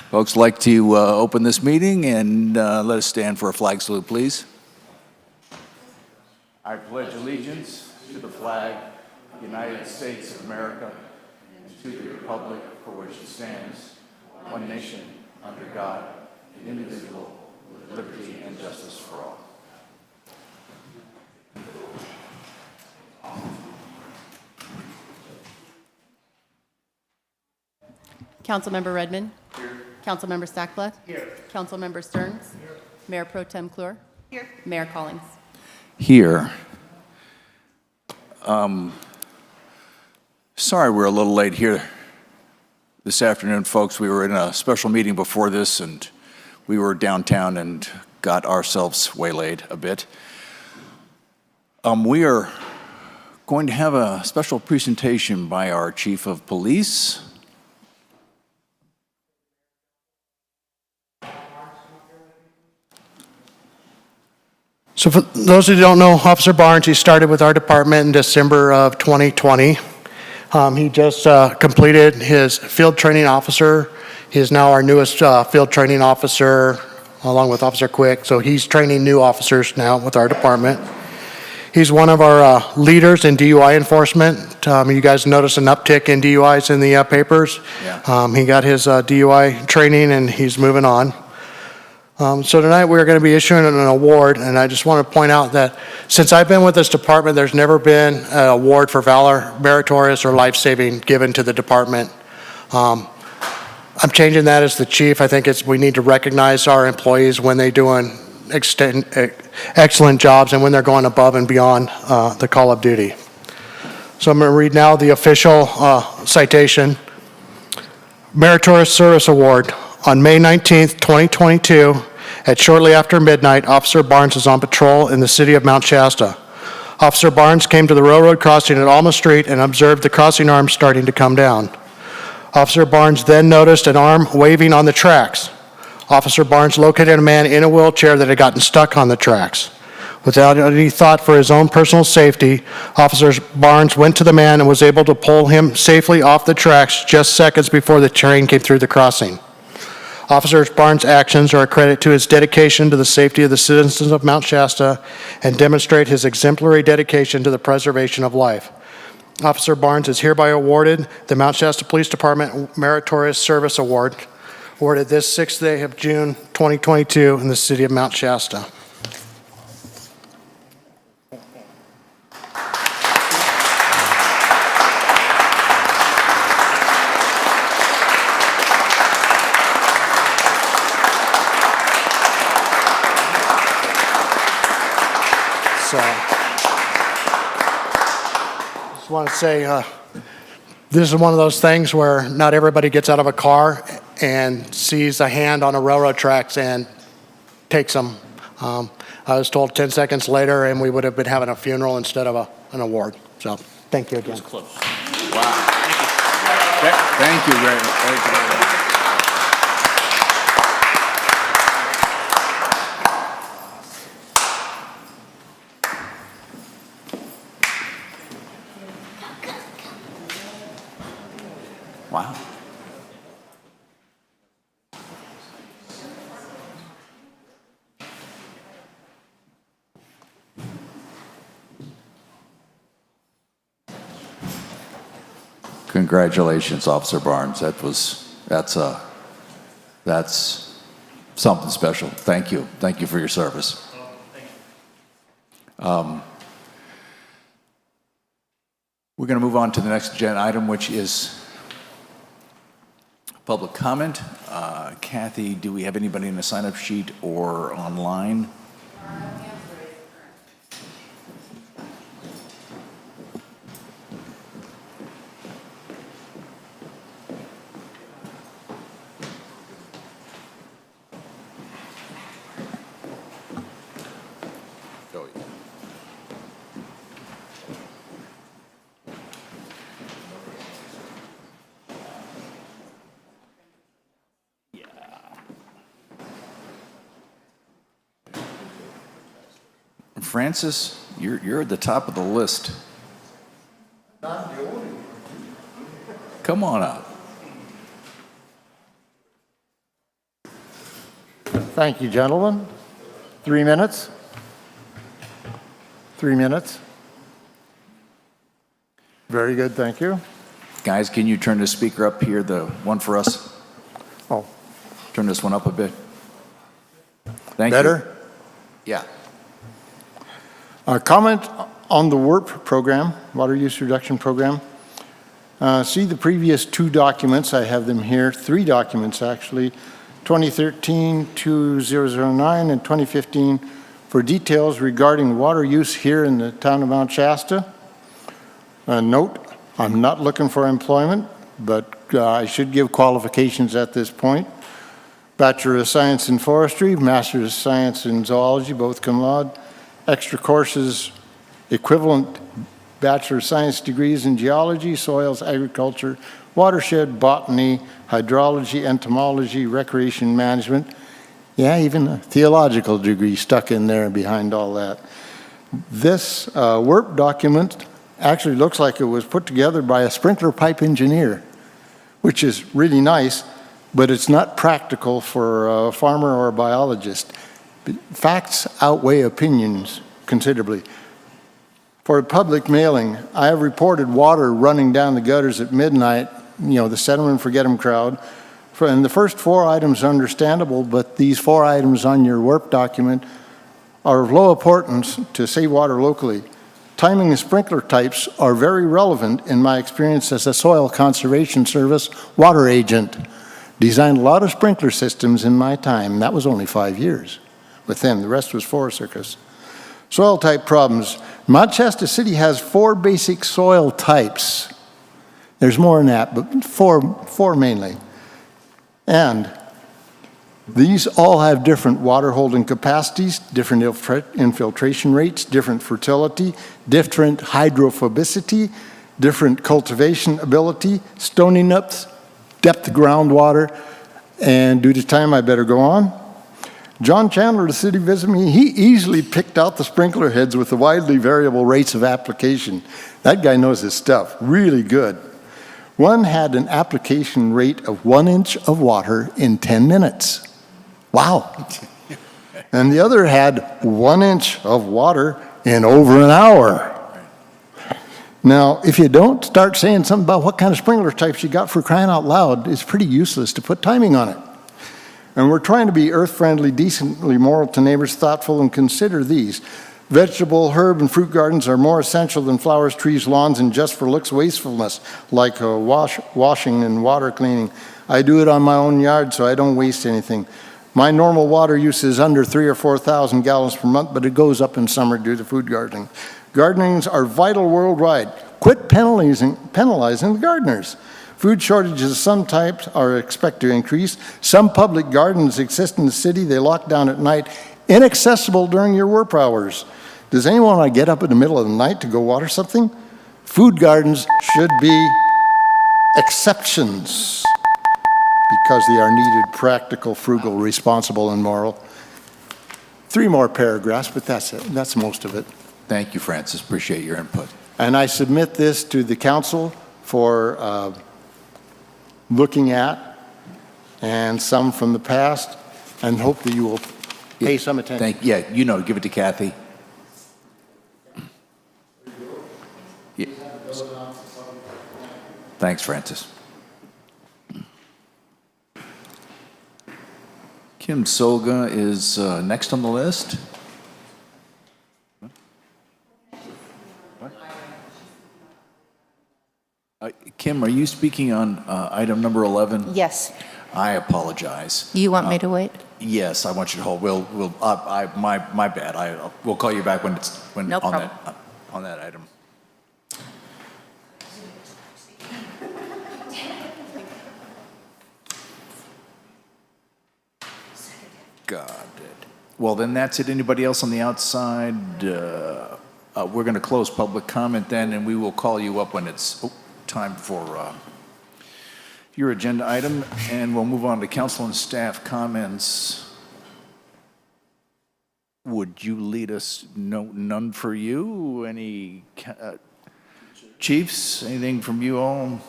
Folks, like to open this meeting and let us stand for a flag salute, please. I pledge allegiance to the flag of the United States of America and to the republic for which it stands, one nation, under God, indivisible, with liberty and justice for all. Councilmember Redmond. Here. Councilmember Stackblatt. Here. Councilmember Stearns. Here. Mayor Pro Tem Klur. Here. Mayor Collins. Here. Sorry we're a little late here this afternoon, folks. We were in a special meeting before this, and we were downtown and got ourselves waylaid a bit. We are going to have a special presentation by our Chief of Police. So for those who don't know, Officer Barnes, he started with our department in December of 2020. He just completed his field training officer. He is now our newest field training officer, along with Officer Quick. So he's training new officers now with our department. He's one of our leaders in DUI enforcement. You guys notice an uptick in DUIs in the papers. Yeah. He got his DUI training and he's moving on. So tonight we're going to be issuing an award, and I just want to point out that since I've been with this department, there's never been an award for valor, meritorious, or life-saving given to the department. I'm changing that as the chief. I think we need to recognize our employees when they're doing excellent jobs and when they're going above and beyond the call of duty. So I'm going to read now the official citation. Meritorious Service Award. On May 19th, 2022, at shortly after midnight, Officer Barnes was on patrol in the city of Mount Shasta. Officer Barnes came to the railroad crossing at Alma Street and observed the crossing arm starting to come down. Officer Barnes then noticed an arm waving on the tracks. Officer Barnes located a man in a wheelchair that had gotten stuck on the tracks. Without any thought for his own personal safety, Officer Barnes went to the man and was able to pull him safely off the tracks just seconds before the train came through the crossing. Officer Barnes' actions are a credit to his dedication to the safety of the citizens of Mount Shasta and demonstrate his exemplary dedication to the preservation of life. Officer Barnes is hereby awarded the Mount Shasta Police Department Meritorious Service Award, awarded this 6th day of June 2022 in the city of Mount Shasta. So, just want to say, this is one of those things where not everybody gets out of a car and sees a hand on a railroad tracks and takes them. I was told 10 seconds later, and we would have been having a funeral instead of an award. So, thank you again. It was close. Wow. Thank you very much. Thank you very much. Wow. Congratulations, Officer Barnes. That's something special. Thank you. Thank you for your service. We're going to move on to the next agenda item, which is public comment. Kathy, do we have anybody in the sign-up sheet or online? Francis, you're at the top of the list. Not the only. Come on up. Thank you, gentlemen. 3 minutes. 3 minutes. Very good, thank you. Guys, can you turn the speaker up here, the one for us? Oh, Turn this one up a bit. Thank you. better? Yeah. Comment on the WRP program, Water Use Reduction Program. See the previous 2 documents. I have them here, 3 documents actually, 2013-2009 and 2015 for details regarding water use here in the town of Mount Shasta. Note, I'm not looking for employment, but I should give qualifications at this point. Bachelor of Science in Forestry, Master of Science in Zoology, both cum laude. Extra courses, equivalent Bachelor of Science degrees in Geology, Soils, Agriculture, Watershed, Botany, Hydrology, Entomology, Recreation Management. Yeah, even a theological degree stuck in there behind all that. This WRP document actually looks like it was put together by a sprinkler pipe engineer, which is really nice, but it's not practical for a farmer or a biologist. Facts outweigh opinions considerably. For a public mailing, I have reported water running down the gutters at midnight, the set 'em and forget 'em crowd. And the first 4 items are understandable, but these 4 items on your WRP document are of low importance to save water locally. Timing and sprinkler types are very relevant in my experience as a Soil Conservation Service water agent. Designed a lot of sprinkler systems in my time. That was only 5 years with them. The rest was Forest Service. Soil type problems. Mount Shasta City has 4 basic soil types. There's more than that, but four mainly. And these all have different water holding capacities, different infiltration rates, different fertility, different hydrophobicity, different cultivation ability, stony depth, depth of groundwater, and due to time I better go on. John Chandler, the city visited me, he easily picked out the sprinkler heads with the widely variable rates of application. That guy knows his stuff, really good. One had an application rate of 1 inch of water in 10 minutes. Wow. And the other had 1 inch of water in over an hour. Now, if you don't start saying something about what kind of sprinkler types you got, for crying out loud, it's pretty useless to put timing on it. And we're trying to be earth-friendly, decently moral to neighbors, thoughtful, and consider these. Vegetable, herb, and fruit gardens are more essential than flowers, trees, lawns, and just for looks wastefulness, like washing and water cleaning. I do it on my own yard, so I don't waste anything. My normal water use is under 3,000 or 4,000 gallons per month, but it goes up in summer due to food gardening. Gardenings are vital worldwide. Quit penalizing the gardeners. Food shortages of some types are expected to increase. Some public gardens exist in the city. They lock down at night, inaccessible during your work hours. Does anyone want to get up in the middle of the night to go water something? Food gardens should be exceptions because they are needed, practical, frugal, responsible, and moral. 3 more paragraphs, but that's it. That's most of it. Thank you, Francis. Appreciate your input. And I submit this to the council for looking at, and some from the past, and hope that you will pay some attention. Give it to Kathy. Yeah. Thanks, Francis. Kim Solga is next on the list. Kim, are you speaking on item number 11? Yes. I apologize. You want me to wait? Yes, I want you to hold. My bad. We'll call you back when No on problem. on that item. Got it. Well, then that's it. Anybody else on the outside? We're going to close public comment then, and we will call you up when it's time for your agenda item, and we'll move on to council and staff comments. Would you lead us? No, none for you. Any chiefs? Anything from you all?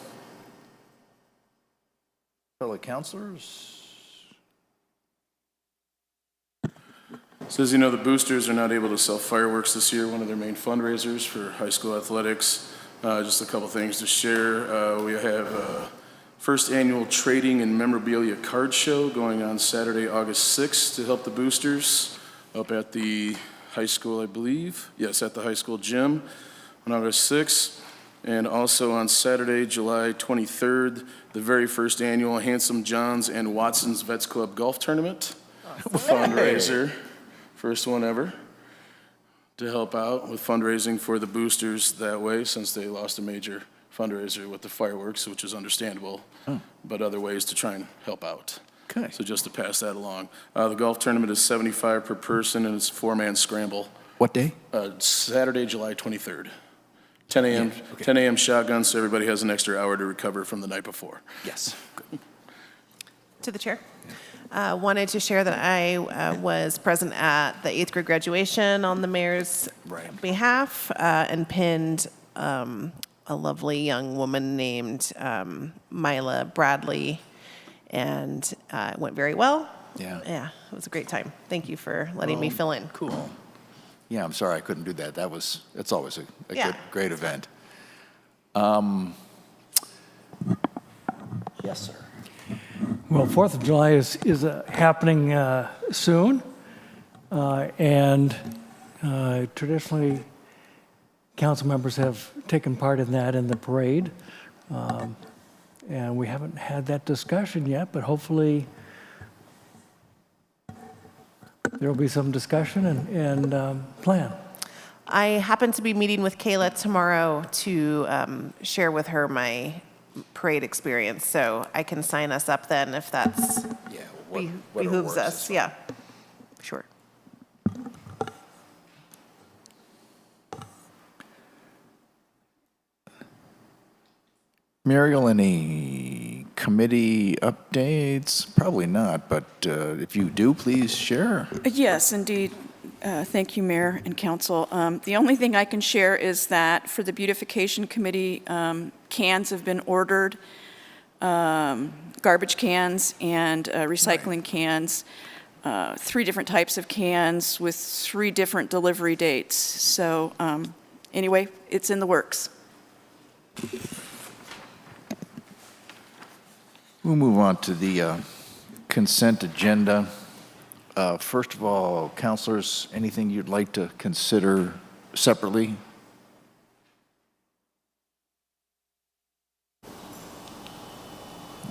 Fellow councilors? So as you know, the boosters are not able to sell fireworks this year, one of their main fundraisers for high school athletics. Just a couple things to share. We have first annual trading and memorabilia card show going on Saturday, August 6th to help the boosters up at the high school, I believe. Yes, at the high school gym on August 6th. And also on Saturday, July 23rd, the very first annual Handsome Johns and Watson's Vets Club Golf Tournament fundraiser. First one ever to help out with fundraising for the boosters that way, since they lost a major fundraiser with the fireworks, which is understandable, but other ways to try and help out. Okay. So just to pass that along. The golf tournament is $75 per person, and it's a 4-man scramble. What day? Saturday, July 23rd. 10 a.m. Yeah, okay. 10 a.m. shotgun, so everybody has an extra hour to recover from the night before. Yes. To the chair. Wanted to share that I was present at the 8th grade graduation on the mayor's behalf and pinned a lovely young woman named Mila Bradley, and it went very well. Yeah. Yeah, it was a great time. Thank you for letting me fill in. Cool. Yeah, I'm sorry I couldn't do that. It's always a Yeah. good, great event. Yes, sir. Well, 4th of July is happening soon, and traditionally, council members have taken part in that in the parade, and we haven't had that discussion yet, but hopefully there will be some discussion and plan. I happen to be meeting with Kayla tomorrow to share with her my parade experience, so I can sign us up then if that's Yeah, behooves us. Yeah, sure. Muriel, any committee updates? Probably not, but if you do, please share. Yes, indeed. Thank you, Mayor and Council. The only thing I can share is that for the Beautification Committee, cans have been ordered, garbage cans and recycling cans, 3 different types of cans with 3 different delivery dates. So anyway, it's in the works. We'll move on to the consent agenda. First of all, councilors, anything you'd like to consider separately?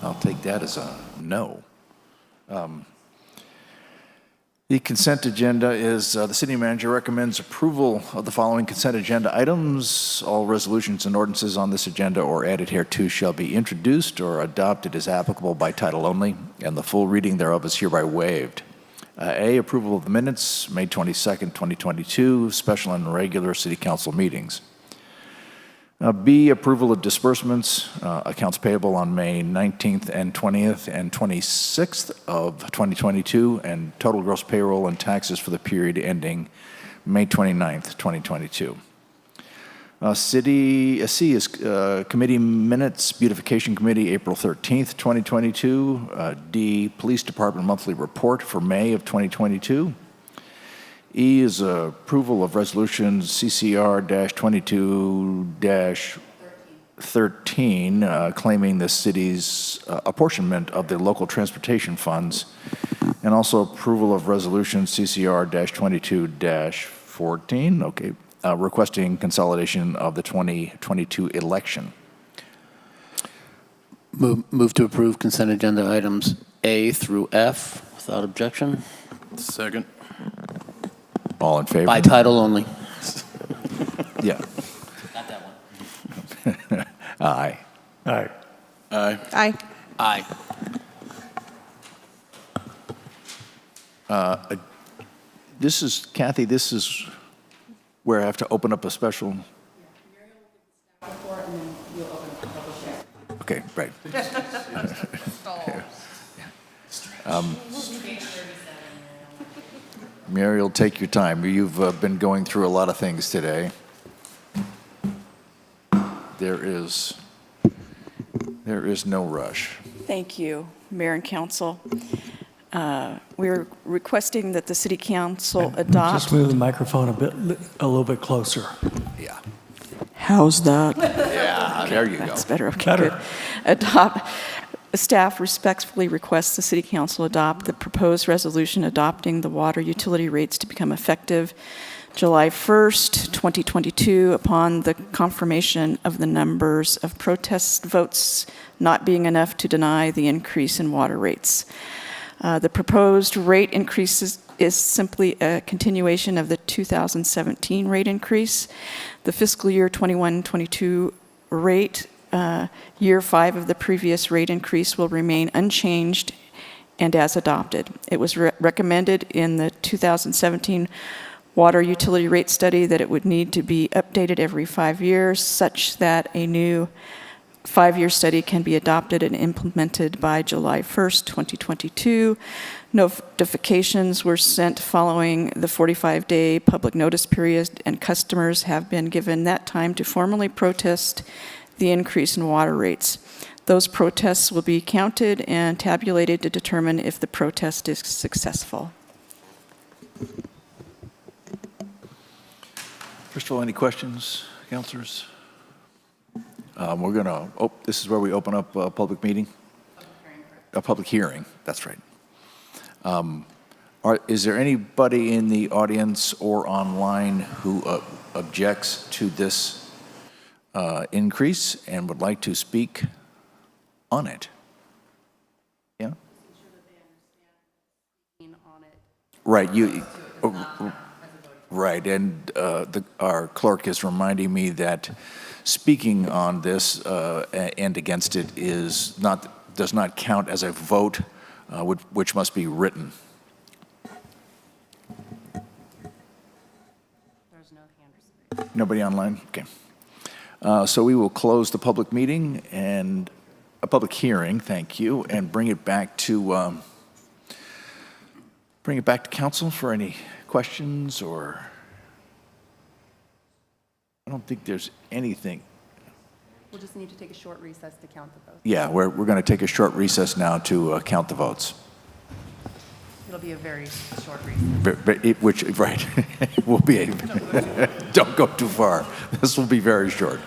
I'll take that as a no. The consent agenda is, the city manager recommends approval of the following consent agenda items. All resolutions and ordinances on this agenda or added hereto shall be introduced or adopted as applicable by title only, and the full reading thereof is hereby waived. A, approval of the minutes, May 22nd, 2022, special and regular city council meetings. B, approval of disbursements, accounts payable on May 19th and 20th and 26th of 2022, and total gross payroll and taxes for the period ending May 29th, 2022. C is committee minutes, Beautification Committee, April 13th, 2022. D, Police Department monthly report for May of 2022. E is approval of resolution CCR-22-13, claiming the city's apportionment of the local transportation funds, and also approval of resolution CCR-22-14, okay, requesting consolidation of the 2022 election. Move to approve consent agenda items A through F without objection. Second. All in favor? By title only. Yeah. Not that one. Aye. Aye. Aye. Aye. Aye. This is, Kathy, this is where I have to open up a special. Okay, right. Muriel, take your time. You've been going through a lot of things today. There is no rush. Thank you, Mayor and Council. We're requesting that the city council adopt. Just move the microphone a little bit closer. Yeah. How's that? Yeah, there you go. That's better. Okay, Better. good. Staff respectfully requests the City Council adopt the proposed resolution adopting the water utility rates to become effective July 1st, 2022, upon the confirmation of the numbers of protest votes not being enough to deny the increase in water rates. The proposed rate increase is simply a continuation of the 2017 rate increase. The fiscal year 21-22 rate, year 5 of the previous rate increase, will remain unchanged and as adopted. It was recommended in the 2017 water utility rate study that it would need to be updated every 5 years, such that a new 5-year study can be adopted and implemented by July 1st, 2022. Notifications were sent following the 45-day public notice period, and customers have been given that time to formally protest the increase in water rates. Those protests will be counted and tabulated to determine if the protest is successful. First of all, any questions, councilors? We're going to, this is where we open up a public meeting? A public hearing, that's right. Is there anybody in the audience or online who objects to this increase and would like to speak on it? Yeah? Right, right, and our clerk is reminding me that speaking on this and against it does not count as a vote, which must be written. There's no hand. Nobody online? Okay. So we will close the public meeting and a public hearing, thank you, and bring it back to council for any questions or. I don't think there's anything. We'll just need to take a short recess to count the votes. Yeah, we're going to take a short recess now to count the votes. It'll be a very short recess. Which, right, will be don't go too far. This will be very short.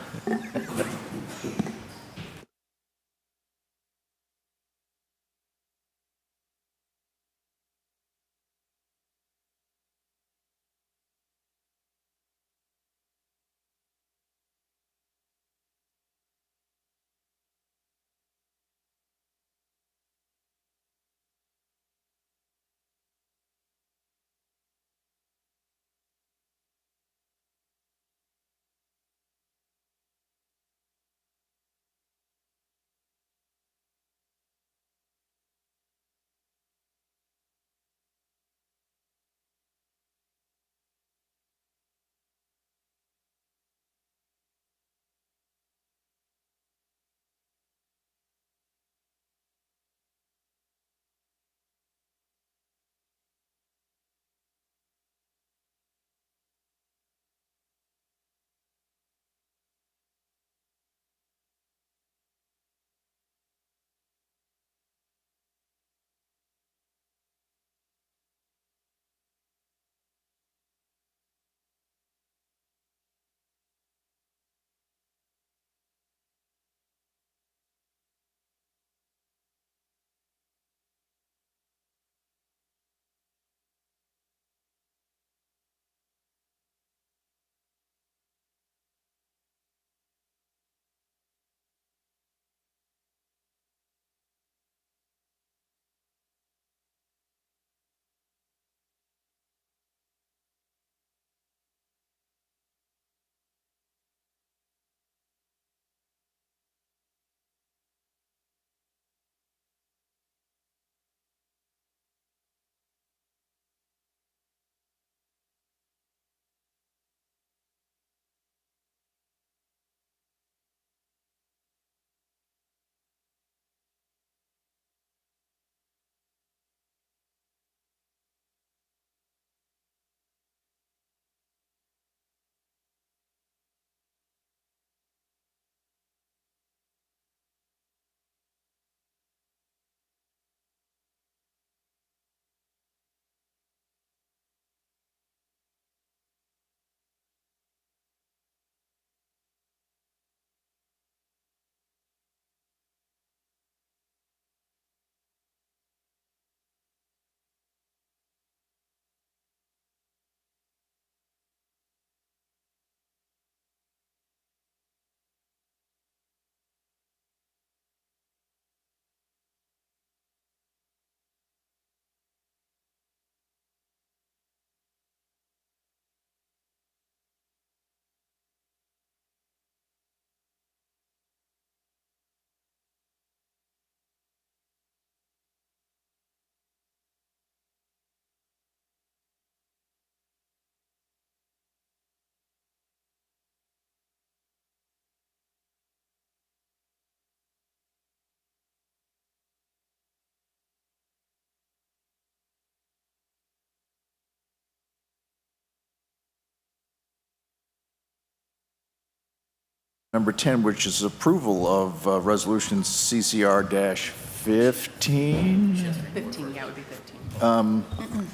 Number 10, which is approval of Resolution CCR-15, 15, yeah, it would be 15.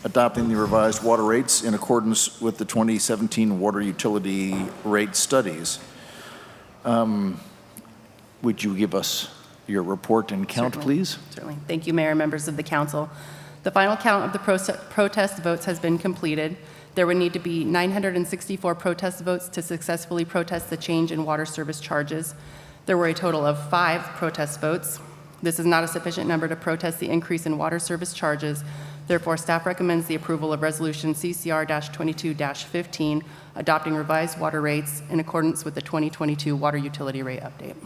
adopting the revised water rates in accordance with the 2017 water utility rate studies. Would you give us your report and count, Certainly. please? Certainly. Thank you, Mayor and members of the council. The final count of the protest votes has been completed. There would need to be 964 protest votes to successfully protest the change in water service charges. There were a total of 5 protest votes. This is not a sufficient number to protest the increase in water service charges. Therefore, staff recommends the approval of Resolution CCR-22-15, adopting revised water rates in accordance with the 2022 water utility rate update.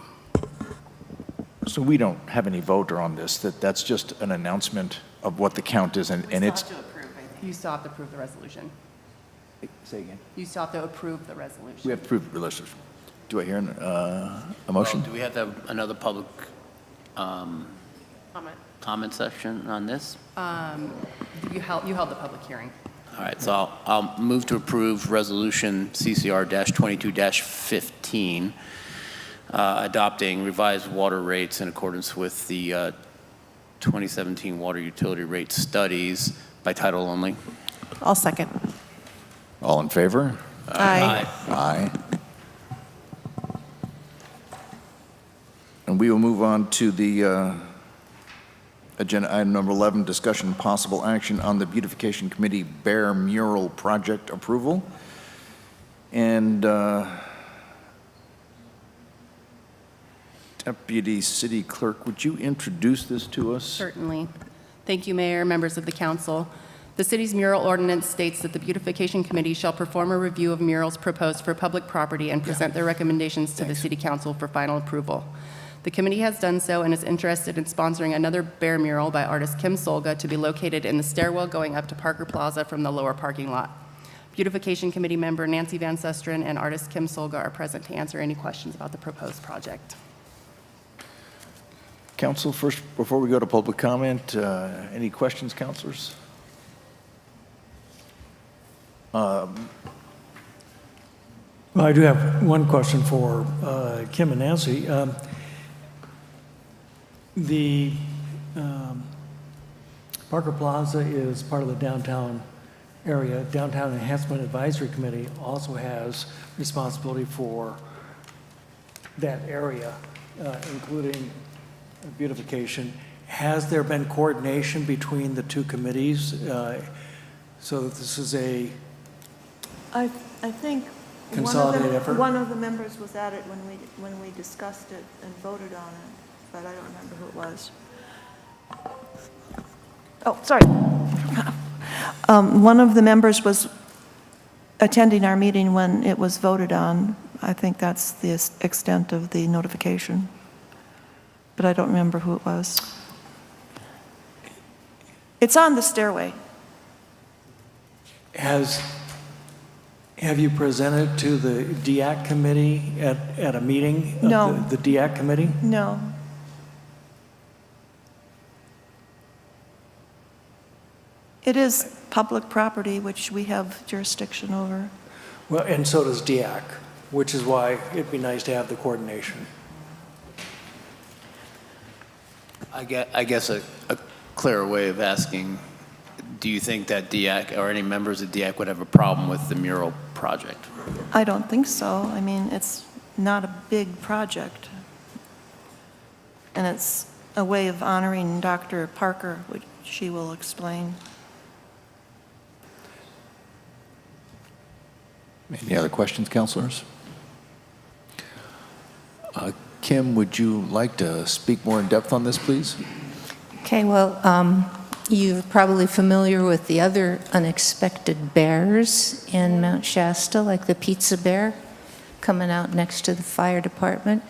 So we don't have any voter on this, that's just an announcement of what the count is, and it's... You still have to approve the resolution. Say again? You still have to approve the resolution. We have to approve the resolution. Do I hear a motion? Do we have to have another public comment section on this? You held the public hearing. All right, so I'll move to approve Resolution CCR-22-15, adopting revised water rates in accordance with the 2017 water utility rate studies by title only. I'll second. All in favor? Aye. Aye. And we will move on to the agenda item number 11, discussion and possible action on the Beautification Committee Bear Mural project approval. And Deputy City Clerk, would you introduce this to us? Certainly. Thank you, Mayor, members of the council. The city's mural ordinance states that the Beautification Committee shall perform a review of murals proposed for public property and present their recommendations to the City Council for final approval. The committee has done so and is interested in sponsoring another bear mural by artist Kim Solga to be located in the stairwell going up to Parker Plaza from the lower parking lot. Beautification Committee member Nancy Van Susteren and artist Kim Solga are present to answer any questions about the proposed project. Council, first, before we go to public comment, any questions, councilors? Well, I do have one question for Kim and Nancy. The Parker Plaza is part of the downtown area. Downtown Enhancement Advisory Committee also has responsibility for that area, including beautification. Has there been coordination between the two committees so that this is a I think consolidated effort? one of the members was at it when we discussed it and voted on it, but I don't remember who it was. Oh, sorry. One of the members was attending our meeting when it was voted on. I think that's the extent of the notification, but I don't remember who it was. It's on the stairway. Have you presented to the DIAC committee at a meeting? Of No. The DIAC committee? No. It is public property, which we have jurisdiction over. Well, and so does DIAC, which is why it'd be nice to have the coordination. I guess a clearer way of asking, do you think that DIAC or any members of DIAC would have a problem with the mural project? I don't think so. I mean, it's not a big project. And it's a way of honoring Dr. Parker, which she will explain. Any other questions, councilors? Kim, would you like to speak more in depth on this, please? Okay, well, you're probably familiar with the other unexpected bears in Mount Shasta, like the pizza bear coming out next to the fire department.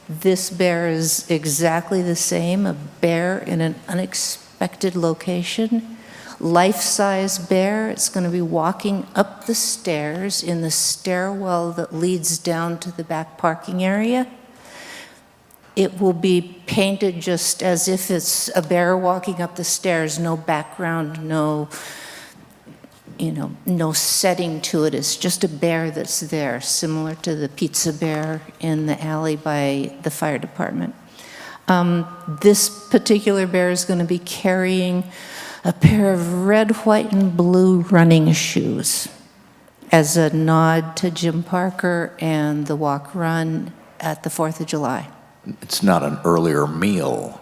This bear is exactly the same, a bear in an unexpected location. Life-size bear. It's going to be walking up the stairs in the stairwell that leads down to the back parking area. It will be painted just as if it's a bear walking up the stairs, no background, no no setting to it. It's just a bear that's there, similar to the pizza bear in the alley by the fire department. This particular bear is going to be carrying a pair of red, white, and blue running shoes as a nod to Jim Parker and the walk run at the 4th of July. It's not an earlier meal.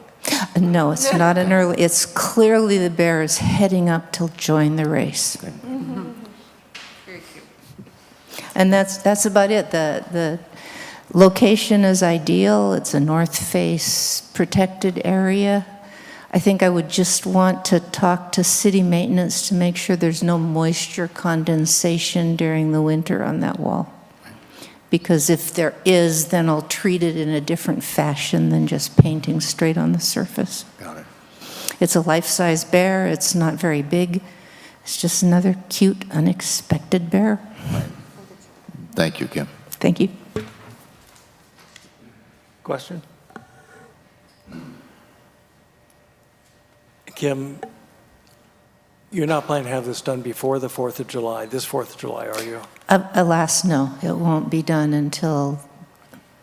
No, it's not an early, it's clearly the bear is heading up to join the race. Very cute. And that's about it. The location is ideal. It's a north face protected area. I think I would just want to talk to city maintenance to make sure there's no moisture condensation during the winter on that wall. Because if there is, then I'll treat it in a different fashion than just painting straight on the surface. Got it. It's a life-size bear. It's not very big. It's just another cute, unexpected bear. Thank you, Kim. Thank you. Question? Kim, you're not planning to have this done before the 4th of July, this 4th of July, are you? Alas, no. It won't be done until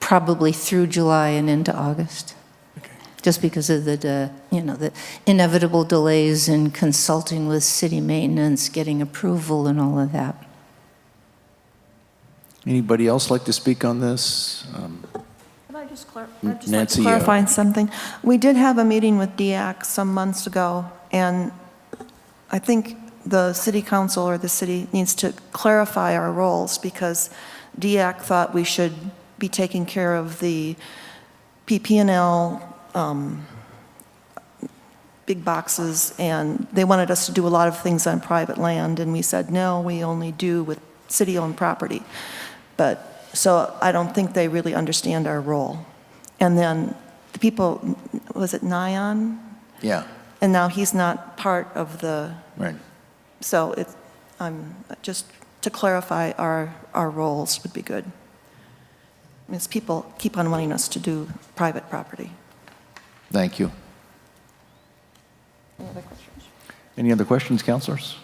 probably through July and into August. Okay. Just because of the inevitable delays in consulting with city maintenance, getting approval and all of that. Anybody else like to speak on this? Could I just like Nancy, to clarify something? We did have a meeting with DEAC some months ago, and I think the city council or the city needs to clarify our roles, because DEAC thought we should be taking care of the PP&L big boxes, and they wanted us to do a lot of things on private land, and we said, no, we only do with city-owned property. But, so I don't think they really understand our role. And then the people, was it Nyan? Yeah, And now he's not part of the, right. so it's, just to clarify our roles would be good. Because people keep on wanting us to do private property. Thank you. Any other questions? Any other questions, councilors?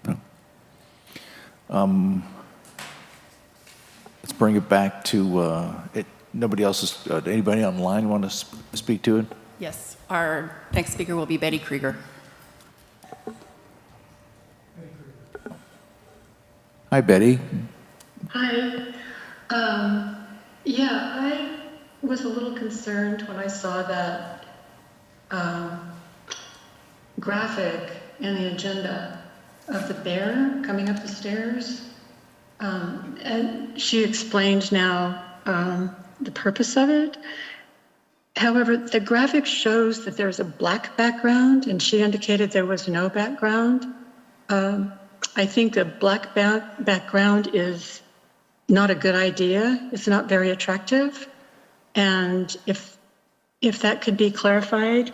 No. Let's bring it back to, nobody else is, anybody online want to speak to it? Yes, our next speaker will be Betty Krieger. Hi, Betty. Hi. Yeah, I was a little concerned when I saw that graphic in the agenda of the bear coming up the stairs. And she explained now the purpose of it. However, the graphic shows that there's a black background, and she indicated there was no background. I think a black background is not a good idea. It's not very attractive. And if that could be clarified,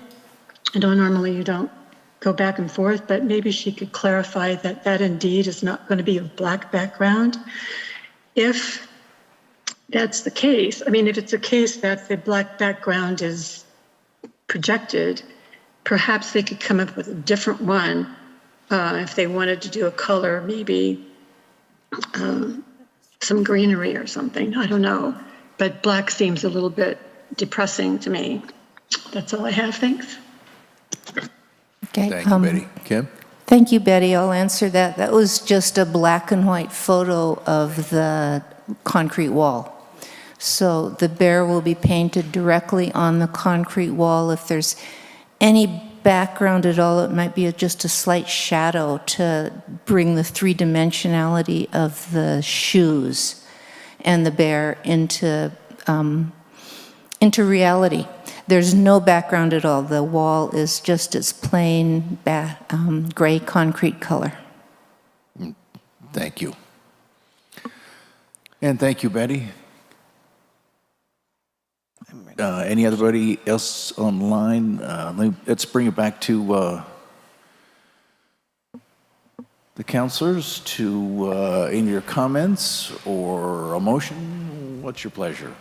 I know normally you don't go back and forth, but maybe she could clarify that that indeed is not going to be a black background. If that's the case, I mean, if it's a case that the black background is projected, perhaps they could come up with a different one. If they wanted to do a color, maybe some greenery or something, I don't know. But black seems a little bit depressing to me. That's all I have, thanks. Okay. Thank you, Betty. Kim? Thank you, Betty. I'll answer that. That was just a black and white photo of the concrete wall. So the bear will be painted directly on the concrete wall. If there's any background at all, it might be just a slight shadow to bring the three-dimensionality of the shoes and the bear into reality. There's no background at all. The wall is just its plain gray concrete color. Thank you. And thank you, Betty. Anybody else online? Let's bring it back to the councilors to any of your comments or a motion. What's your pleasure?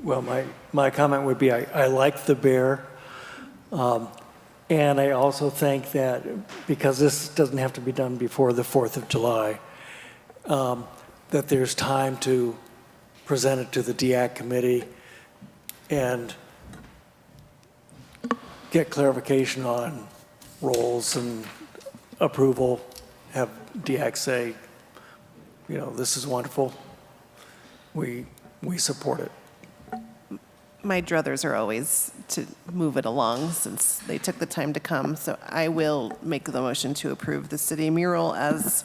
Well, my comment would be I like the bear. And I also think that because this doesn't have to be done before the 4th of July, that there's time to present it to the DAC committee and get clarification on roles and approval, have DAC say, you know, this is wonderful, we support it. My druthers are always to move it along since they took the time to come. So I will make the motion to approve the city mural as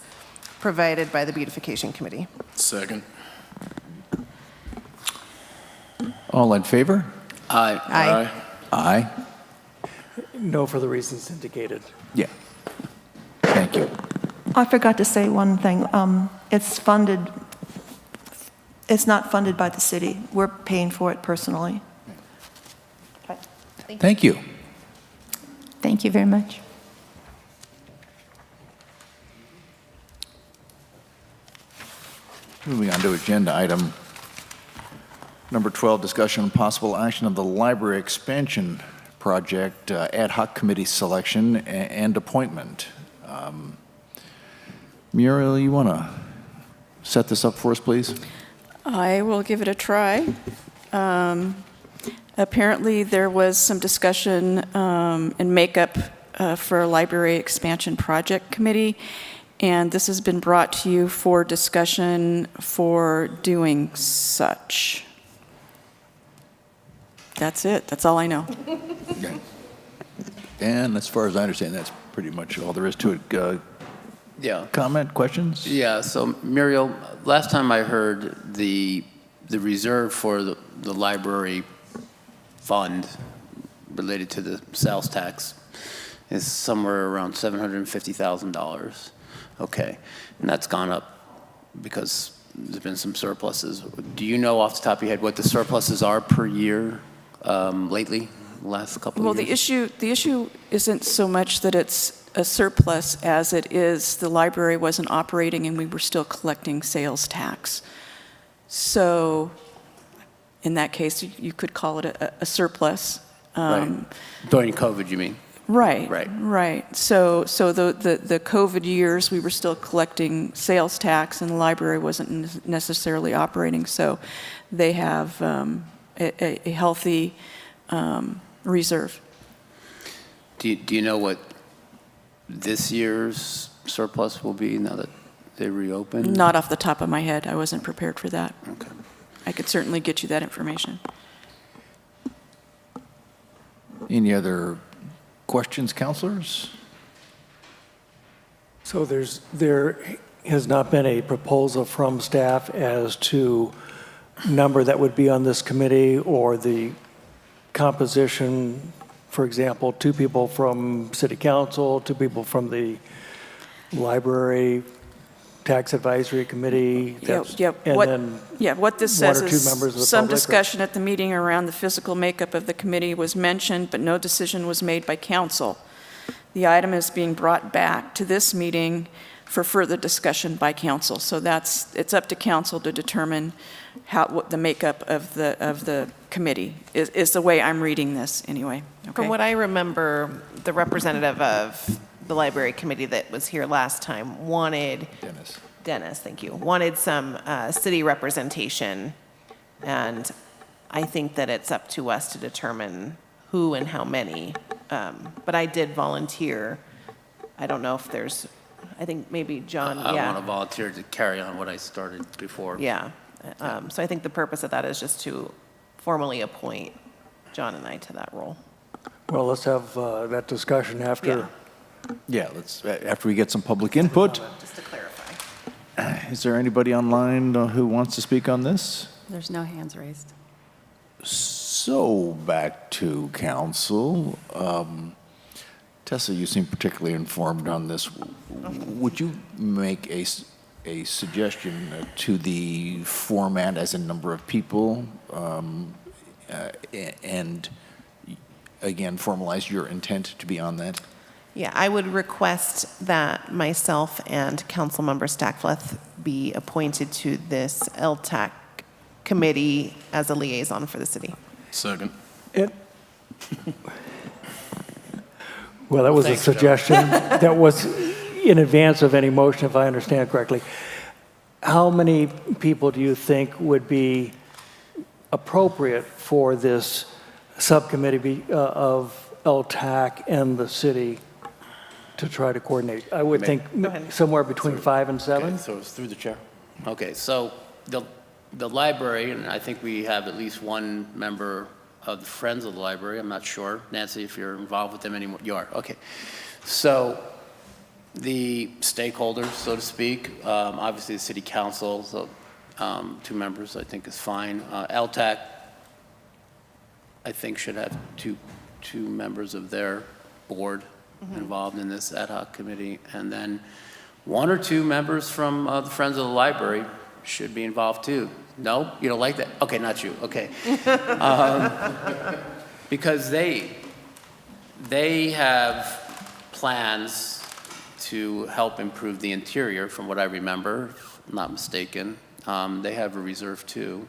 provided by the beautification committee. Second. All in favor? Aye. Aye. Aye. No for the reasons indicated. Yeah. Thank you. I forgot to say one thing. It's funded, it's not funded by the city. We're paying for it personally. Thank you. Thank you very much. Moving on to agenda item number 12, discussion and possible action of the library expansion project ad hoc committee selection and appointment. Mural, you want to set this up for us, please? I will give it a try. Apparently, there was some discussion and makeup for a library expansion project committee, and this has been brought to you for discussion for doing such. That's it. That's all I know. Okay. And as far as I understand, that's pretty much all there is to it. Yeah. Comment, questions? Yeah, so Muriel, last time I heard the reserve for the library fund related to the sales tax is somewhere around $750,000. Okay, and that's gone up because there's been some surpluses. Do you know off the top of your head what the surpluses are per year lately, the last couple of years? Well, the issue isn't so much that it's a surplus as it is the library wasn't operating and we were still collecting sales tax. So in that case, you could call it a surplus. Right. During COVID, you mean? Right. Right. Right. So the COVID years, we were still collecting sales tax and the library wasn't necessarily operating. So they have a healthy reserve. Do you know what this year's surplus will be now that they reopen? Not off the top of my head. I wasn't prepared for that. Okay. I could certainly get you that information. Any other questions, counselors? So there has not been a proposal from staff as to number that would be on this committee or the composition, for example, 2 people from city council, 2 people from the library tax advisory committee. What this says 1 or 2 members of the is some public, or- discussion at the meeting around the physical makeup of the committee was mentioned, but no decision was made by council. The item is being brought back to this meeting for further discussion by council. So it's up to council to determine what the makeup of the committee is the way I'm reading this anyway. Okay? From what I remember, the representative of the library committee that was here last time wanted Dennis, thank you, wanted some city representation, and I think that it's up to us to determine who and how many. But I did volunteer. I don't know if there's, I think maybe John, I yeah. want to volunteer to carry on what I started before. Yeah. So I think the purpose of that is just to formally appoint John and I to that role. Well, let's have that discussion after. Yeah, after we get some public input. Just to clarify. Is there anybody online who wants to speak on this? There's no hands raised. So back to council. Tessa, you seem particularly informed on this. Would you make a suggestion to the format as a number of people and again formalize your intent to be on that? Yeah, I would request that myself and Councilmember Stackfleth be appointed to this LTAC committee as a liaison for the city. Second. Well, that was a thanks, Joe. suggestion that was in advance of any motion, if I understand correctly. How many people do you think would be appropriate for this subcommittee of LTAC and the city to try to coordinate? I would think ahead. somewhere between 5 and 7. Okay, so it's through the chair. Okay, so the library, and I think we have at least one member of the Friends of the Library. I'm not sure. Nancy, if you're involved with them anymore. You are, okay. So the stakeholders, so to speak, obviously the city council, so 2 members I think is fine. LTAC, I think should have two members of their board involved in this ad hoc committee, and then 1 or 2 members from the Friends of the Library should be involved too. No? You don't like that? Okay, not you, okay. Because they have plans to help improve the interior, from what I remember, if I'm not mistaken. They have a reserve too.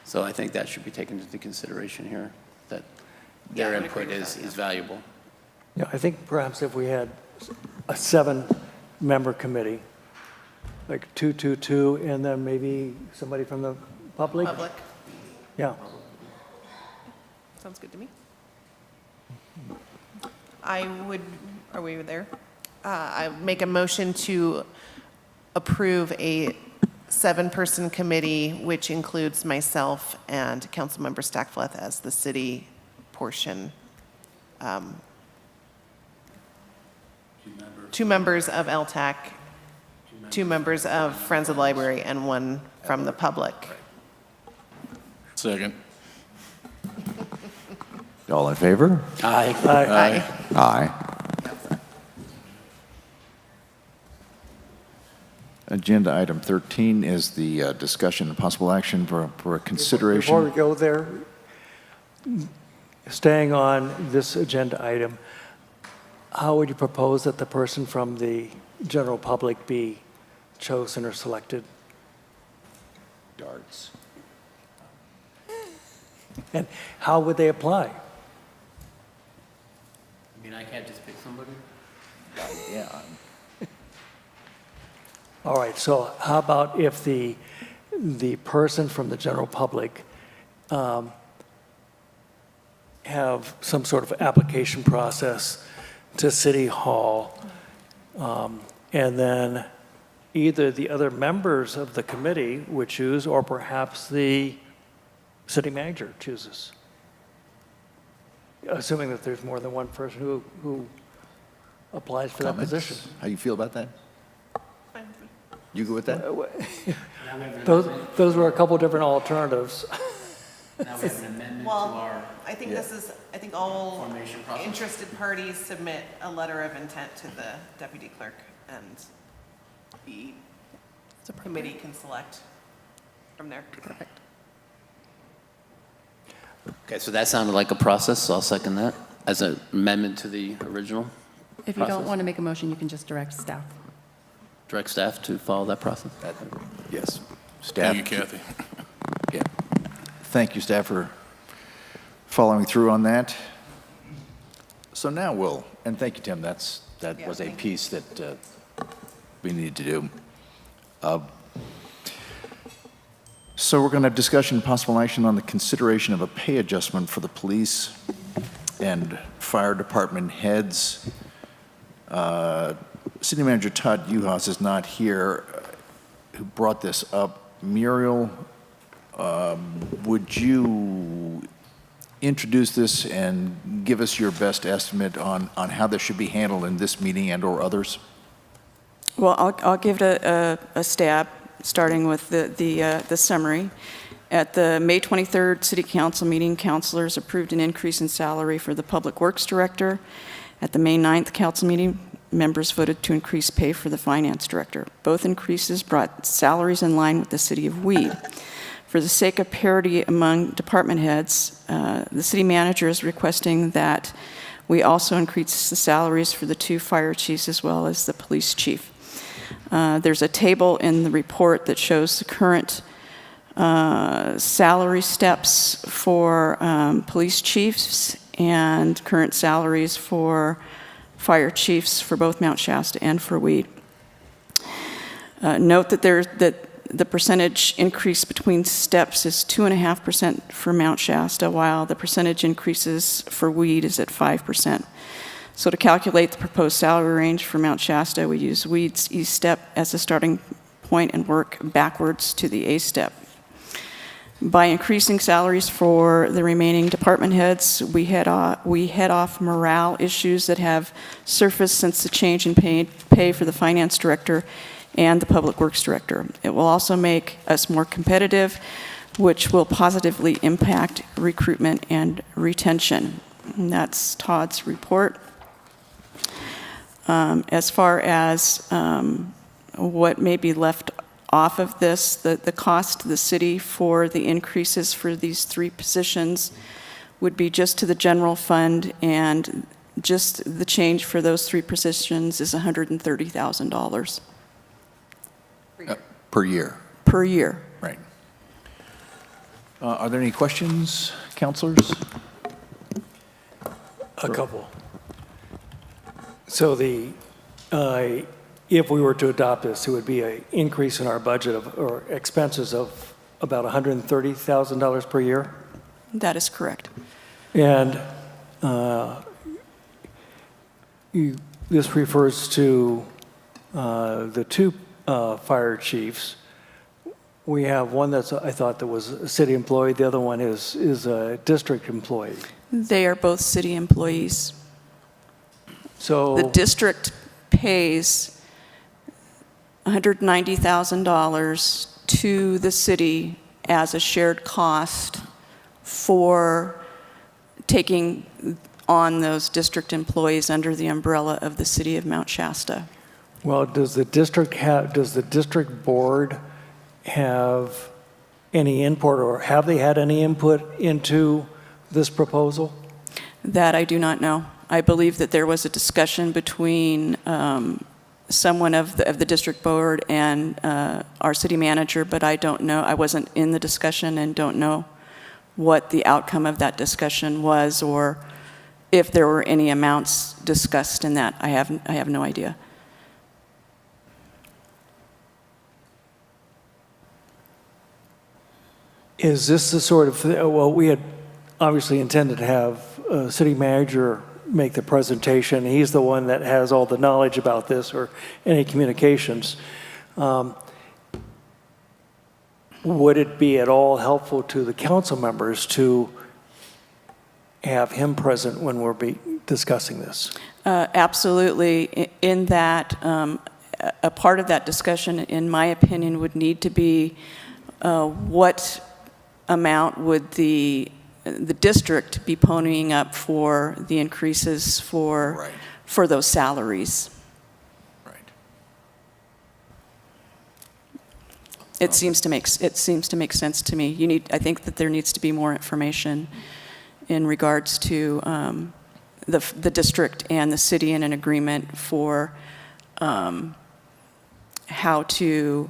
So I think that should be taken into consideration here, that their input is valuable. Yeah, I think perhaps if we had a 7-member committee, like 2, and then maybe somebody from the public? Public. Yeah. Sounds good to me. Are we there? I make a motion to approve a 7-person committee, which includes myself and Councilmember Stackfleth as the city portion. 2 members of LTAC, 2 members of Friends of the Library, and 1 from the public. Second. All in favor? Aye. Aye. Aye. Agenda item 13 is the discussion and possible action for a consideration. Before we go there, staying on this agenda item, how would you propose that the person from the general public be chosen or selected? Darts. And how would they apply? I mean, I can't just pick somebody? Yeah. All right, so how about if the person from the general public have some sort of application process to City Hall, and then either the other members of the committee would choose, or perhaps the city manager chooses, assuming that there's more than one person who applies for that position. How you feel about that? You go with that? Those were a couple different alternatives. Now we have an amendment to Well, our I think all formation process. interested parties submit a letter of intent to the deputy clerk, and the committee can select from there. Perfect. Okay, so that sounded like a process, so I'll second that as an amendment to the original. If you don't process. want to make a motion, you can just direct staff. Direct staff to follow that process. Yes. Staff. Thank you, Kathy. Yeah. Thank you, staff, for following through on that. So now and thank you, Tim, that was a piece that we needed to do. So we're going to have discussion and possible action on the consideration of a pay adjustment for the police and fire department heads. City Manager Todd Uhas is not here, who brought this up. Mural, would you introduce this and give us your best estimate on how this should be handled in this meeting and or others? Well, I'll give it a stab, starting with the summary. At the May 23rd City Council meeting, councilors approved an increase in salary for the Public Works Director. At the May 9th Council meeting, members voted to increase pay for the Finance Director. Both increases brought salaries in line with the City of Weed. For the sake of parity among department heads, the City Manager is requesting that we also increase the salaries for the 2 fire chiefs as well as the police chief. There's a table in the report that shows the current salary steps for police chiefs and current salaries for fire chiefs for both Mount Shasta and for Weed. Note that the percentage increase between steps is 2.5% for Mount Shasta, while the percentage increases for Weed is at 5%. So to calculate the proposed salary range for Mount Shasta, we use Weed's E step as a starting point and work backwards to the A step. By increasing salaries for the remaining department heads, we head off morale issues that have surfaced since the change in pay for the finance director and the public works director. It will also make us more competitive, which will positively impact recruitment and retention. And that's Todd's report. As far as what may be left off of this, the cost to the city for the increases for these 3 positions would be just to the general fund, and just the change for those 3 positions is $130,000 Per year. per year. Right. Are there any questions, councilors? A couple. So if we were to adopt this, it would be an increase in our budget or expenses of about $130,000 per year? That is correct. And this refers to the 2 fire chiefs. We have one I thought that was a city employee. The other one is a district employee. They are both city employees. So The district pays $190,000 to the city as a shared cost for taking on those district employees under the umbrella of the city of Mount Shasta. Well, does the district board have any input, or have they had any input into this proposal? That I do not know. I believe that there was a discussion between someone of the district board and our city manager, but I don't know. I wasn't in the discussion and don't know what the outcome of that discussion was, or if there were any amounts discussed in that. I have no idea. Is this the sort of, well, we had obviously intended to have a city manager make the presentation. He's the one that has all the knowledge about this or any communications. Would it be at all helpful to the council members to have him present when we're discussing this? Absolutely. In that, a part of that discussion, in my opinion, would need to be what amount would the district be ponying up for the increases for those salaries. Right. It seems to make sense to me. I think that there needs to be more information in regards to the district and the city in an agreement for how to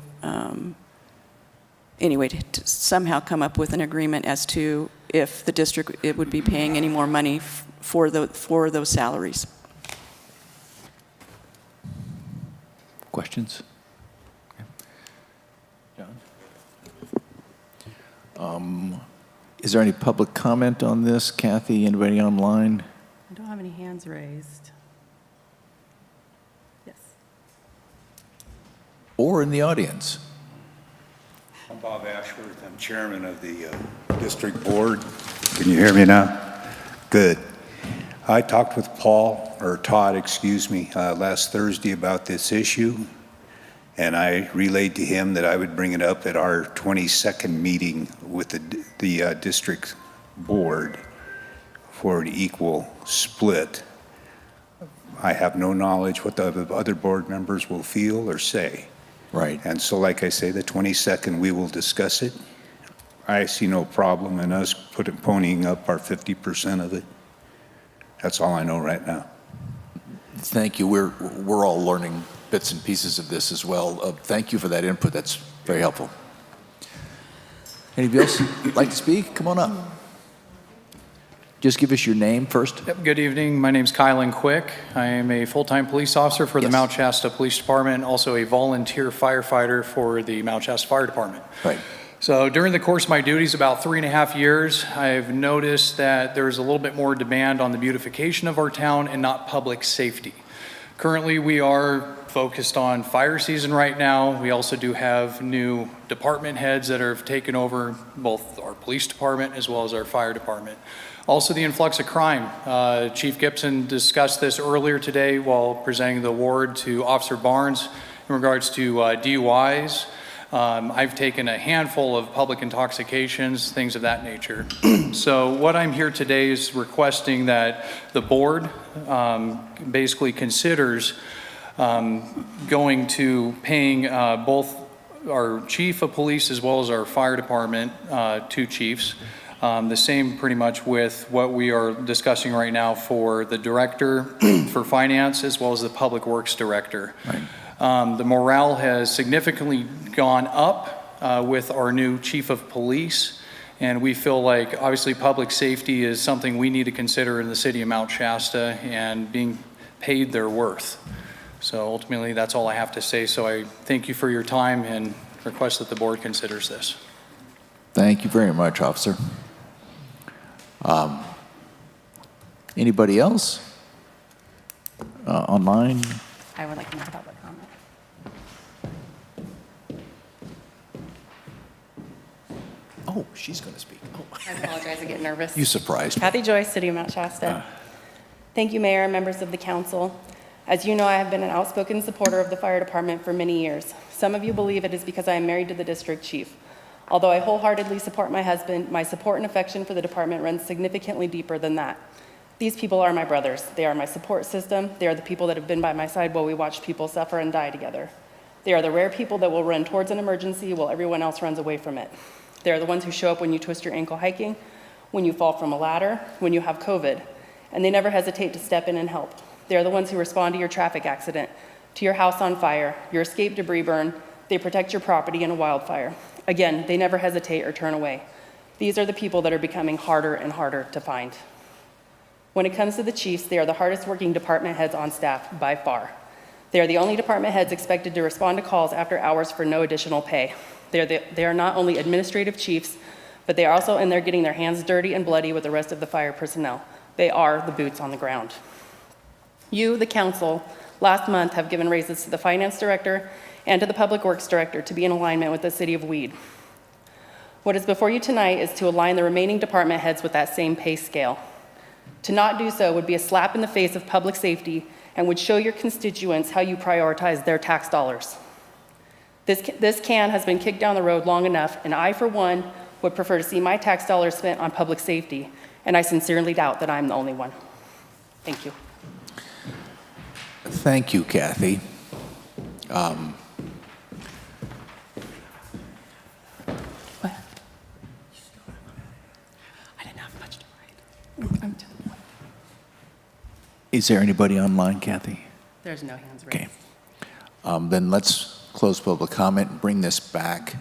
anyway, to somehow come up with an agreement as to if the district would be paying any more money for those salaries. Questions? John? Is there any public comment on this? Kathy, anybody online? I don't have any hands raised. Yes. Or in the audience? I'm Bob Ashworth. I'm chairman of the district board. Can you hear me now? Good. I talked with Todd, last Thursday about this issue, and I relayed to him that I would bring it up at our 22nd meeting with the district board for an equal split. I have no knowledge what the other board members will feel or say. Right. And so, like I say, the 22nd, we will discuss it. I see no problem in us ponying up our 50% of it. That's all I know right now. Thank you. We're all learning bits and pieces of this as well. Thank you for that input. That's very helpful. Anybody else like to speak? Come on up. Just give us your name first. Yep, good evening. My name's Kylan Quick. I am a full-time police officer for the Mount Shasta Police Department, and also a volunteer firefighter for the Mount Shasta Fire Department. Right. So during the course of my duties, about 3.5 years, I've noticed that there's a little bit more demand on the beautification of our town and not public safety. Currently, we are focused on fire season right now. We also do have new department heads that have taken over both our police department as well as our fire department. Also, the influx of crime. Chief Gibson discussed this earlier today while presenting the award to Officer Barnes in regards to DUIs. I've taken a handful of public intoxications, things of that nature. So what I'm here today is requesting that the board basically considers going to paying both our chief of police as well as our fire department, 2 chiefs, the same pretty much with what we are discussing right now for the director for finance as well as the public works director. Right. The morale has significantly gone up with our new chief of police, and we feel like obviously public safety is something we need to consider in the city of Mount Shasta and being paid their worth. So ultimately that's all I have to say. So I thank you for your time and request that the board considers this. Thank you very much, officer. Anybody else online? I would like to make a public comment. Oh, she's going to speak. Oh. I apologize, I get nervous. You surprised me. Kathy Joyce, City of Mount Shasta. Thank you, Mayor and members of the council. As you know, I have been an outspoken supporter of the fire department for many years. Some of you believe it is because I am married to the district chief. Although I wholeheartedly support my husband, my support and affection for the department runs significantly deeper than that. These people are my brothers. They are my support system. They are the people that have been by my side while we watched people suffer and die together. They are the rare people that will run towards an emergency while everyone else runs away from it. They are the ones who show up when you twist your ankle hiking, when you fall from a ladder, when you have COVID, and they never hesitate to step in and help. They are the ones who respond to your traffic accident, to your house on fire, your escape debris burn. They protect your property in a wildfire. Again, they never hesitate or turn away. These are the people that are becoming harder and harder to find. When it comes to the chiefs, they are the hardest working department heads on staff by far. They are the only department heads expected to respond to calls after hours for no additional pay. They are not only administrative chiefs, but they are also in there getting their hands dirty and bloody with the rest of the fire personnel. They are the boots on the ground. You, the council, last month have given raises to the finance director and to the public works director to be in alignment with the city of Weed. What is before you tonight is to align the remaining department heads with that same pay scale. To not do so would be a slap in the face of public safety and would show your constituents how you prioritize their tax dollars. This can has been kicked down the road long enough, and I, for one, would prefer to see my tax dollars spent on public safety, and I sincerely doubt that I'm the only one. Thank you. Thank you, Kathy. Is there anybody online, Kathy? There's no hands raised. Okay. Then let's close public comment and bring this back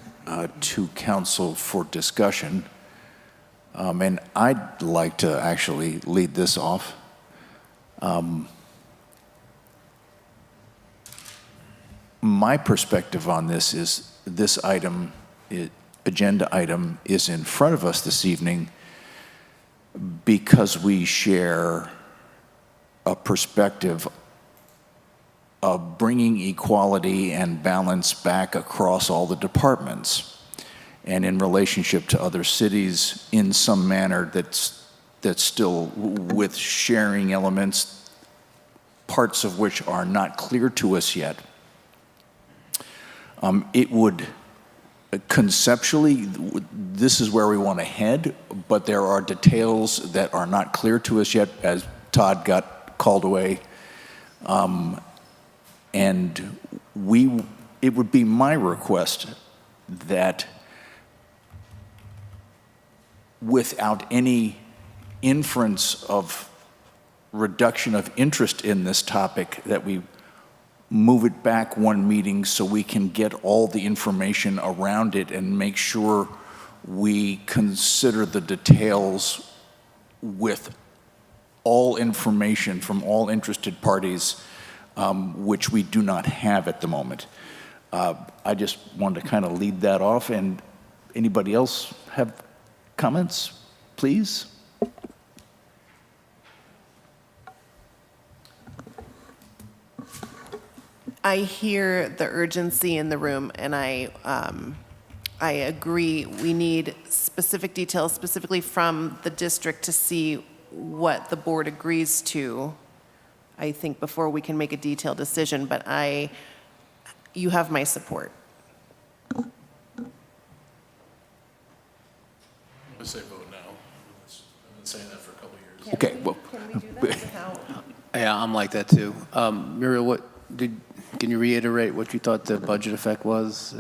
to council for discussion. And I'd like to actually lead this off. My perspective on this is this item, agenda item, is in front of us this evening because we share a perspective of bringing equality and balance back across all the departments and in relationship to other cities in some manner that's still with sharing elements, parts of which are not clear to us yet. It would conceptually, this is where we want to head, but there are details that are not clear to us yet as Todd got called away. And it would be my request that without any inference of reduction of interest in this topic, that we move it back one meeting so we can get all the information around it and make sure we consider the details with all information from all interested parties, which we do not have at the moment. I just wanted to kind of lead that off. And anybody else have comments, please? I hear the urgency in the room, and I agree. We need specific details, specifically from the district, to see what the board agrees to, I think, before we can make a detailed decision. But you have my support. I'm going to say vote now. I've been saying that for a couple of years. Okay, well, Can we do that without? Yeah, I'm like that too. Muriel, can you reiterate what you thought the budget effect was?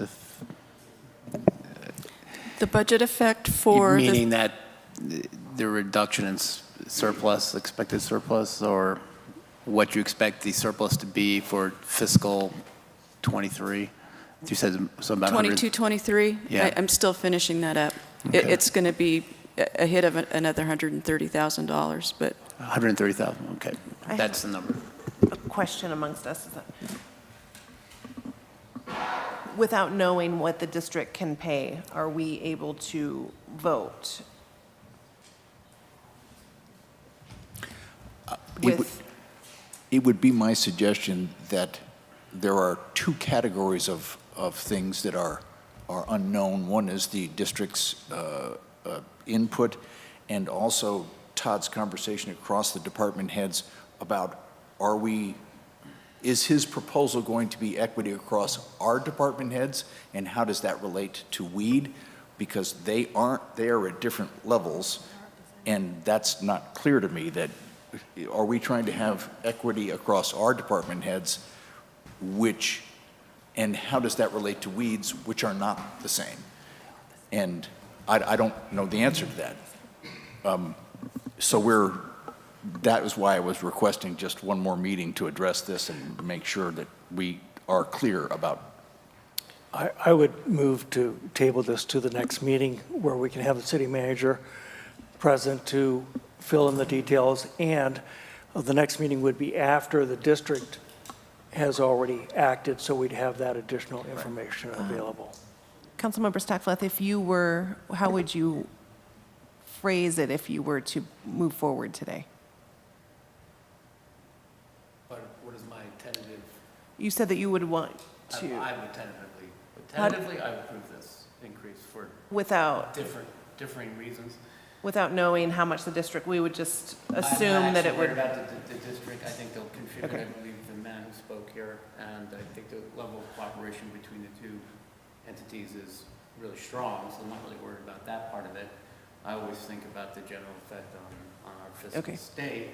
The budget effect for Meaning that the reduction in surplus, expected surplus, or what you expect the surplus to be for fiscal 23? You said something about 22, 23? Yeah. I'm still finishing that up. Okay. It's going to be a hit of another $130,000, but 130,000, okay. That's the number. A question amongst us is that without knowing what the district can pay, are we able to vote? It would be my suggestion that there are two categories of things that are unknown. One is the district's input, and also Todd's conversation across the department heads about is his proposal going to be equity across our department heads, and how does that relate to weed? Because they are at different levels, and that's not clear to me. That are we trying to have equity across our department heads, and how does that relate to weeds, which are not the same? And I don't know the answer to that. That is why I was requesting just one more meeting to address this and make sure that we are clear about. I would move to table this to the next meeting where we can have the city manager present to fill in the details, and the next meeting would be after the district has already acted, so we'd have that additional information available. Councilmember Stackleth, how would you phrase it if you were to move forward today? What is my tentative? You said that you would want to. I would tentatively, I would approve this increase for Without differing reasons. Without knowing how much the district, we would just assume that it would. I'm not actually worried about the district. I think they'll contribute. Okay. I believe the man who spoke here, and I think the level of cooperation between the two entities is really strong, so I'm not really worried about that part of it. I always think about the general effect on our fiscal state.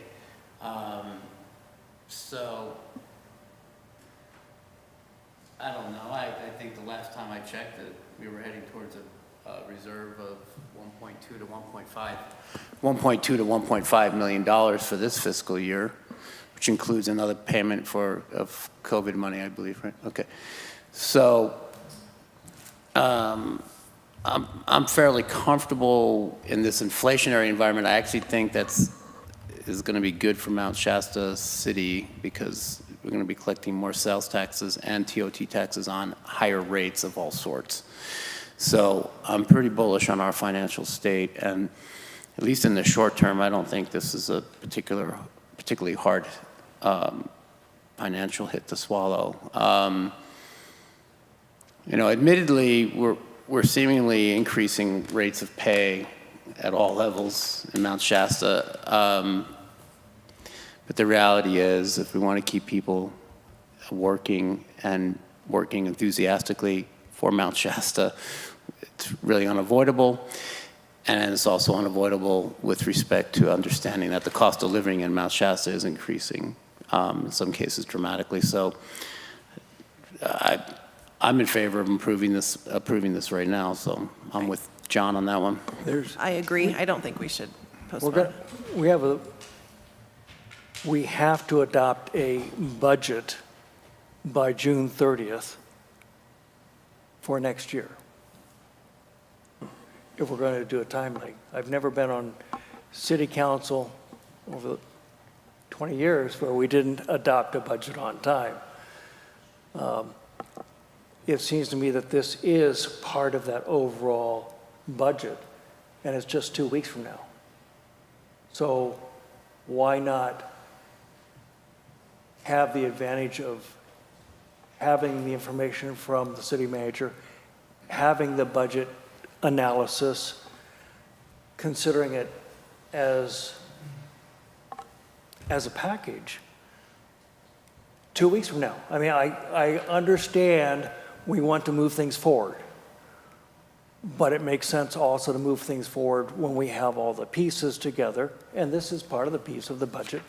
So, I don't know. I think the last time I checked that we were heading towards a reserve of $1.2 to $1.5 million for this fiscal year, which includes another payment of COVID money, I believe, right? Okay. So, I'm fairly comfortable in this inflationary environment. I actually think is going to be good for Mount Shasta City, because we're going to be collecting more sales taxes and TOT taxes on higher rates of all sorts. So I'm pretty bullish on our financial state, and at least in the short term, I don't think this is a particularly hard financial hit to swallow. Admittedly, we're seemingly increasing rates of pay at all levels in Mount Shasta. But the reality is, if we want to keep people working enthusiastically for Mount Shasta, it's really unavoidable. And it's also unavoidable with respect to understanding that the cost of living in Mount Shasta is increasing, in some cases dramatically. So I'm in favor of approving this right now. So I'm with John on that one. I agree. I don't think we should postpone. We have to adopt a budget by June 30th for next year, if we're going to do it timely. I've never been on city council over the 20 years where we didn't adopt a budget on time. It seems to me that this is part of that overall budget, and it's just 2 weeks from now. So why not have the advantage of having the information from the city manager, having the budget analysis, considering it as a package 2 weeks from now? I mean, I understand we want to move things forward, but it makes sense also to move things forward when we have all the pieces together, and this is part of the piece of the budget.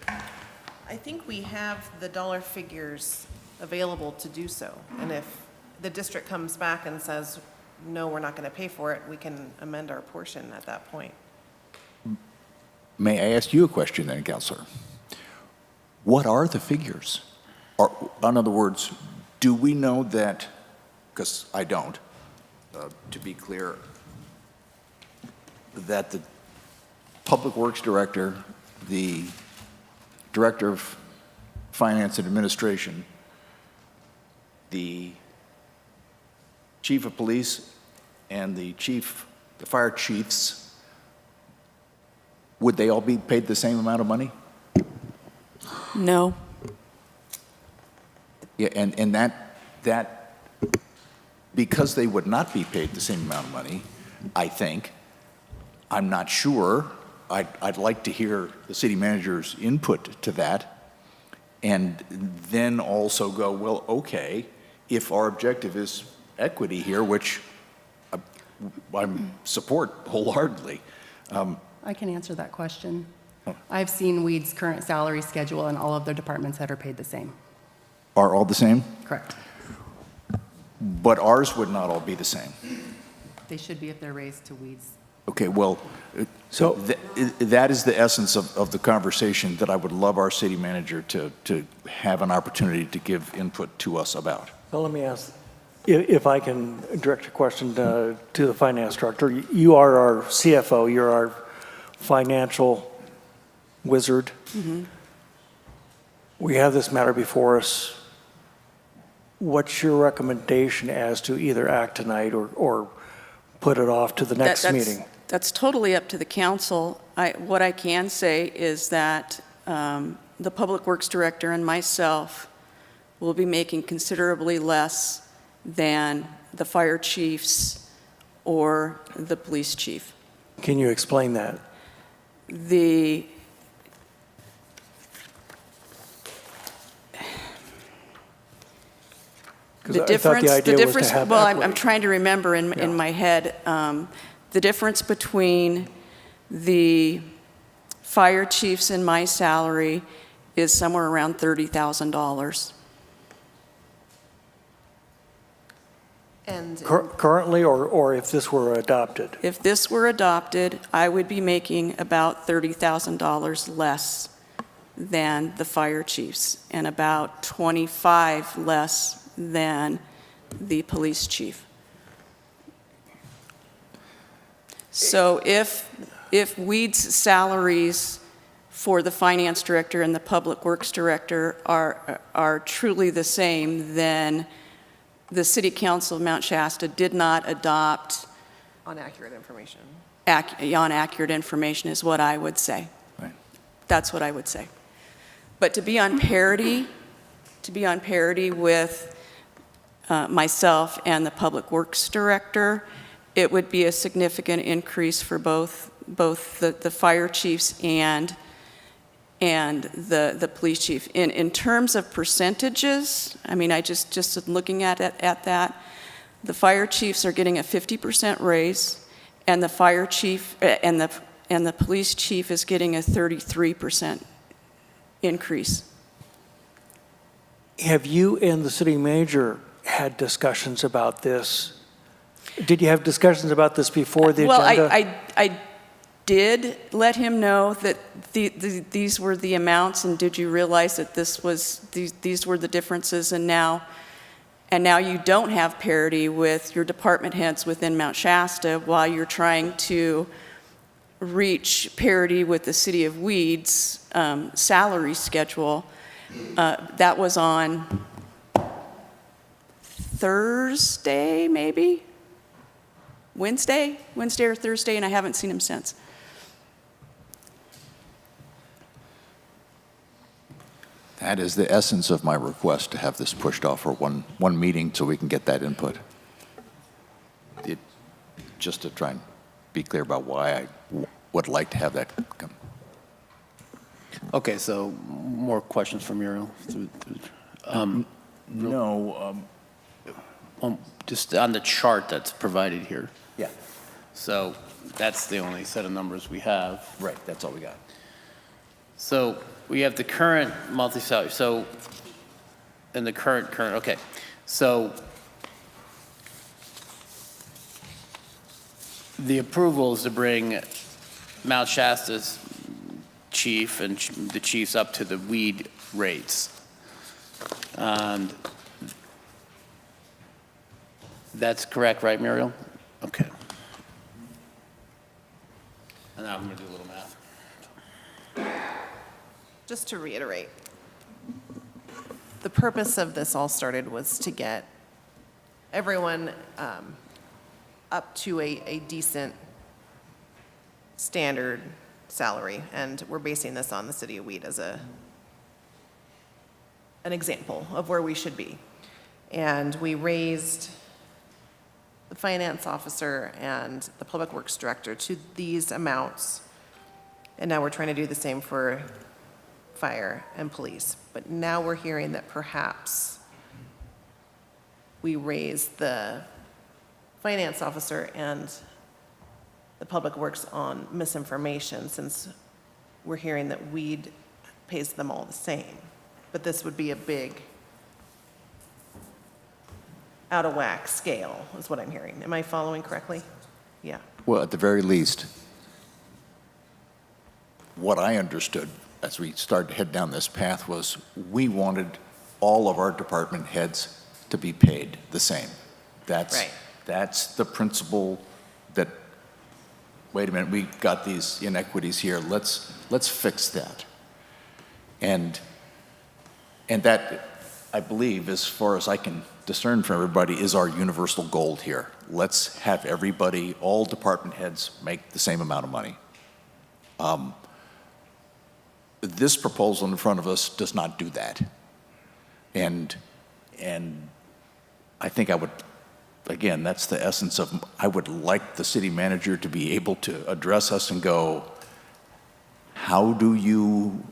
I think we have the dollar figures available to do so. And if the district comes back and says, no, we're not going to pay for it, we can amend our portion at that point. May I ask you a question then, Counselor? What are the figures? Or, in other words, do we know that, because I don't, to be clear, that the Public Works Director, the Director of Finance and Administration, the Chief of Police, and the Fire Chiefs, would they all be paid the same amount of money? No. Yeah, and that because they would not be paid the same amount of money, I think, I'm not sure, I'd like to hear the city manager's input to that, and then also go, well, okay, if our objective is equity here, which I support wholeheartedly. I can answer that question. I've seen Weed's current salary schedule and all of their departments that are paid the same. Are all the same? Correct. But ours would not all be the same. They should be if they're raised to Weed's. Okay, well, So that is the essence of the conversation that I would love our city manager to have an opportunity to give input to us about. well, let me ask, if I can direct a question to the finance director. You are our CFO, you're our financial wizard. Mm-hmm. We have this matter before us. What's your recommendation as to either act tonight or put it off to the next meeting? That's totally up to the council. What I can say is that the Public Works Director and myself will be making considerably less than the fire chiefs or the police chief. Can you explain that? The difference, well, I'm trying to remember in my head, the difference between the fire chiefs and my salary is somewhere around $30,000. And Currently, or if this were adopted? If this were adopted, I would be making about $30,000 less than the fire chiefs and about 25 less than the police chief. So if Weed's salaries for the finance director and the public works director are truly the same, then the city council of Mount Shasta did not adopt on accurate information. on accurate information is what I would say. Right. That's what I would say. But to be on parity with myself and the Public Works Director, it would be a significant increase for both the fire chiefs and the police chief. In terms of percentages, I mean, I just looking at that, the fire chiefs are getting a 50% raise, and the fire chief and the police chief is getting a 33% increase. Have you and the city manager had discussions about this? Did you have discussions about this before the agenda? Well, I did let him know that these were the amounts, and did you realize that these were the differences, and now you don't have parity with your department heads within Mount Shasta while you're trying to reach parity with the City of Weed's salary schedule. That was on Thursday, maybe? Wednesday or Thursday, and I haven't seen him since. That is the essence of my request, to have this pushed off for one meeting so we can get that input. Just to try and be clear about why I would like to have that come. Okay, so more questions from Mural? No. Just on the chart that's provided here. Yeah. So that's the only set of numbers we have. Right, that's all we got. So we have the current monthly salary, so, and the current, okay. So the approval is to bring Mount Shasta's chief and the chiefs up to the weed rates. And that's correct, right, Muriel? Okay. And now I'm going to do a little math. Just to reiterate, the purpose of this all started was to get everyone up to a decent standard salary, and we're basing this on the City of Weed as an example of where we should be. And we raised the finance officer and the public works director to these amounts, and now we're trying to do the same for fire and police. But now we're hearing that perhaps we raise the finance officer and the public works on misinformation, since we're hearing that weed pays them all the same. But this would be a big out of whack scale, is what I'm hearing. Am I following correctly? Yeah. Well, at the very least, what I understood as we started to head down this path was we wanted all of our department heads to be paid the same. Right. That's the principle that, wait a minute, we got these inequities here, let's fix that. And that, I believe, as far as I can discern from everybody, is our universal goal here. Let's have everybody, all department heads, make the same amount of money. This proposal in front of us does not do that. And I think I would, again, that's the essence of, I would like the city manager to be able to address us and go, how do you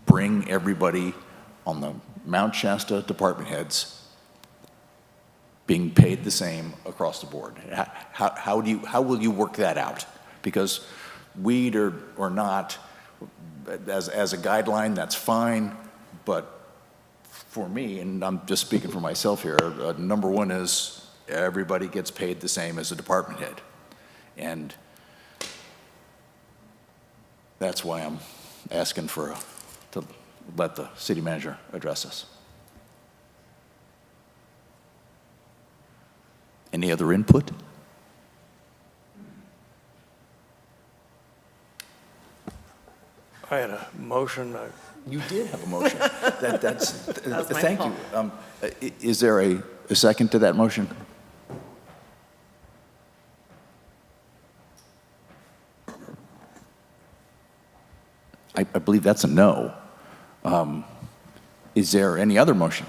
bring everybody on the Mount Shasta department heads being paid the same across the board? How will you work that out? Because weed or not, as a guideline, that's fine, but for me, and I'm just speaking for myself here, number one is everybody gets paid the same as a department head. And that's why I'm asking to let the city manager address us. Any other input? I had a motion. You did have a motion. That's That was my thank fault. you. Is there a second to that motion? I believe that's a no. Is there any other motion?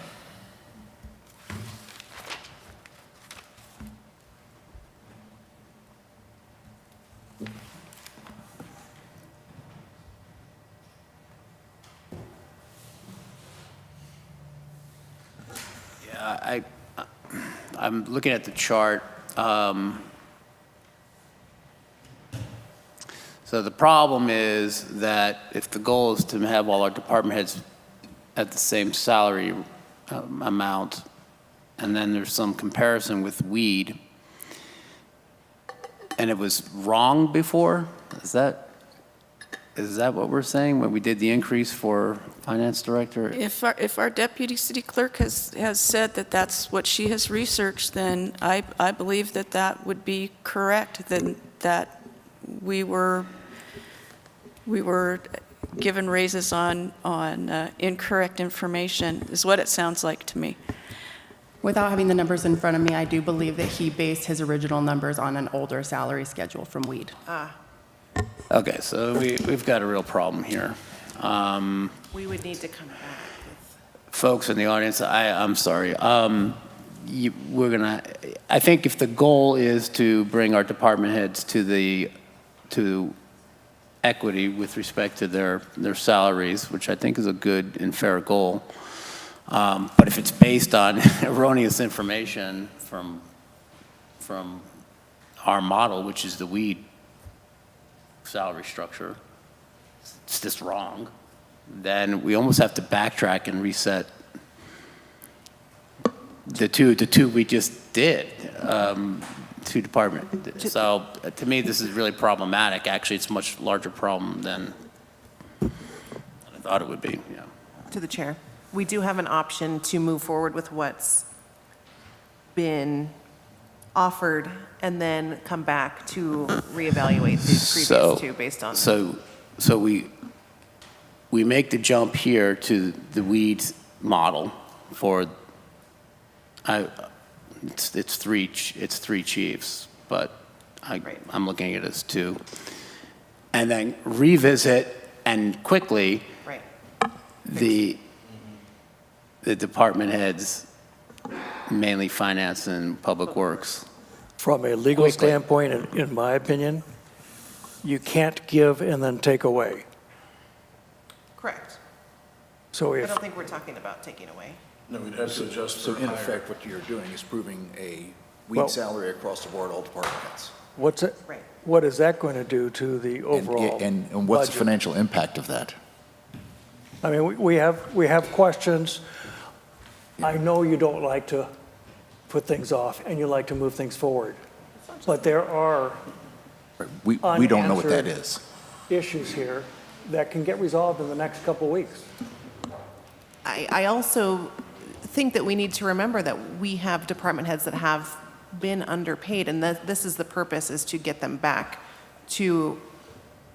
I'm looking at the chart. So the problem is that if the goal is to have all our department heads at the same salary amount, and then there's some comparison with weed, and it was wrong before, is that what we're saying when we did the increase for finance director? If our deputy city clerk has said that that's what she has researched, then I believe that would be correct, then that we were given raises on incorrect information, is what it sounds like to me. Without having the numbers in front of me, I do believe that he based his original numbers on an older salary schedule from Weed. Okay, so we've got a real problem here. We would need to come back. Folks in the audience, I'm sorry. I think if the goal is to bring our department heads to equity with respect to their salaries, which I think is a good and fair goal, but if it's based on erroneous information from our model, which is the Weed salary structure, it's just wrong, then we almost have to backtrack and reset the two we just did, two department. So to me, this is really problematic. Actually, it's a much larger problem than I thought it would be. Yeah. To the chair. We do have an option to move forward with what's been offered and then come back to reevaluate the previous two based on. So we make the jump here to the Weeds model for it's three chiefs, but I'm looking at it as two, and then revisit and quickly the department heads, mainly finance and public works. From a legal standpoint, in my opinion, you can't give and then take away. Correct. So I if, don't think we're talking about taking away. No, we'd have to adjust So for in higher. effect, what you're doing is proving a Well- weed salary across the board, all department heads. what's it, Right. what is that going to do to the overall And what's the budget? financial impact of that? I mean, we have questions. I know you don't like to put things off, and you like to move things forward. But there are We don't know what that unanswered is. issues here that can get resolved in the next couple of weeks. I also think that we need to remember that we have department heads that have been underpaid, and that this is the purpose, is to get them back to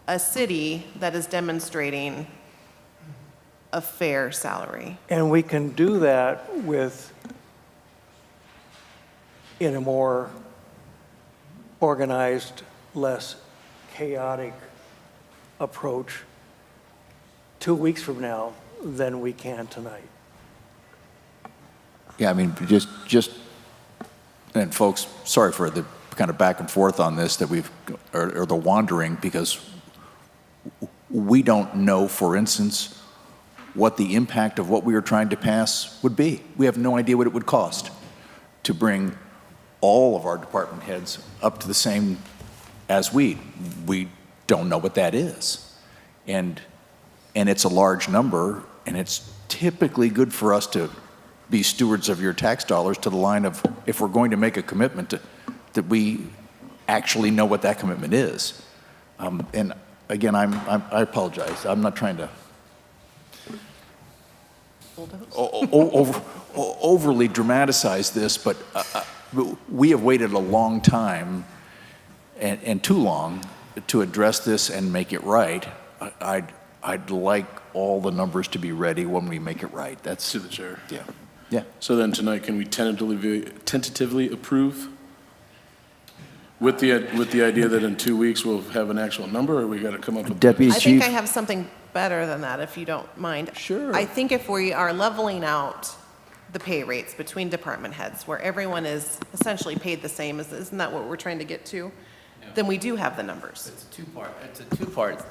a city that is demonstrating a fair salary. And we can do that in a more organized, less chaotic approach 2 weeks from now than we can tonight. Yeah, I mean, just, and folks, sorry for the kind of back and forth on this that or the wandering, because we don't know, for instance, what the impact of what we are trying to pass would be. We have no idea what it would cost to bring all of our department heads up to the same as we don't know what that is. And it's a large number, and it's typically good for us to be stewards of your tax dollars to the line of, if we're going to make a commitment, that we actually know what that commitment is. And again, I apologize. I'm not trying to overly dramatize this, but we have waited a long time, and too long, to address this and make it right. I'd like all the numbers to be ready when we make it right. That's To the chair. yeah. Yeah. So then tonight, can we tentatively approve with the idea that in 2 weeks we'll have an actual number, or we got to come up with? Deputy I Chief. think I have something better than that, if you don't mind. Sure. I think if we are leveling out the pay rates between department heads, where everyone is essentially paid the same, isn't that what we're trying to get to? Then we do have the numbers. It's a two-part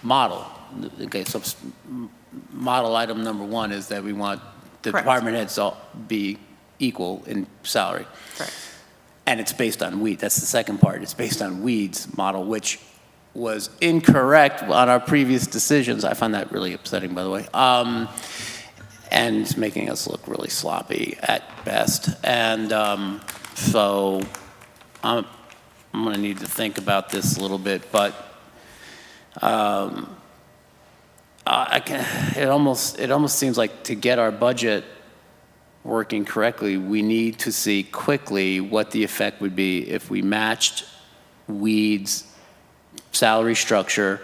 model. Okay, so model item number one is that we want the Correct. department heads to be equal in salary. Correct. And it's based on weed. That's the second part. It's based on Weed's model, which was incorrect on our previous decisions. I find that really upsetting, by the way. And it's making us look really sloppy at best. And so I'm going to need to think about this a little bit, but it almost seems like to get our budget working correctly, we need to see quickly what the effect would be if we matched weeds salary structure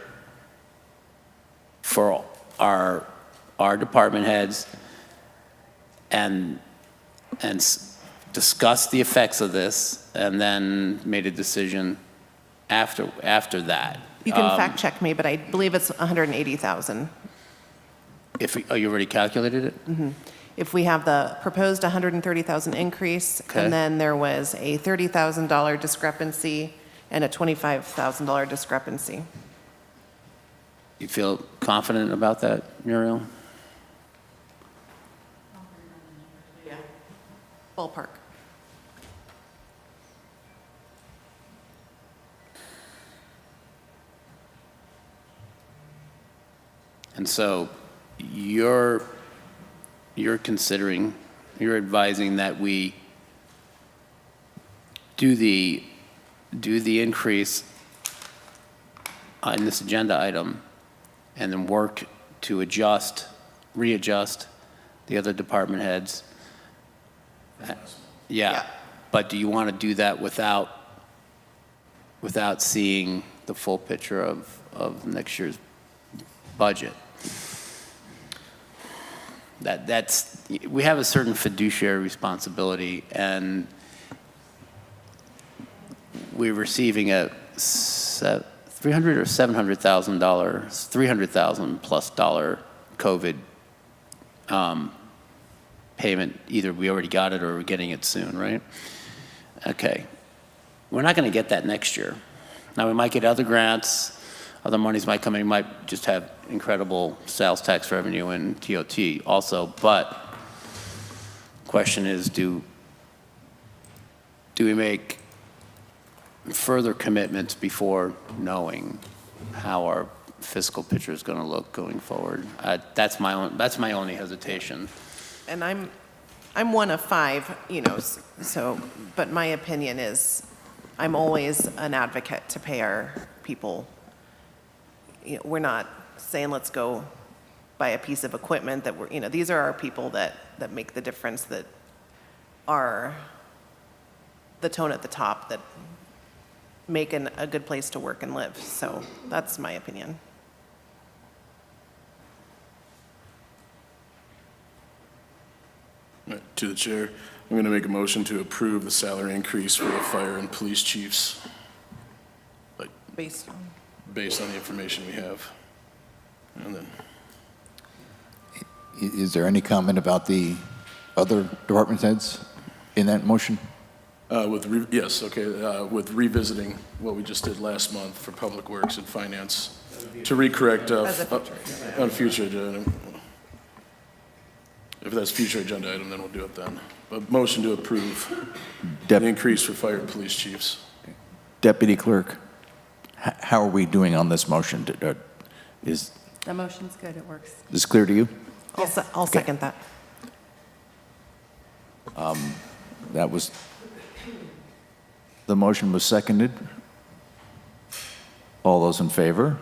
for our department heads and discussed the effects of this and then made a decision after that. You can fact check me, but I believe it's 180,000. Oh, you already calculated it? Mm-hmm. If we have the proposed 130,000 increase, Okay. and then there was a $30,000 discrepancy and a $25,000 discrepancy. You feel confident about that, Muriel? Yeah. Ballpark. And so you're advising that we do the increase on this agenda item and then work to readjust the other department heads. Yeah, but do you want to do that without seeing the full picture of next year's budget? We have a certain fiduciary responsibility, and we're receiving a $300,000 or $700,000, $300,000 plus COVID payment. Either we already got it or we're getting it soon, right? Okay. We're not going to get that next year. Now, we might get other grants, other monies might come in, we might just have incredible sales tax revenue and TOT also, but question is, do we make further commitments before knowing how our fiscal picture is going to look going forward? That's my only hesitation. And I'm one of five, so, but my opinion is I'm always an advocate to pay our people. We're not saying let's go buy a piece of equipment that these are our people that make the difference, that are the tone at the top, that make a good place to work and live. So that's my opinion. To the chair, I'm going to make a motion to approve the salary increase for the fire and police chiefs, Based on. based on the information we have. And then, Is there any comment about the other department heads in that motion? yes, okay, with revisiting what we just did last month for Public Works and Finance to recorrect on future agenda. If that's future agenda item, then we'll do it then. But motion to approve the increase for fire and police chiefs. Deputy Clerk, how are we doing on this motion? Is The motion's good, it works. this clear to you? I'll second that. That was, the motion was seconded. All those in favor?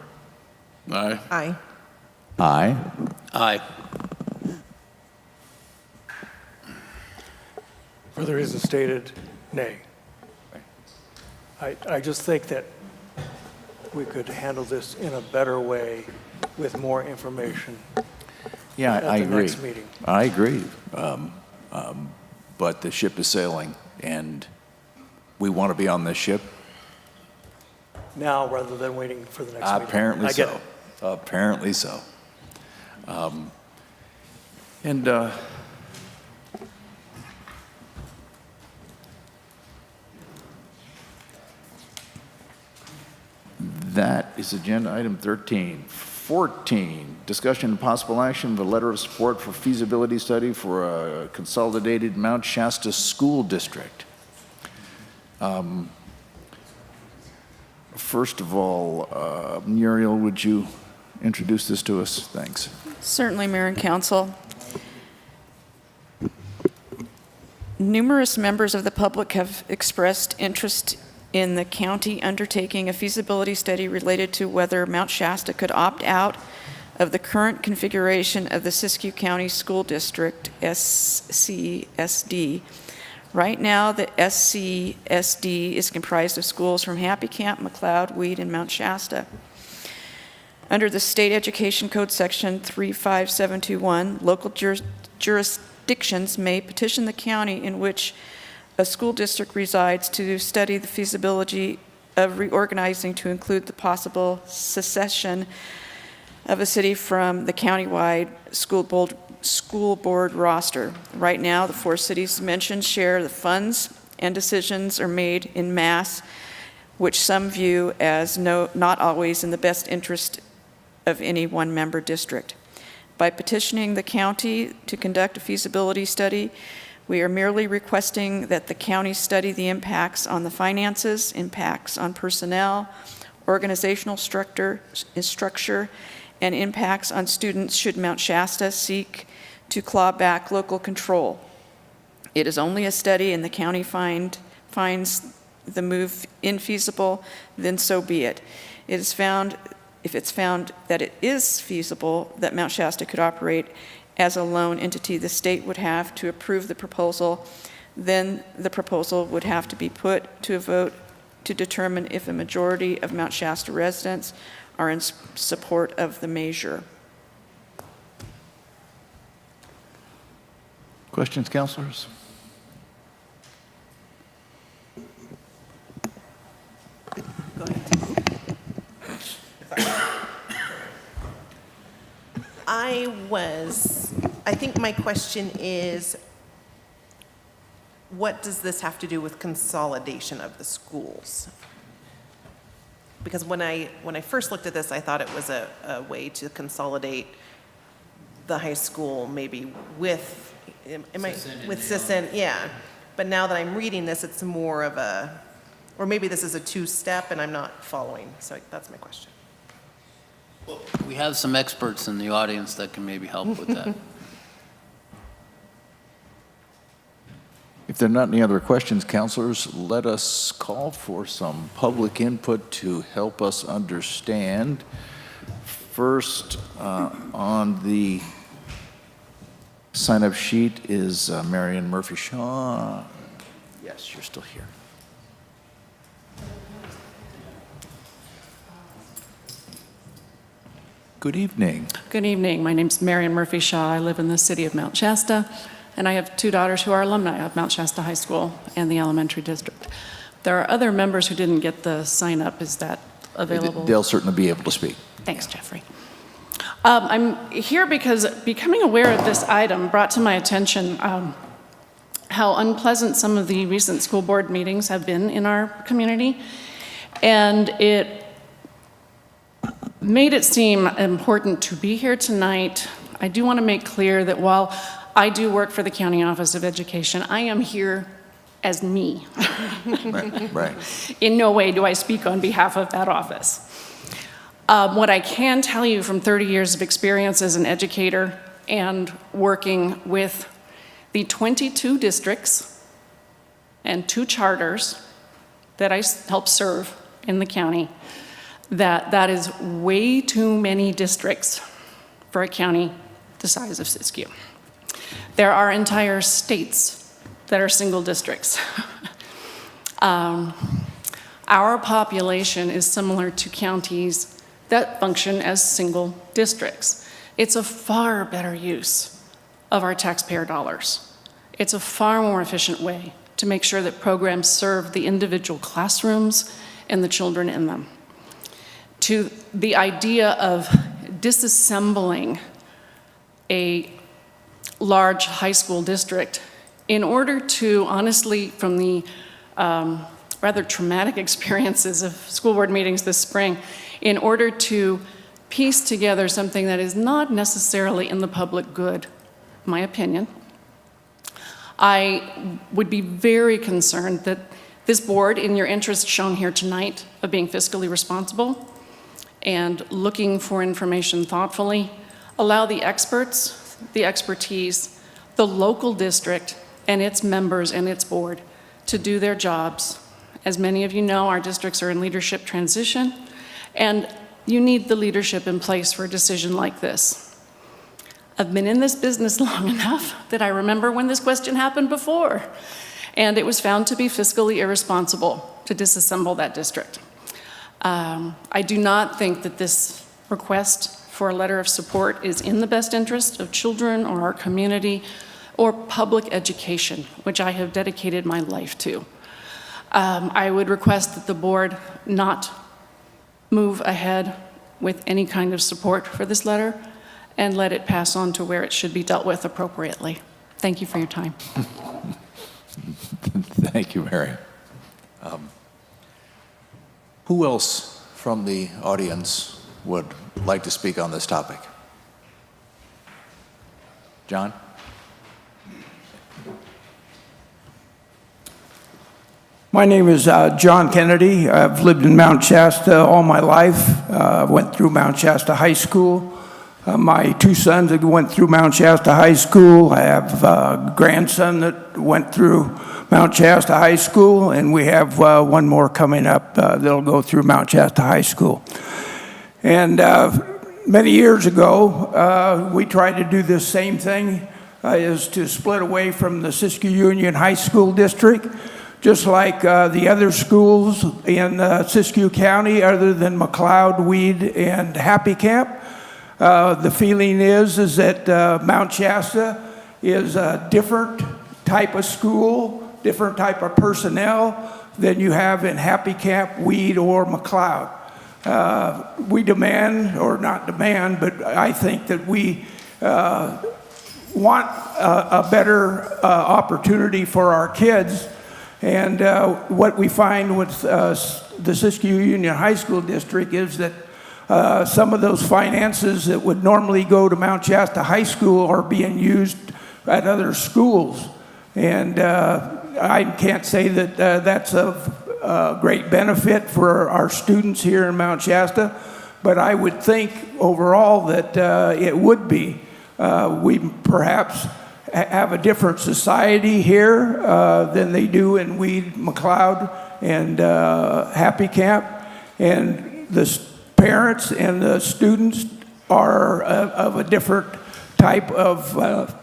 Aye. Aye. Aye. Aye. Further is stated, nay. I just think that we could handle this in a better way with more information. Yeah, I At the agree. next meeting. I agree. But the ship is sailing, and we want to be on this ship. Now, rather than waiting for the next meeting. Apparently I get so. it. Apparently so. That is agenda item 13. 14, discussion and possible action of a letter of support for feasibility study for a consolidated Mount Shasta school district. First of all, Muriel, would you introduce this to us? Thanks. Certainly, Mayor and Council. Numerous members of the public have expressed interest in the county undertaking a feasibility study related to whether Mount Shasta could opt out of the current configuration of the Siskiyou County School District, SCSD, Right now, the SCSD is comprised of schools from Happy Camp, McLeod, Weed, and Mount Shasta. Under the State Education Code Section 35721, local jurisdictions may petition the county in which a school district resides to study the feasibility of reorganizing to include the possible secession of a city from the countywide school board roster. Right now, the 4 cities mentioned share the funds, and decisions are made in mass, which some view as not always in the best interest of any one member district. By petitioning the county to conduct a feasibility study, we are merely requesting that the county study the impacts on the finances, impacts on personnel, organizational structure, and impacts on students should Mount Shasta seek to claw back local control. It is only a study and the county finds the move infeasible, then so be it. If it's found that it is feasible that Mount Shasta could operate as a lone entity, the state would have to approve the proposal. Then the proposal would have to be put to a vote to determine if a majority of Mount Shasta residents are in support of the measure. Questions, councilors? Go ahead. I think my question is, what does this have to do with consolidation of the schools? Because when I first looked at this, I thought it was a way to consolidate the high school maybe with Sisson, yeah. But now that I'm reading this, it's more of a, or maybe this is a 2-step and I'm not following. So that's my question. We have some experts in the audience that can maybe help with that. If there are not any other questions, councilors, let us call for some public input to help us understand. First, on the sign-up sheet is Marion Murphy-Shaw. Yes, you're still here. Good evening. Good evening. My name's Marion Murphy-Shaw. I live in the city of Mount Shasta, and I have 2 daughters who are alumni of Mount Shasta High School and the elementary district. There are other members who didn't get the sign-up. Is that available? They'll certainly be able to speak. Thanks, Jeffrey. I'm here because becoming aware of this item brought to my attention how unpleasant some of the recent school board meetings have been in our community, and it made it seem important to be here tonight. I do want to make clear that while I do work for the County Office of Education, I am here as me. Right. In no way do I speak on behalf of that office. What I can tell you from 30 years of experience as an educator and working with the 22 districts and 2 charters that I help serve in the county, that is way too many districts for a county the size of Siskiyou. There are entire states that are single districts. Our population is similar to counties that function as single districts. It's a far better use of our taxpayer dollars. It's a far more efficient way to make sure that programs serve the individual classrooms and the children in them. To the idea of disassembling a large high school district in order to, honestly, from the rather traumatic experiences of school board meetings this spring, in order to piece together something that is not necessarily in the public good, my opinion, I would be very concerned that this board, in your interest shown here tonight of being fiscally responsible and looking for information thoughtfully, allow the experts, the expertise, the local district and its members and its board to do their jobs. As many of you know, our districts are in leadership transition, and you need the leadership in place for a decision like this. I've been in this business long enough that I remember when this question happened before. And it was found to be fiscally irresponsible to disassemble that district. I do not think that this request for a letter of support is in the best interest of children or our community or public education, which I have dedicated my life to. I would request that the board not move ahead with any kind of support for this letter and let it pass on to where it should be dealt with appropriately. Thank you for your time. Thank you, Mary. Who else from the audience would like to speak on this topic? John? My name is John Kennedy. I've lived in Mount Shasta all my life. Went through Mount Shasta High School. My two sons that went through Mount Shasta High School. I have a grandson that went through Mount Shasta High School, and we have one more coming up that'll go through Mount Shasta High School. And many years ago, we tried to do this same thing, is to split away from the Siskiyou Union High School District. Just like the other schools in Siskiyou County, other than McLeod, Weed, and Happy Camp, the feeling is that Mount Shasta is a different type of school, different type of personnel than you have in Happy Camp, Weed, or McLeod. We demand, or not demand, but I think that we want a better opportunity for our kids. And what we find with the Siskiyou Union High School District is that some of those finances that would normally go to Mount Shasta High School are being used at other schools. And I can't say that that's of great benefit for our students here in Mount Shasta, but I would think overall that it would be. We perhaps have a different society here than they do in Weed, McLeod, and Happy Camp. And the parents and the students are of a different type of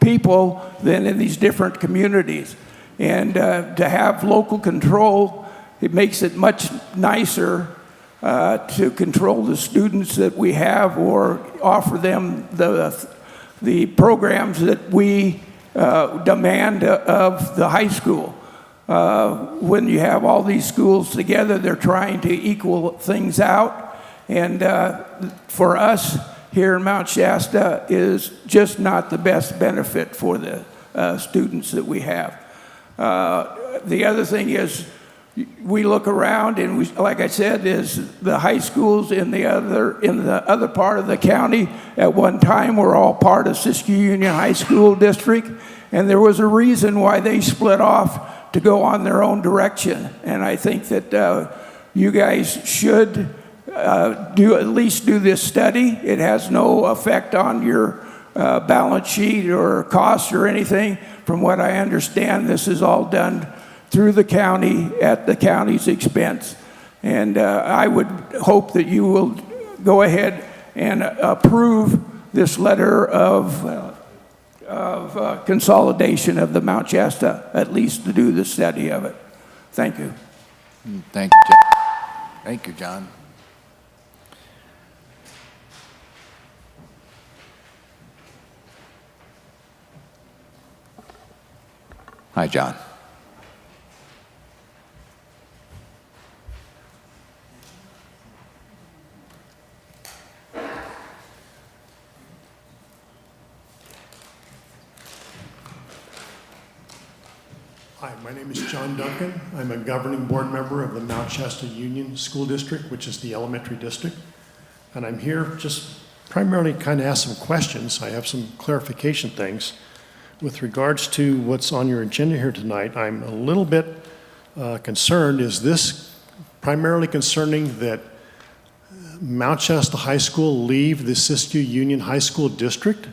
people than in these different communities. And to have local control, it makes it much nicer to control the students that we have or offer them the programs that we demand of the high school. When you have all these schools together, they're trying to equal things out. And for us here in Mount Shasta is just not the best benefit for the students that we have. The other thing is, we look around and we, like I said, is the high schools in the other part of the county at one time were all part of Siskiyou Union High School District, and there was a reason why they split off to go on their own direction. And I think that you guys should at least do this study. It has no effect on your balance sheet or costs or anything. From what I understand, this is all done through the county at the county's expense. And I would hope that you will go ahead and approve this letter of consolidation of the Mount Shasta, at least to do the study of it. Thank you. Thank you, John. Thank you, John. Hi, John. Hi, my name is John Duncan. I'm a governing board member of the Mount Shasta Union School District, which is the elementary district. And I'm here just primarily kind of ask some questions. I have some clarification things. With regards to what's on your agenda here tonight, I'm a little bit concerned. Is this primarily concerning that Mount Shasta High School leave the Siskiyou Union High School District?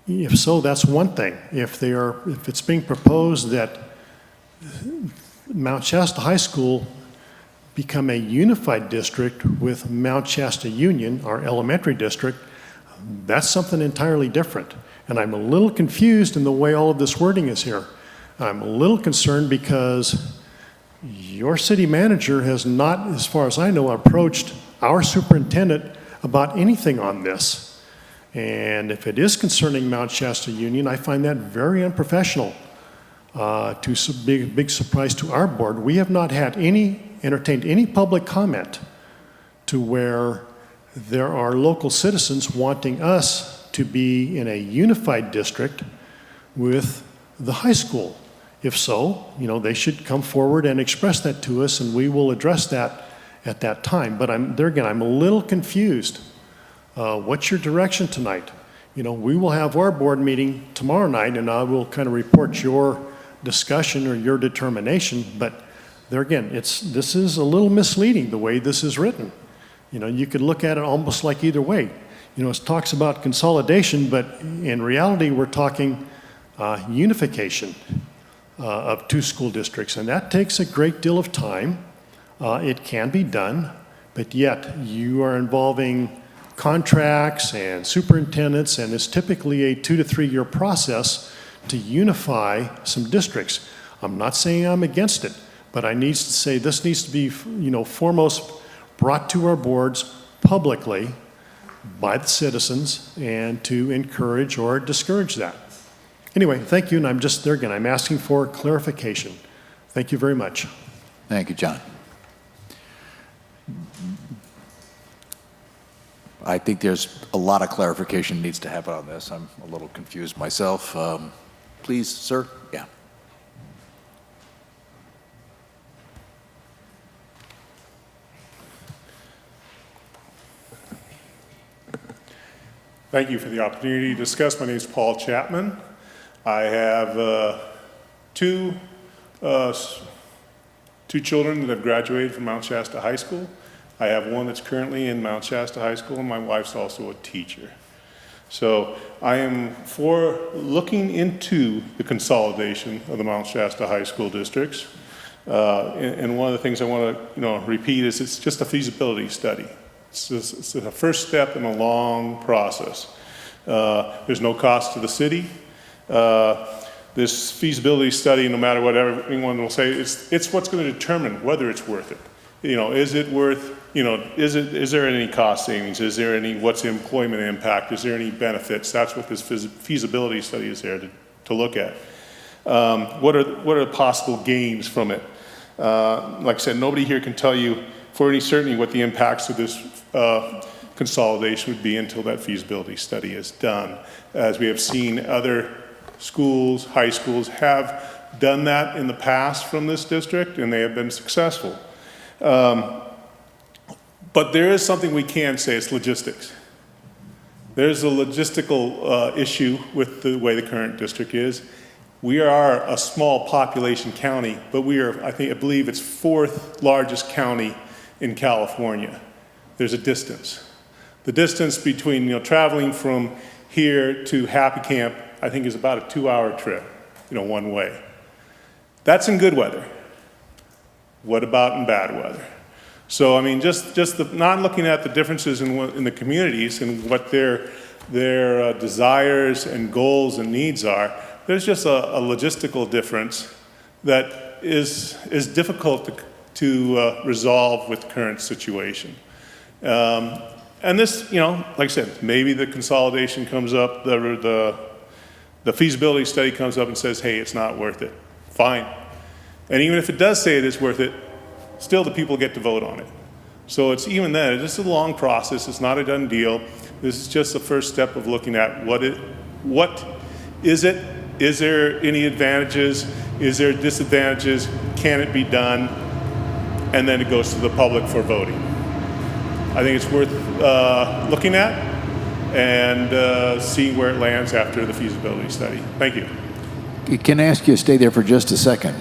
If so, that's one thing. If it's being proposed that Mount Shasta High School become a unified district with Mount Shasta Union, our elementary district, that's something entirely different. And I'm a little confused in the way all of this wording is here. I'm a little concerned because your city manager has not, as far as I know, approached our superintendent about anything on this. And if it is concerning Mount Shasta Union, I find that very unprofessional. To big surprise to our board, we have not had entertained any public comment to where there are local citizens wanting us to be in a unified district with the high school. If so, they should come forward and express that to us, and we will address that at that time. But I'm a little confused. What's your direction tonight? We will have our board meeting tomorrow night, and I will kind of report your discussion or your determination. But there again, this is a little misleading the way this is written. You could look at it almost like either way. It talks about consolidation, but in reality, we're talking unification of two school districts, and that takes a great deal of time. It can be done, but yet you are involving contracts and superintendents, and it's typically a 2 to 3 year process to unify some districts. I'm not saying I'm against it, but I need to say this needs to be, foremost brought to our boards publicly by the citizens and to encourage or discourage that. Anyway, thank you, and I'm just there again. I'm asking for clarification. Thank you very much. Thank you, John. I think there's a lot of clarification needs to happen on this. I'm a little confused myself. Please, sir. Yeah. Thank you for the opportunity to discuss. My name is Paul Chapman. I have two children that have graduated from Mount Shasta High School. I have one that's currently in Mount Shasta High School, and my wife's also a teacher. So I am for looking into the consolidation of the Mount Shasta High School districts. And one of the things I want to repeat is it's just a feasibility study. It's the first step in a long process. There's no cost to the city. This feasibility study, no matter what anyone will say, it's what's going to determine whether it's worth it. Is it worth, is there any cost savings? Is there what's the employment impact? Is there any benefits? That's what this feasibility study is there to look at. What are the possible gains from it? Like I said, nobody here can tell you for any certainty what the impacts of this consolidation would be until that feasibility study is done. As we have seen other schools, high schools have done that in the past from this district, and they have been successful. But there is something we can say, it's logistics. There's a logistical issue with the way the current district is. We are a small population county, but we are, I believe it's 4th largest county in California. There's a distance. The distance between, traveling from here to Happy Camp, I think is about a 2-hour trip, one way. That's in good weather. What about in bad weather? So, just not looking at the differences in the communities and what their desires and goals and needs are, there's just a logistical difference that is difficult to resolve with the current situation. And this, like I said, maybe the consolidation comes up, the feasibility study comes up and says, hey, it's not worth it. Fine. And even if it does say it is worth it, still the people get to vote on it. So it's even then, it's a long process. It's not a done deal. This is just the first step of looking at what is it? Is there any advantages? Is there disadvantages? Can it be done? And then it goes to the public for voting. I think it's worth looking at and seeing where it lands after the feasibility study. Thank you. Can I ask you to stay there for just a second?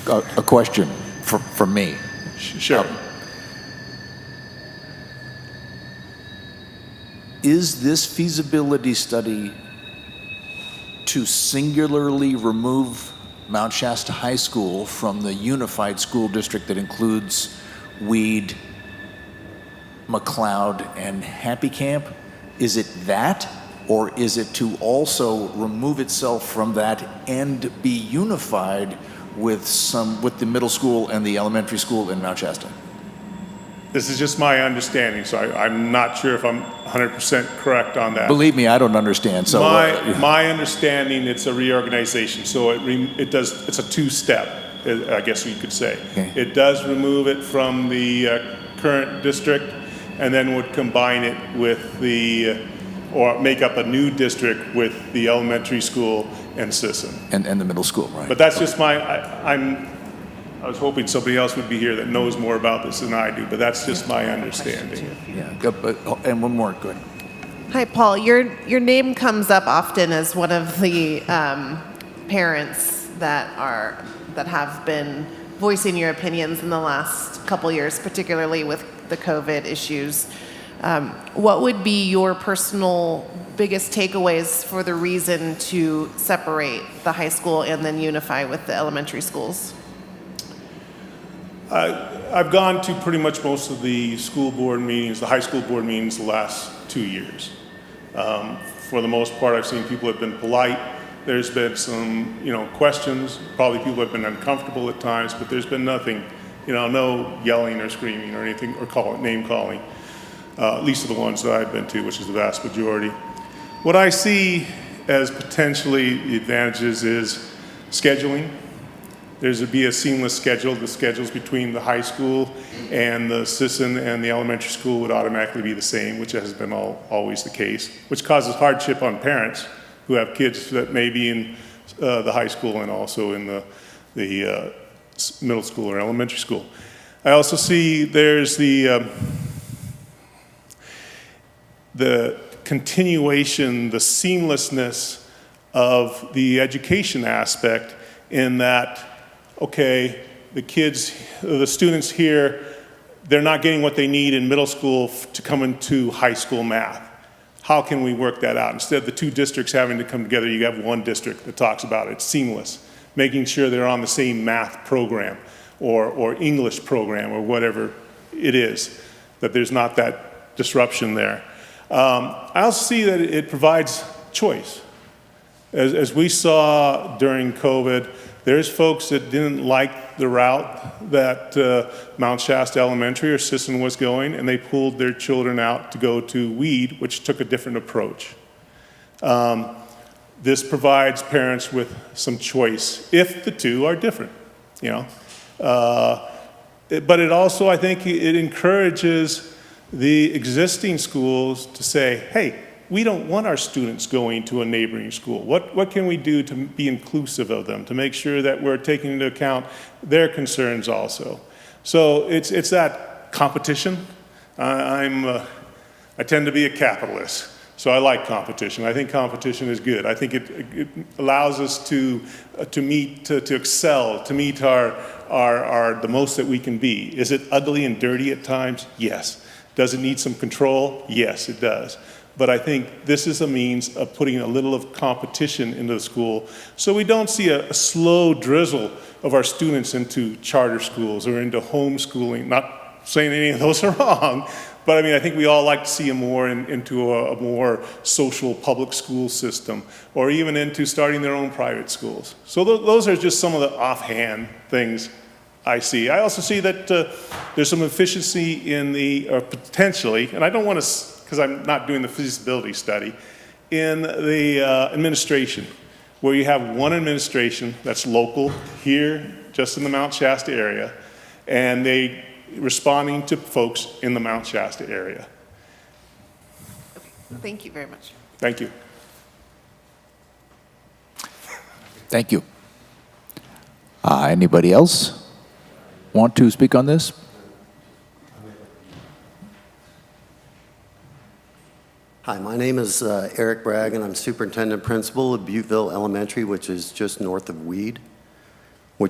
A question from me. Sure. Is this feasibility study to singularly remove Mount Shasta High School from the unified school district that includes Weed, McLeod, and Happy Camp? Is it that? or is it to also remove itself from that and be unified with the middle school and the elementary school in Mount Shasta? This is just my understanding, so I'm not sure if I'm 100% correct on that. Believe me, I don't understand. So my understanding, it's a reorganization, so it's a two-step, I guess you could say. Okay. It does remove it from the current district, and then would combine it with or make up a new district with the elementary school and Sisson. And the middle school, right? But that's just I was hoping somebody else would be here that knows more about this than I do, but that's just my understanding. Yeah, and one more, go ahead. Hi, Paul. Your name comes up often as one of the parents that have been voicing your opinions in the last couple years, particularly with the COVID issues. What would be your personal biggest takeaways for the reason to separate the high school and then unify with the elementary schools? I've gone to pretty much most of the school board meetings, the high school board meetings, the last 2 years. For the most part, I've seen people have been polite. There's been some, questions. Probably people have been uncomfortable at times, but there's been nothing, no yelling or screaming or anything, or name calling. At least of the ones that I've been to, which is the vast majority. What I see as potentially the advantages is scheduling. There's to be a seamless schedule. The schedules between the high school and the Sisson and the elementary school would automatically be the same, which has been always the case, which causes hardship on parents who have kids that may be in the high school and also in the middle school or elementary school. I also see there's the continuation, the seamlessness of the education aspect in that, okay, the students here, they're not getting what they need in middle school to come into high school math. How can we work that out? Instead of the two districts having to come together, you have one district that talks about it. It's seamless, making sure they're on the same math program or English program or whatever it is, that there's not that disruption there. I also see that it provides choice. As we saw during COVID, there's folks that didn't like the route that Mount Shasta Elementary or Sisson was going, and they pulled their children out to go to Weed, which took a different approach. This provides parents with some choice if the two are different, but it also, I think, it encourages the existing schools to say, hey, we don't want our students going to a neighboring school. What can we do to be inclusive of them, to make sure that we're taking into account their concerns also? So it's that competition. I tend to be a capitalist, so I like competition. I think competition is good. I think it allows us to meet, to excel, to meet the most that we can be. Is it ugly and dirty at times? Yes. Does it need some control? Yes, it does. But I think this is a means of putting a little of competition into the school so we don't see a slow drizzle of our students into charter schools or into homeschooling. Not saying any of those are wrong, but I mean, I think we all like to see them more into a more social public school system or even into starting their own private schools. So those are just some of the offhand things I see. I also see that there's some efficiency in potentially, and I don't want to, because I'm not doing the feasibility study, in the administration, where you have one administration that's local here, just in the Mount Shasta area, and they responding to folks in the Mount Shasta area. Thank you very much. Thank you. Thank you. Anybody else want to speak on this? Hi, my name is Eric Bragg, and I'm superintendent principal of Butteville Elementary, which is just north of Weed. We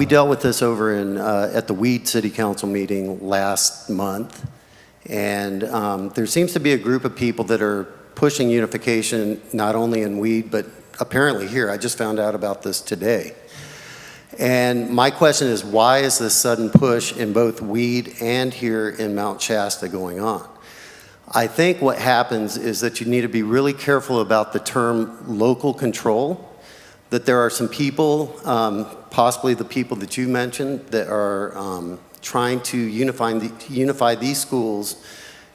dealt with this over at the Weed City Council meeting last month, and there seems to be a group of people that are pushing unification not only in Weed, but apparently here. I just found out about this today. And my question is, why is this sudden push in both Weed and here in Mount Shasta going on? I think what happens is that you need to be really careful about the term local control, that there are some people, possibly the people that you mentioned, that are trying to unify these schools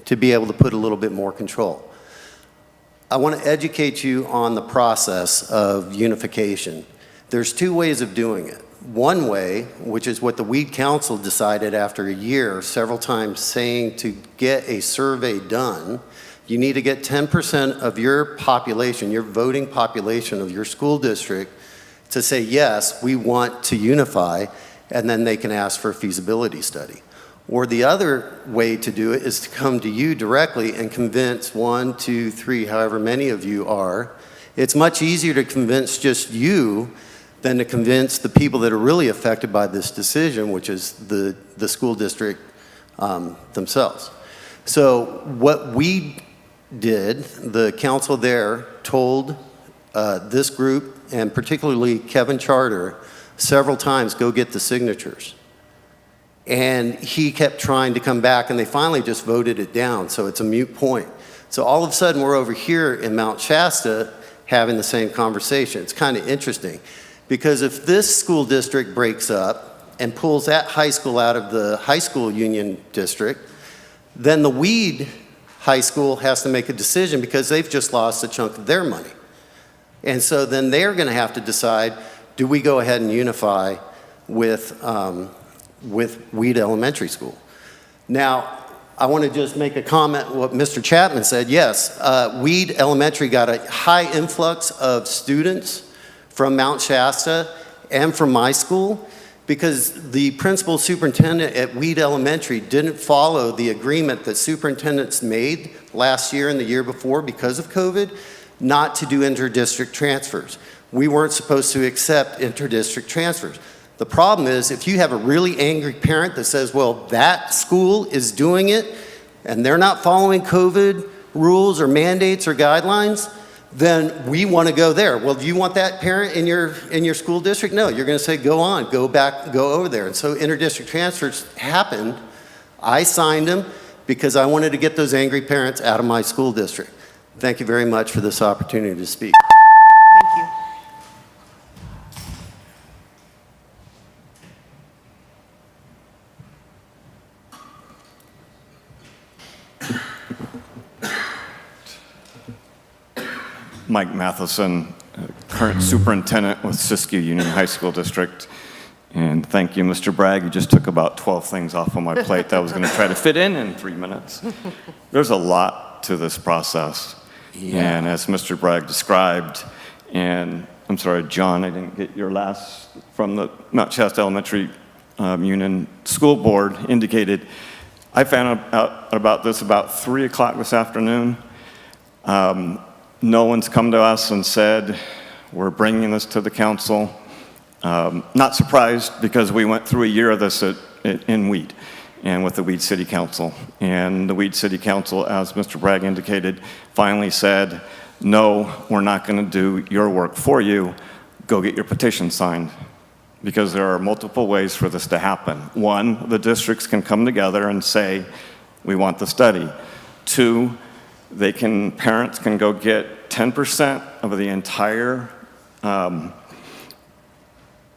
to be able to put a little bit more control. I want to educate you on the process of unification. There's two ways of doing it. One way, which is what the Weed Council decided after a year, several times saying to get a survey done, you need to get 10% of your population, your voting population of your school district to say, yes, we want to unify, and then they can ask for a feasibility study. Or the other way to do it is to come to you directly and convince 1, 2, 3, however many of you are. It's much easier to convince just you than to convince the people that are really affected by this decision, which is the school district themselves. So what we did, the council there told this group, and particularly Kevin Charter, several times, go get the signatures. And he kept trying to come back, and they finally just voted it down, so it's a moot point. So all of a sudden, we're over here in Mount Shasta having the same conversation. It's kind of interesting, because if this school district breaks up and pulls that high school out of the high school union district, then the Weed High School has to make a decision because they've just lost a chunk of their money. And so then they're going to have to decide, do we go ahead and unify with Weed Elementary School? Now, I want to just make a comment what Mr. Chapman said. Yes, Weed Elementary got a high influx of students from Mount Shasta and from my school, because the principal superintendent at Weed Elementary didn't follow the agreement that superintendents made last year and the year before because of COVID, not to do inter-district transfers. We weren't supposed to accept inter-district transfers. The problem is, if you have a really angry parent that says, well, that school is doing it and they're not following COVID rules or mandates or guidelines, then we want to go there. Well, do you want that parent in your school district? No, you're going to say, go on, go back, go over there. And so inter-district transfers happened. I signed them because I wanted to get those angry parents out of my school district. Thank you very much for this opportunity to speak. Thank you. Mike Matheson, current superintendent with Siskiyou Union High School District. And thank you, Mr. Bragg. You just took about 12 things off of my plate that I was going to try to fit in 3 minutes. There's a lot to this process. Yeah. And as Mr. Bragg described, and I'm sorry, John, I didn't get your last, from the Mount Shasta Elementary Union School Board indicated, I found out about this about 3 o'clock this afternoon. No one's come to us and said, we're bringing this to the council. Not surprised, because we went through a year of this in Weed and with the Weed City Council. And the Weed City Council, as Mr. Bragg indicated, finally said, no, we're not going to do your work for you. Go get your petition signed. Because there are multiple ways for this to happen. 1, the districts can come together and say, we want the study. 2, parents can go get 10% of the entire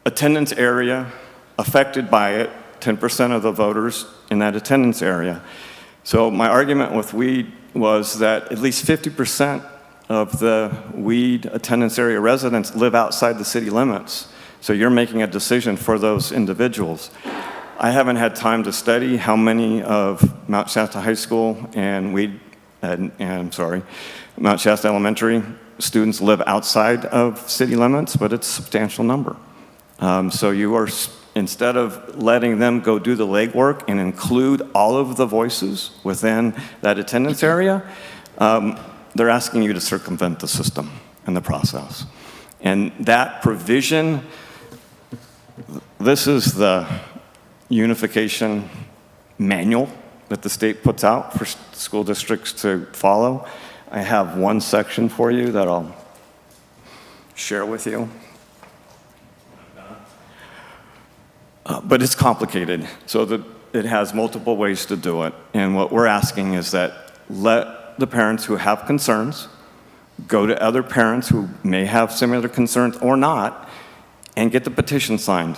attendance area affected by it, 10% of the voters in that attendance area. So my argument with Weed was that at least 50% of the Weed attendance area residents live outside the city limits. So you're making a decision for those individuals. I haven't had time to study how many of Mount Shasta High School and Mount Shasta Elementary students live outside of city limits, but it's a substantial number. So you are, instead of letting them go do the legwork and include all of the voices within that attendance area, they're asking you to circumvent the system and the process. And that provision, this is the unification manual that the state puts out for school districts to follow. I have one section for you that I'll share with you. But it's complicated, so that it has multiple ways to do it. And what we're asking is that let the parents who have concerns go to other parents who may have similar concerns or not, and get the petition signed,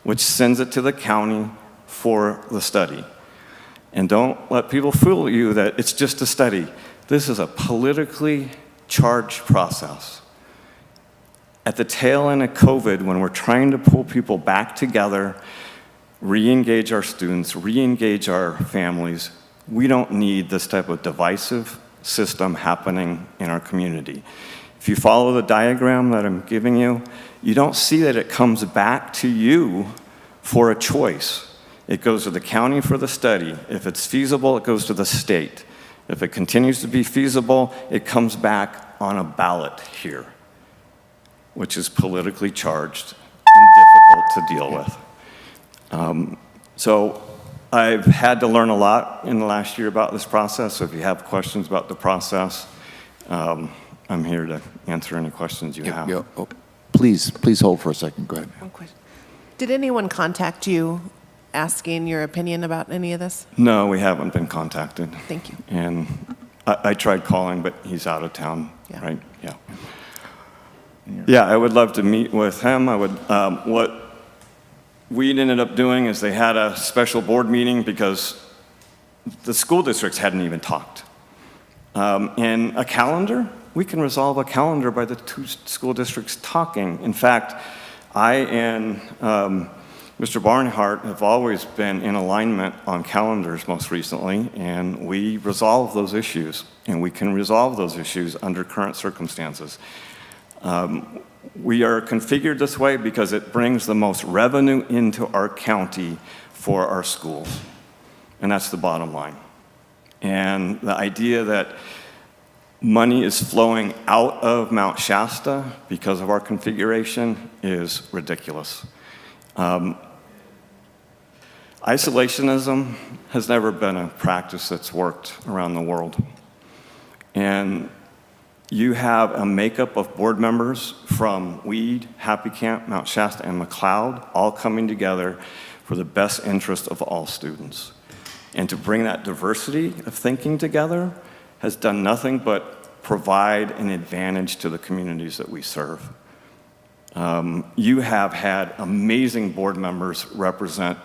which sends it to the county for the study. And don't let people fool you that it's just a study. This is a politically charged process. At the tail end of COVID, when we're trying to pull people back together, re-engage our students, re-engage our families, we don't need this type of divisive system happening in our community. If you follow the diagram that I'm giving you, you don't see that it comes back to you for a choice. It goes to the county for the study. If it's feasible, it goes to the state. If it continues to be feasible, it comes back on a ballot here, which is politically charged and difficult to deal with. So I've had to learn a lot in the last year about this process, so if you have questions about the process, I'm here to answer any questions you have. Oh, please hold for a second. Go ahead. One question. Did anyone contact you asking your opinion about any of this? No, we haven't been contacted. Thank you. And I tried calling, but he's out of town, right? Yeah. Yeah, I would love to meet with him. I would, what we ended up doing is they had a special board meeting because the school districts hadn't even talked. And a calendar, we can resolve a calendar by the two school districts talking. In fact, I and Mr. Barnhart have always been in alignment on calendars most recently, and we resolve those issues, and we can resolve those issues under current circumstances. We are configured this way because it brings the most revenue into our county for our schools, and that's the bottom line. And the idea that money is flowing out of Mount Shasta because of our configuration is ridiculous. Isolationism has never been a practice that's worked around the world. And you have a makeup of board members from Weed, Happy Camp, Mount Shasta, and McLeod all coming together for the best interest of all students. And to bring that diversity of thinking together has done nothing but provide an advantage to the communities that we serve. You have had amazing board members represent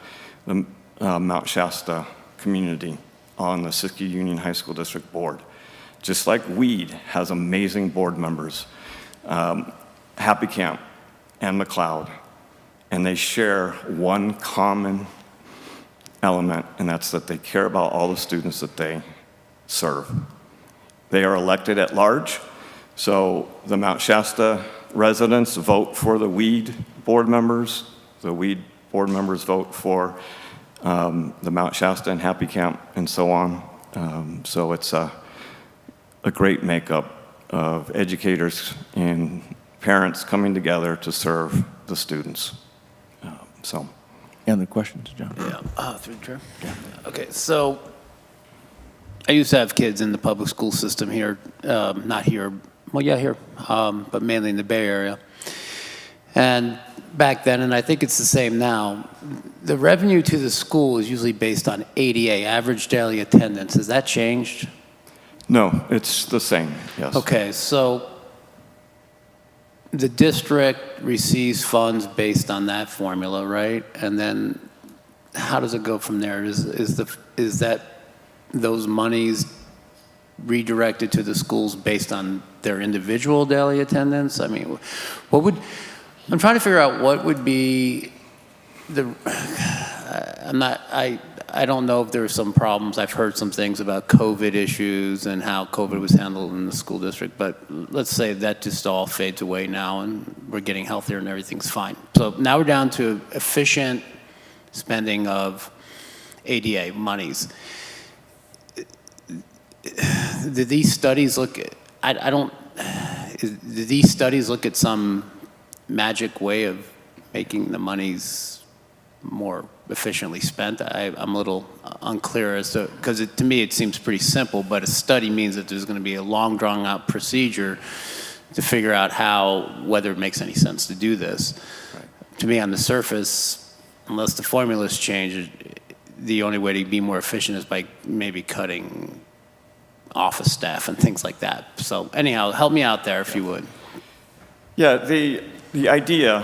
the Mount Shasta community on the Siskiyou Union High School District Board. Just like Weed has amazing board members, Happy Camp and McLeod, and they share one common element, and that's that they care about all the students that they serve. They are elected at large, so the Mount Shasta residents vote for the Weed board members, the Weed board members vote for the Mount Shasta and Happy Camp, and so on. So it's a great makeup of educators and parents coming together to serve the students. Any other questions, John? Yeah, through the chair. Okay, so I used to have kids in the public school system here, not here, well, yeah, here, but mainly in the Bay Area. And back then, and I think it's the same now, the revenue to the school is usually based on ADA, average daily attendance. Has that changed? No, it's the same, yes. Okay, so the district receives funds based on that formula, right? And then how does it go from there? Is that those monies redirected to the schools based on their individual daily attendance? I mean, I'm trying to figure out what would be I don't know if there are some problems. I've heard some things about COVID issues and how COVID was handled in the school district, but let's say that just all fades away now and we're getting healthier and everything's fine. So now we're down to efficient spending of ADA monies. Do these studies look at, do these studies look at some magic way of making the monies more efficiently spent? I'm a little unclear as to, because to me it seems pretty simple, but a study means that there's going to be a long drawn out procedure to figure out whether it makes any sense to do this. Right. To me, on the surface, unless the formulas change, the only way to be more efficient is by maybe cutting office staff and things like that. So anyhow, help me out there if you would. Yeah, the idea,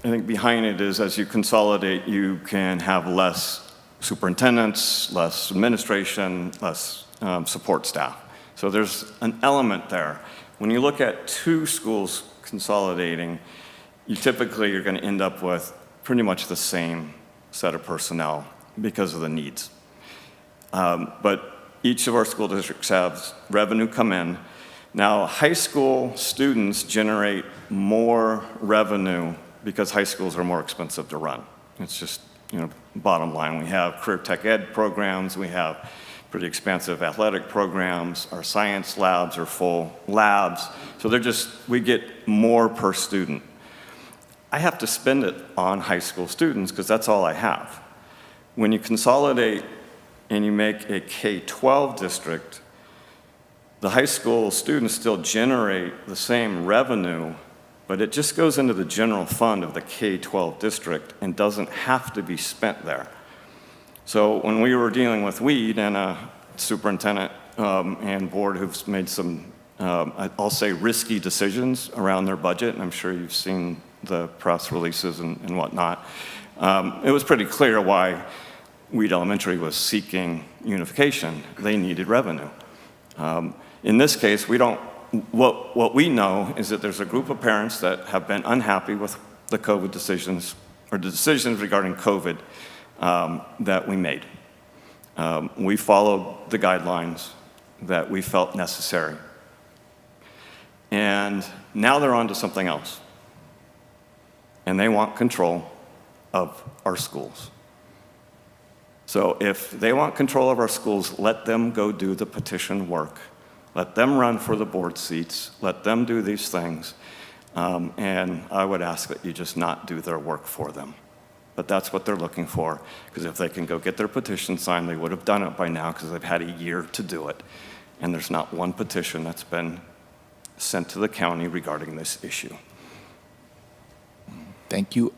I think, behind it is as you consolidate, you can have less superintendents, less administration, less support staff. So there's an element there. When you look at two schools consolidating, you typically are going to end up with pretty much the same set of personnel because of the needs. But each of our school districts have revenue come in. Now, high school students generate more revenue because high schools are more expensive to run. It's just, bottom line. We have career tech ed programs. We have pretty expansive athletic programs. Our science labs are full labs. So we get more per student. I have to spend it on high school students because that's all I have. When you consolidate and you make a K-12 district, the high school students still generate the same revenue, but it just goes into the general fund of the K-12 district and doesn't have to be spent there. So when we were dealing with weed and a superintendent and board who've made some, I'll say, risky decisions around their budget, and I'm sure you've seen the press releases and whatnot, it was pretty clear why Weed Elementary was seeking unification. They needed revenue. In this case, what we know is that there's a group of parents that have been unhappy with the COVID decisions, or the decisions regarding COVID that we made. We followed the guidelines that we felt necessary. And now they're on to something else. And they want control of our schools. So if they want control of our schools, let them go do the petition work. Let them run for the board seats. Let them do these things. And I would ask that you just not do their work for them. But that's what they're looking for, because if they can go get their petition signed, they would have done it by now because they've had a year to do it. And there's not one petition that's been sent to the county regarding this issue. Thank you.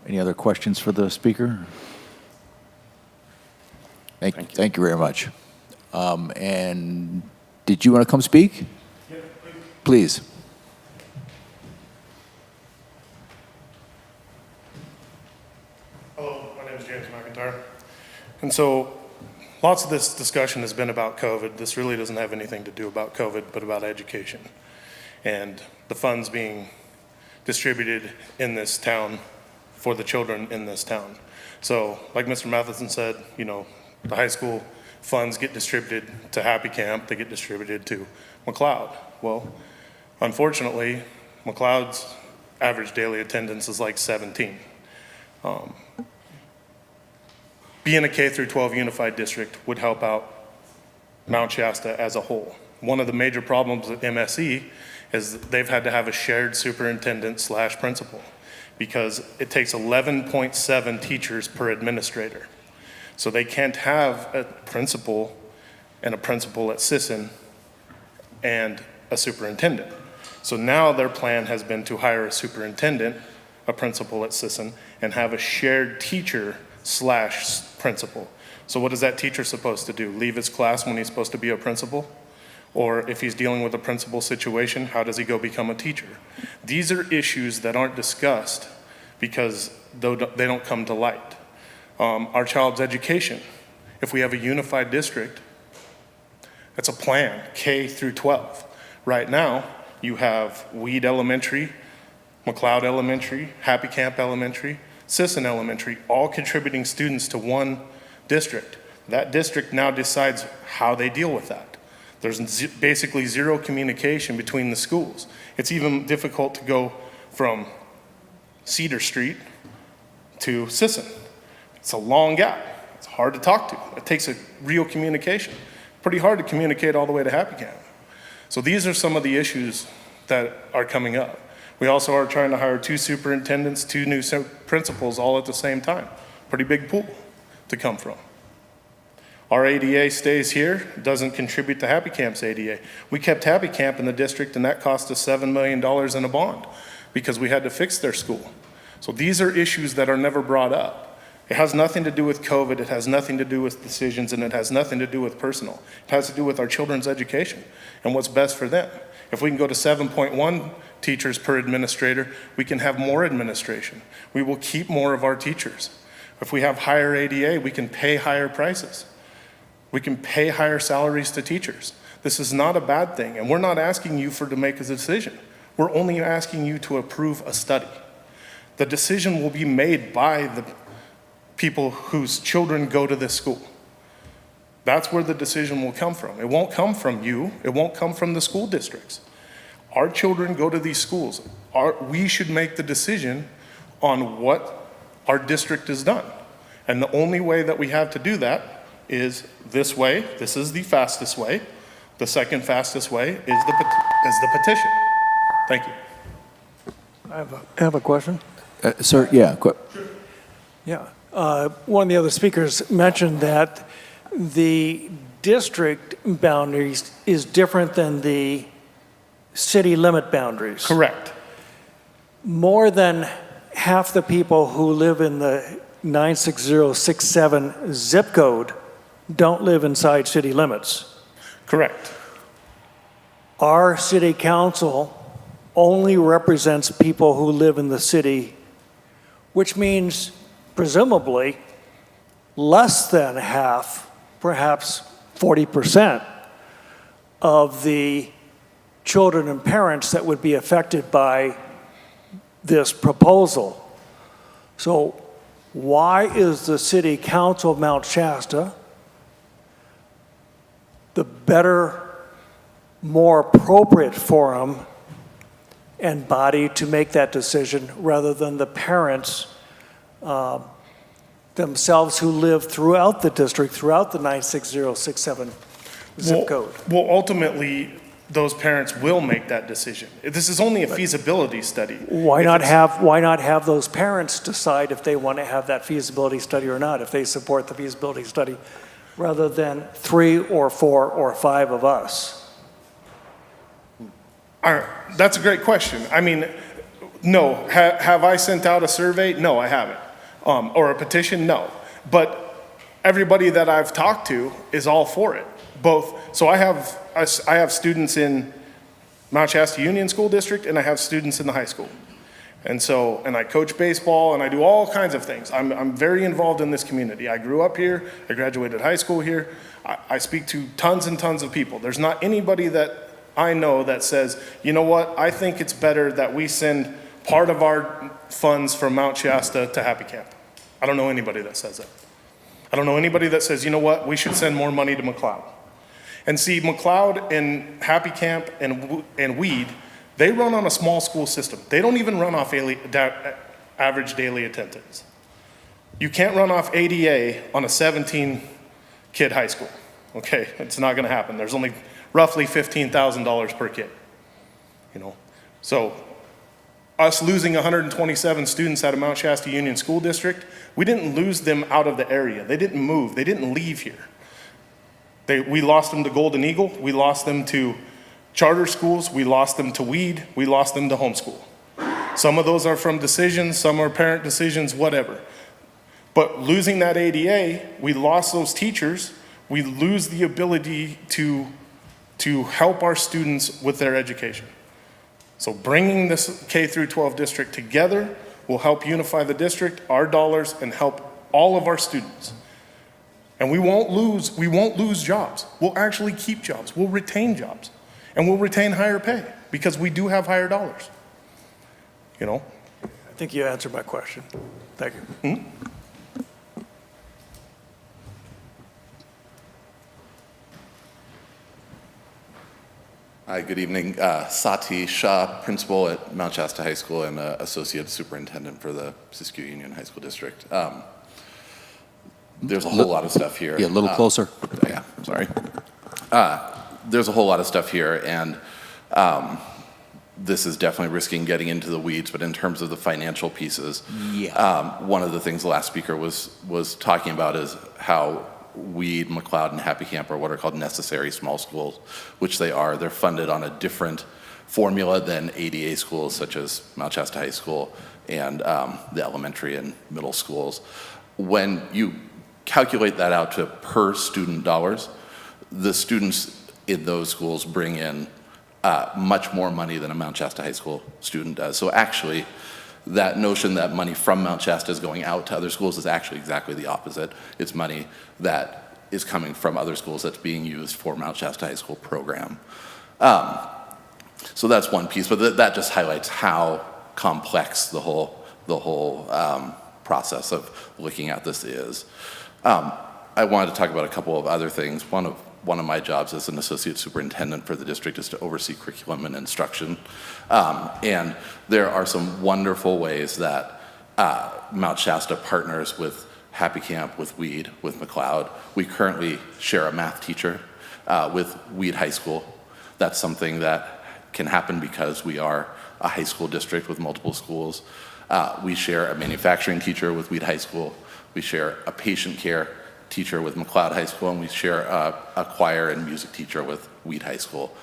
Any other questions for the speaker? Thank you very much. And did you want to come speak? Yeah, please. Hello, my name is James McIntyre. And so lots of this discussion has been about COVID. This really doesn't have anything to do about COVID, but about education and the funds being distributed in this town for the children in this town. So like Mr. Matheson said, the high school funds get distributed to Happy Camp, they get distributed to McLeod. Well, unfortunately, McLeod's average daily attendance is like 17. Being a K through 12 unified district would help out Mount Shasta as a whole. One of the major problems with MSE is that they've had to have a shared superintendent / principal because it takes 11.7 teachers per administrator. So they can't have a principal and a principal at Sisson and a superintendent. So now their plan has been to hire a superintendent, a principal at Sisson, and have a shared teacher / principal. So what is that teacher supposed to do? Leave his class when he's supposed to be a principal? Or if he's dealing with a principal situation, how does he go become a teacher? These are issues that aren't discussed because they don't come to light. Our child's education. If we have a unified district, that's a plan, K through 12. Right now, you have Weed Elementary, McLeod Elementary, Happy Camp Elementary, Sisson Elementary, all contributing students to one district. That district now decides how they deal with that. There's basically zero communication between the schools. It's even difficult to go from Cedar Street to Sisson. It's a long gap. It's hard to talk to. It takes a real communication. Pretty hard to communicate all the way to Happy Camp. So these are some of the issues that are coming up. We also are trying to hire 2 superintendents, 2 new principals all at the same time. Pretty big pool to come from. Our ADA stays here, doesn't contribute to Happy Camp's ADA. We kept Happy Camp in the district and that cost us $7 million in a bond because we had to fix their school. So these are issues that are never brought up. It has nothing to do with COVID, it has nothing to do with decisions, and it has nothing to do with personal. It has to do with our children's education and what's best for them. If we can go to 7.1 teachers per administrator, we can have more administration. We will keep more of our teachers. If we have higher ADA, we can pay higher prices. We can pay higher salaries to teachers. This is not a bad thing, and we're not asking you to make a decision. We're only asking you to approve a study. The decision will be made by the people whose children go to this school. That's where the decision will come from. It won't come from you. It won't come from the school districts. Our children go to these schools. We should make the decision on what our district has done. And the only way that we have to do that is this way. This is the fastest way. The second fastest way is the petition. Thank you. I have a question. Sir, yeah. Yeah. One of the other speakers mentioned that the district boundaries is different than the city limit boundaries. Correct. More than half the people who live in the 96067 zip code don't live inside city limits. Correct. Our city council only represents people who live in the city, which means presumably less than half, perhaps 40% of the children and parents that would be affected by this proposal. So why is the City Council of Mount Shasta the better, more appropriate forum and body to make that decision rather than the parents themselves who live throughout the district, throughout the 96067 zip code? Well, ultimately, those parents will make that decision. This is only a feasibility study. Why not have those parents decide if they want to have that feasibility study or not, if they support the feasibility study, rather than 3 or 4 or 5 of us? That's a great question. I mean, no. Have I sent out a survey? No, I haven't. Or a petition? No. But everybody that I've talked to is all for it. Both. So I have students in Mount Shasta Union School District, and I have students in the high school. And I coach baseball, and I do all kinds of things. I'm very involved in this community. I grew up here. I graduated high school here. I speak to tons and tons of people. There's not anybody that I know that says, you know what, I think it's better that we send part of our funds from Mount Shasta to Happy Camp. I don't know anybody that says that. I don't know anybody that says, you know what, we should send more money to McLeod. And see, McLeod and Happy Camp and Weed, they run on a small school system. They don't even run off average daily attendance. You can't run off ADA on a 17-kid high school. Okay, it's not gonna happen. There's only roughly $15,000 per kid, you know? So us losing 127 students out of Mount Shasta Union School District, we didn't lose them out of the area. They didn't move, they didn't leave here. We lost them to Golden Eagle, we lost them to charter schools, we lost them to Weed, we lost them to homeschool. Some of those are from decisions, some are parent decisions, whatever. But losing that ADA, we lost those teachers, we lose the ability to help our students with their education. So bringing this K through 12 district together will help unify the district, our dollars, and help all of our students. And we won't lose jobs. We'll actually keep jobs. We'll retain jobs. And we'll retain higher pay because we do have higher dollars. You know? I think you answered my question. Thank you. Hmm? Hi, good evening. Sati Shah, principal at Mount Shasta High School and associate superintendent for the Siskiyou Union High School District. There's a whole lot of stuff here. Yeah, a little closer. Yeah, sorry. There's a whole lot of stuff here, and this is definitely risking getting into the weeds, but in terms of the financial pieces, one of the things the last speaker was talking about is how Weed, McLeod, and Happy Camp are what are called necessary small schools, which they are. They're funded on a different formula than ADA schools such as Mount Shasta High School and the elementary and middle schools. when you calculate that out to per student dollars, the students in those schools bring in much more money than a Mount Shasta High School student does. So actually, that notion that money from Mount Shasta is going out to other schools is actually exactly the opposite. It's money that is coming from other schools that's being used for Mount Shasta High School program. So that's one piece, but that just highlights how complex the whole process of looking at this is. I wanted to talk about a couple of other things. One of my jobs as an associate superintendent for the district is to oversee curriculum and instruction. And there are some wonderful ways that Mount Shasta partners with Happy Camp, with Weed, with McLeod. We currently share a math teacher with Weed High School. That's something that can happen because we are a high school district with multiple schools. We share a manufacturing teacher with Weed High School. We share a patient care teacher with McLeod High School, and we share a choir and music teacher with Weed High School.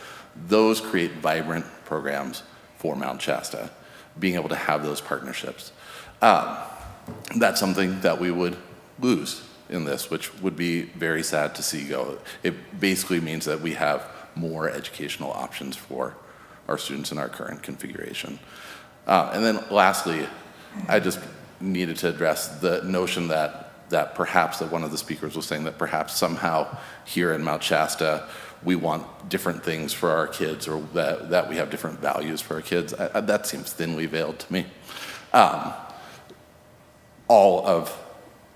Those create vibrant programs for Mount Shasta, being able to have those partnerships. That's something that we would lose in this, which would be very sad to see go. It basically means that we have more educational options for our students in our current configuration. And then lastly, I just needed to address the notion that perhaps that one of the speakers was saying that perhaps somehow here in Mount Shasta we want different things for our kids, or that we have different values for our kids. That seems thinly veiled to me. All of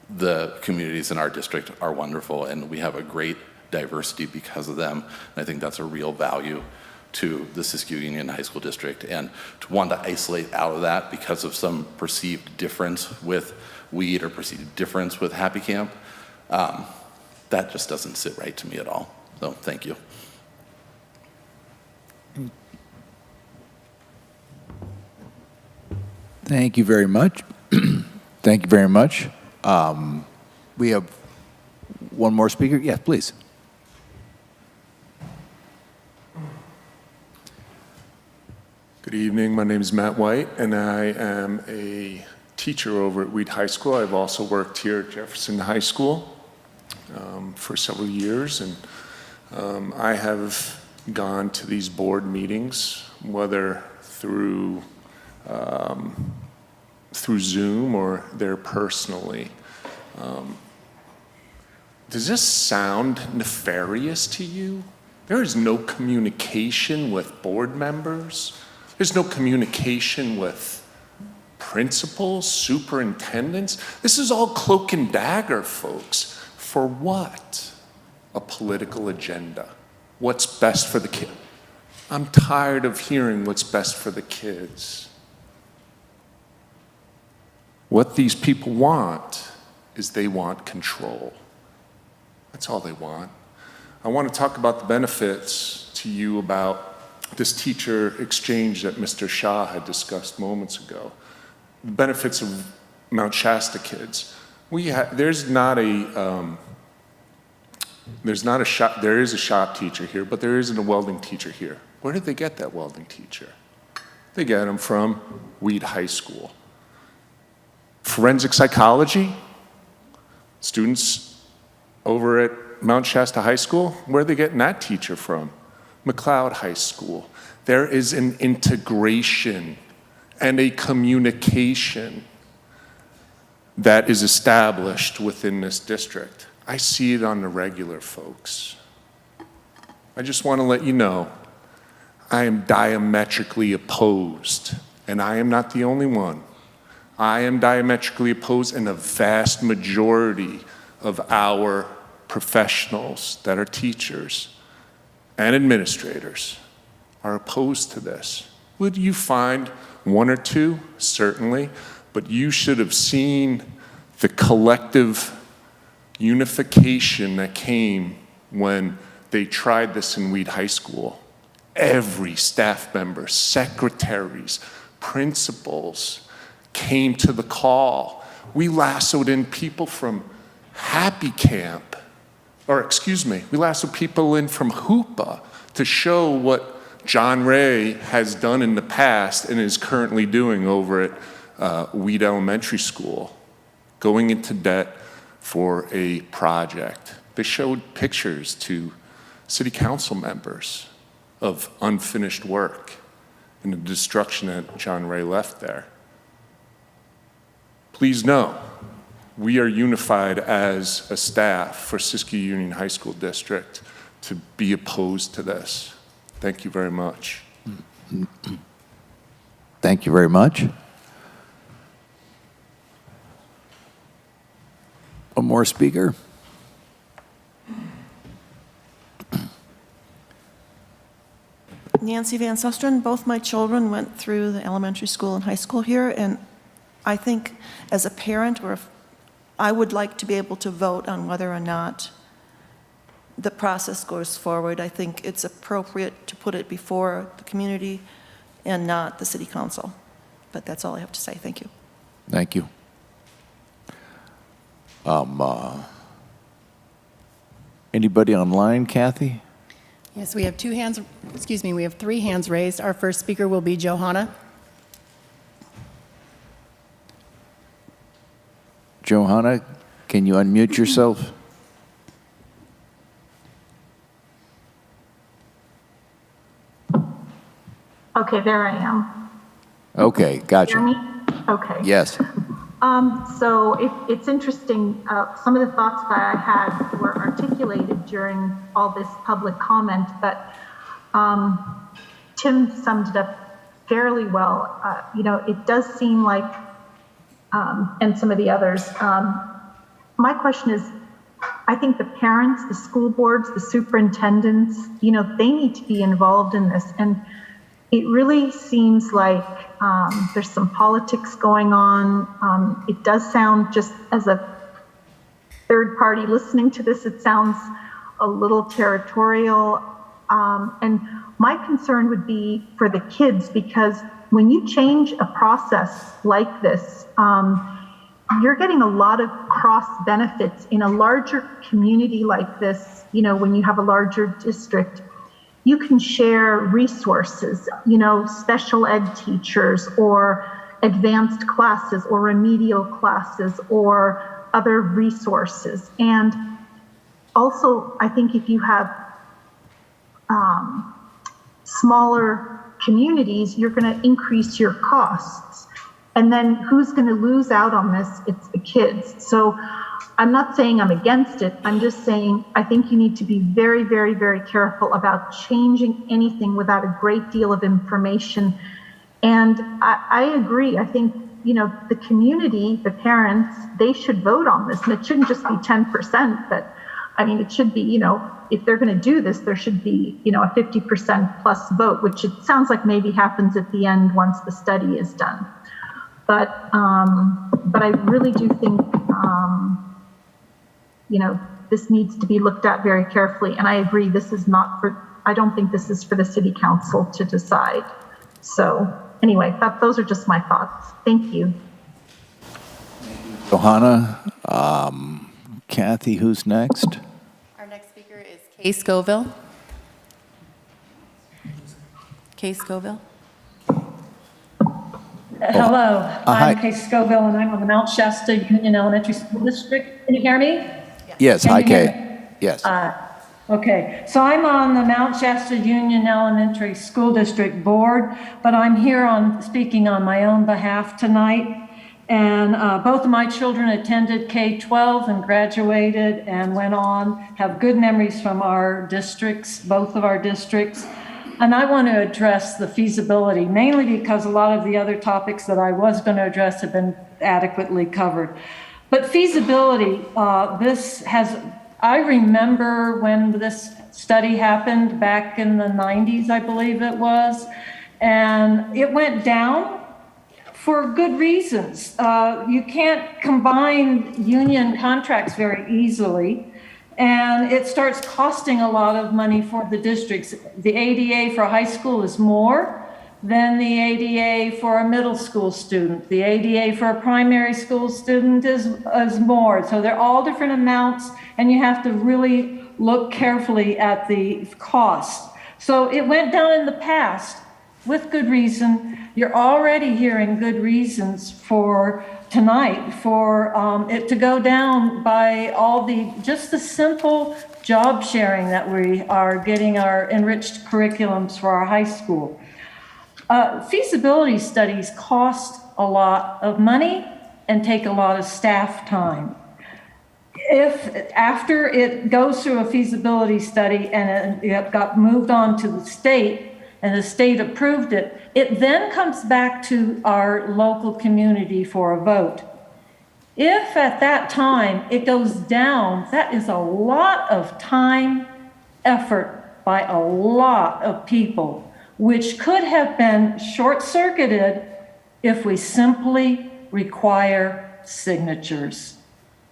the communities in our district are wonderful, and we have a great diversity because of them. And I think that's a real value to the Siskiyou Union High School District. And to want to isolate out of that because of some perceived difference with Weed or perceived difference with Happy Camp, that just doesn't sit right to me at all. So thank you. Thank you very much. Thank you very much. We have one more speaker. Yes, please. Good evening. My name is Matt White, and I am a teacher over at Weed High School. I've also worked here at Jefferson High School for several years, and I have gone to these board meetings, whether through Zoom or there personally. Does this sound nefarious to you? There is no communication with board members. There's no communication with principals, superintendents. This is all cloak and dagger, folks. For what? A political agenda. What's best for the kid? I'm tired of hearing what's best for the kids. What these people want is they want control. That's all they want. I want to talk about the benefits to you about this teacher exchange that Mr. Shah had discussed moments ago. The benefits of Mount Shasta kids. There is a shop teacher here, but there isn't a welding teacher here. Where did they get that welding teacher? They get them from Weed High School. Forensic psychology, students over at Mount Shasta High School, where are they getting that teacher from? McLeod High School. There is an integration and a communication that is established within this district. I see it on the regular, folks. I just want to let you know, I am diametrically opposed, and I am not the only one. I am diametrically opposed, and a vast majority of our professionals that are teachers and administrators are opposed to this. Would you find one or two? Certainly, but you should have seen the collective unification that came when they tried this in Weed High School. Every staff member, secretaries, principals came to the call. We lassoed in people from Happy Camp, we lassoed people in from Hoopa to show what John Ray has done in the past and is currently doing over at Weed Elementary School. going into debt for a project. They showed pictures to city council members of unfinished work and the destruction that John Ray left there. Please know, we are unified as a staff for Siskiyou Union High School District to be opposed to this. Thank you very much. Thank you very much. One more speaker. Nancy Van Susteren, both my children went through the elementary school and high school here, and I think as a parent, or if I would like to be able to vote on whether or not the process goes forward. I think it's appropriate to put it before the community and not the city council. But that's all I have to say. Thank you. Thank you. Anybody online, Kathy? Yes, we have we have 3 hands raised. Our first speaker will be Johanna. Johanna, can you unmute yourself? Okay, there I am. Okay, gotcha. Hear me? Okay. Yes. So it's interesting. Some of the thoughts that I had were articulated during all this public comment, but Tim summed it up fairly well. It does seem like, and some of the others, my question is, I think the parents, the school boards, the superintendents, they need to be involved in this. And it really seems like there's some politics going on. It does sound, just as a third party listening to this, it sounds a little territorial. And my concern would be for the kids, because when you change a process like this, you're getting a lot of cross benefits in a larger community like this. When you have a larger district, you can share resources, special ed teachers or advanced classes or remedial classes or other resources. And also, I think if you have smaller communities, you're going to increase your costs. And then who's going to lose out on this? It's the kids. So I'm not saying I'm against it. I'm just saying I think you need to be very, very, very careful about changing anything without a great deal of information. And I agree. I think, the community, the parents, they should vote on this. And it shouldn't just be 10%, but it should be, if they're going to do this, there should be, a 50% plus vote, which it sounds like maybe happens at the end once the study is done. But I really do think, this needs to be looked at very carefully. And I agree, I don't think this is for the city council to decide. So anyway, those are just my thoughts. Thank you. Johanna, Kathy, who's next? Our next speaker is Kay Scoville. Kay Scoville. Hello, hi. I'm Kay Scoville, and I'm on the Mount Shasta Union Elementary School District. Can you hear me? Yes, Can hi, you hear Kay. me? Yes. Okay, so I'm on the Mount Shasta Union Elementary School District Board, but I'm here speaking on my own behalf tonight. And both of my children attended K-12 and graduated and went on, have good memories from our districts, both of our districts. And I want to address the feasibility, mainly because a lot of the other topics that I was going to address have been adequately covered. But feasibility, I remember when this study happened back in the 90s, I believe it was, and it went down for good reasons. You can't combine union contracts very easily. And it starts costing a lot of money for the districts. The ADA for a high school is more than the ADA for a middle school student. The ADA for a primary school student is more. So they're all different amounts, and you have to really look carefully at the cost. So it went down in the past, with good reason. You're already hearing good reasons for tonight for it to go down by just the simple job sharing that we are getting our enriched curriculums for our high school. Feasibility studies cost a lot of money and take a lot of staff time. If after it goes through a feasibility study and it got moved on to the state and the state approved it, it then comes back to our local community for a vote. If at that time it goes down, that is a lot of time, effort by a lot of people, which could have been short-circuited if we simply require signatures.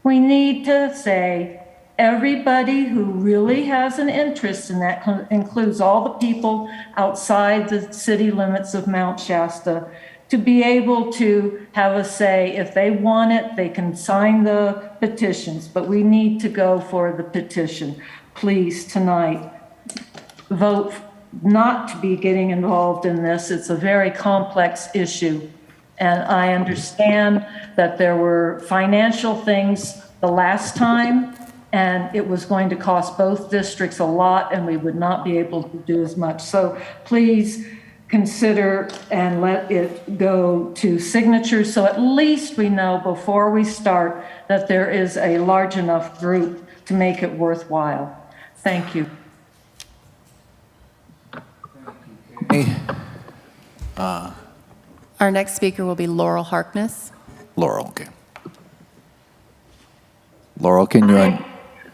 We need to say everybody who really has an interest in that, includes all the people outside the city limits of Mount Shasta, to be able to have a say. If they want it, they can sign the petitions, but we need to go for the petition. Please, tonight, vote not to be getting involved in this. It's a very complex issue. And I understand that there were financial things the last time, and it was going to cost both districts a lot, and we would not be able to do as much. So please consider and let it go to signatures, so at least we know before we start that there is a large enough group to make it worthwhile. Thank you. Our next speaker will be Laurel Harkness. Laurel, okay. Laurel, can you...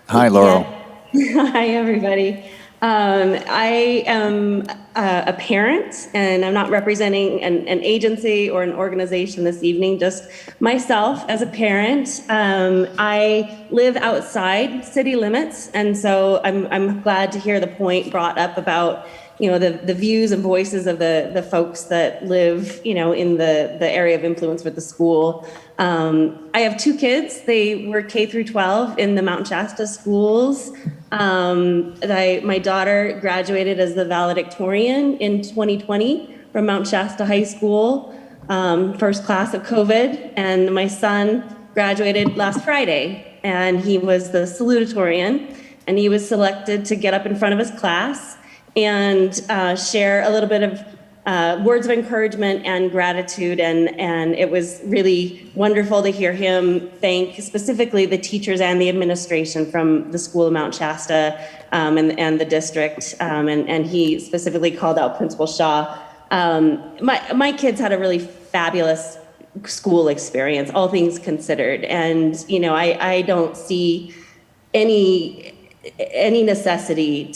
Hi, Laurel. Yeah. Hi, everybody. I am a parent, and I'm not representing an agency or an organization this evening, just myself as a parent. I live outside city limits, and so I'm glad to hear the point brought up about the views and voices of the folks that live, in the area of influence with the school. I have 2 kids. They were K through 12 in the Mount Shasta schools. My daughter graduated as the valedictorian in 2020 from Mount Shasta High School, first class of COVID. And my son graduated last Friday, and he was the salutatorian, and he was selected to get up in front of his class and share a little bit of words of encouragement and gratitude. And it was really wonderful to hear him thank specifically the teachers and the administration from the School of Mount Shasta and the district. And he specifically called out Principal Shaw. My kids had a really fabulous school experience, all things considered. And, I don't see any necessity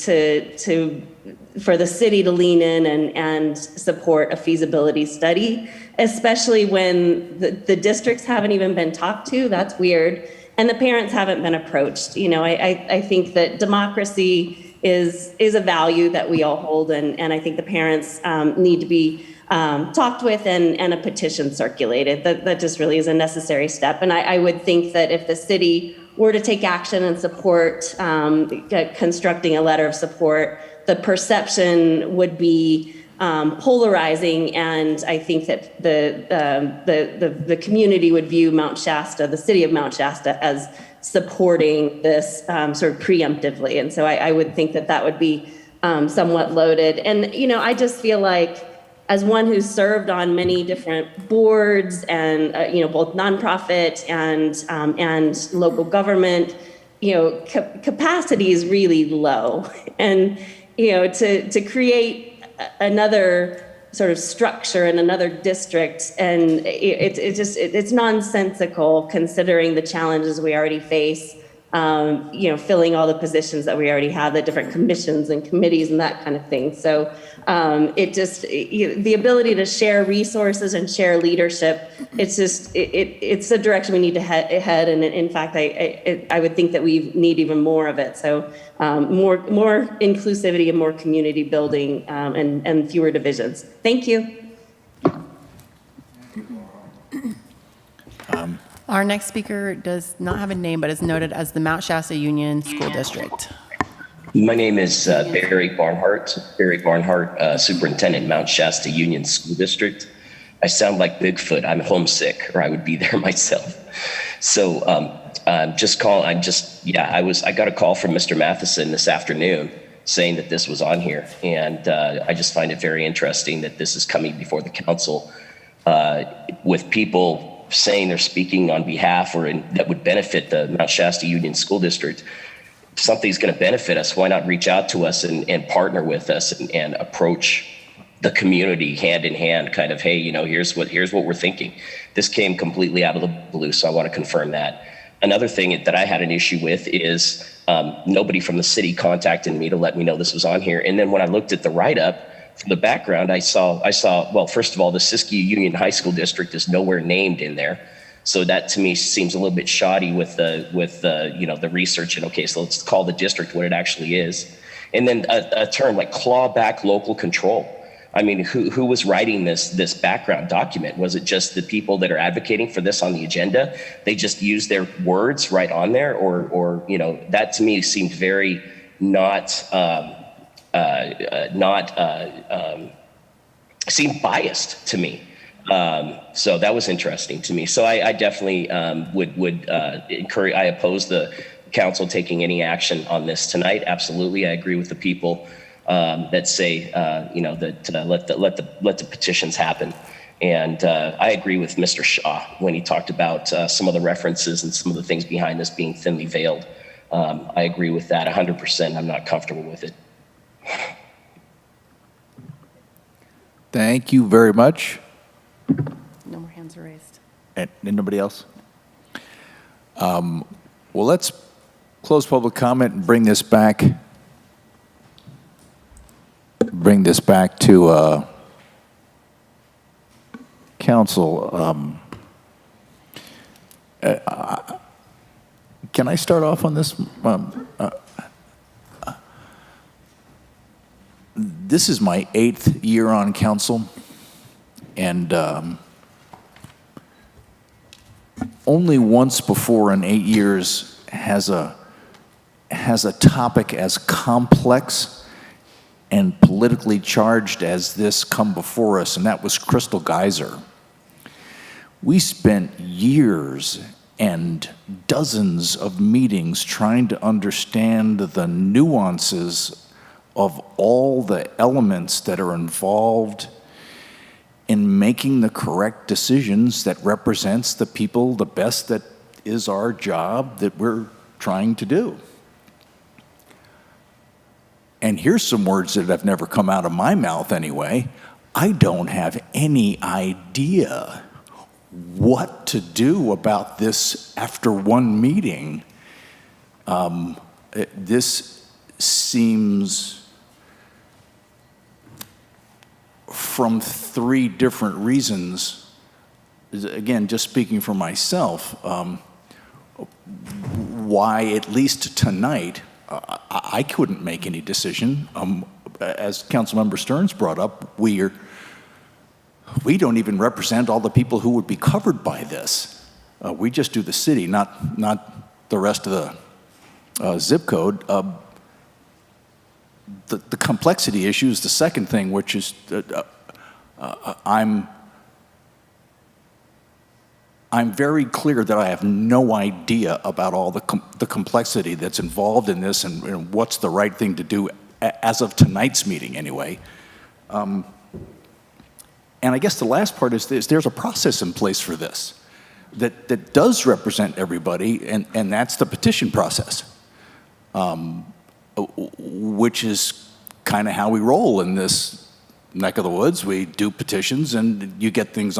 for the city to lean in and support a feasibility study, especially when the districts haven't even been talked to. That's weird. And the parents haven't been approached. I think that democracy is a value that we all hold, and I think the parents need to be talked with and a petition circulated. That just really is a necessary step. And I would think that if the city were to take action and support constructing a letter of support, the perception would be polarizing, and I think that the community would view Mount Shasta, the city of Mount Shasta, as supporting this sort of preemptively. And so I would think that would be somewhat loaded. And I just feel like, as one who's served on many different boards and both nonprofit and local government, capacity is really low, and to create another sort of structure in another district, and it's nonsensical considering the challenges we already face. Filling all the positions that we already have, the different commissions and committees and that kind of thing. So the ability to share resources and share leadership, it's the direction we need to head. And in fact, I would think that we need even more of it. So more inclusivity and more community building and fewer divisions. Thank you. Our next speaker does not have a name, but is noted as the Mount Shasta Union School District. My name is Barry Barnhart. Barry Barnhart, Superintendent, Mount Shasta Union School District. I sound like Bigfoot. I'm homesick, or I would be there myself. So I got a call from Mr. Matheson this afternoon saying that this was on here, and I just find it very interesting that this is coming before the council with people saying they're speaking on behalf that would benefit the Mount Shasta Union School District. If something's going to benefit us, why not reach out to us and partner with us and approach the community hand in hand, kind of, hey, here's what we're thinking. This came completely out of the blue, so I want to confirm that. Another thing that I had an issue with is nobody from the city contacted me to let me know this was on here. And then when I looked at the write-up for the background, I saw, well, first of all, the Siskiyou Union High School District is nowhere named in there. So that to me seems a little bit shoddy with the research. And okay, so let's call the district what it actually is. And then a term like clawback local control. I mean, who was writing this background document? Was it just the people that are advocating for this on the agenda? They just used their words right on there, or that to me seemed very seemed biased to me. So that was interesting to me. So I definitely would encourage. I oppose the council taking any action on this tonight. Absolutely, I agree with the people that say let the petitions happen. And I agree with Mr. Shaw when he talked about some of the references and some of the things behind this being thinly veiled. I agree with that 100%. I'm not comfortable with it. Thank you very much. No more hands are raised. And nobody else? Well, let's close public comment and bring this back to council. Can I start off on this? This is my 8th year on council, and only once before in 8 years has a topic as complex and politically charged as this come before us, and that was Crystal Geyser. We spent years and dozens of meetings trying to understand the nuances of all the elements that are involved in making the correct decisions that represents the people the best that is our job that we're trying to do. And here's some words that have never come out of my mouth anyway. I don't have any idea what to do about this after one meeting. This seems, from 3 different reasons, again, just speaking for myself, why at least tonight I couldn't make any decision. As Councilmember Stearns brought up, we don't even represent all the people who would be covered by this. We just do the city, not the rest of the zip code. The complexity issue is the second thing, which is I'm very clear that I have no idea about all the complexity that's involved in this and what's the right thing to do as of tonight's meeting anyway. And I guess the last part is there's a process in place for this that does represent everybody, and that's the petition process, which is kind of how we roll in this neck of the woods. We do petitions, and you get things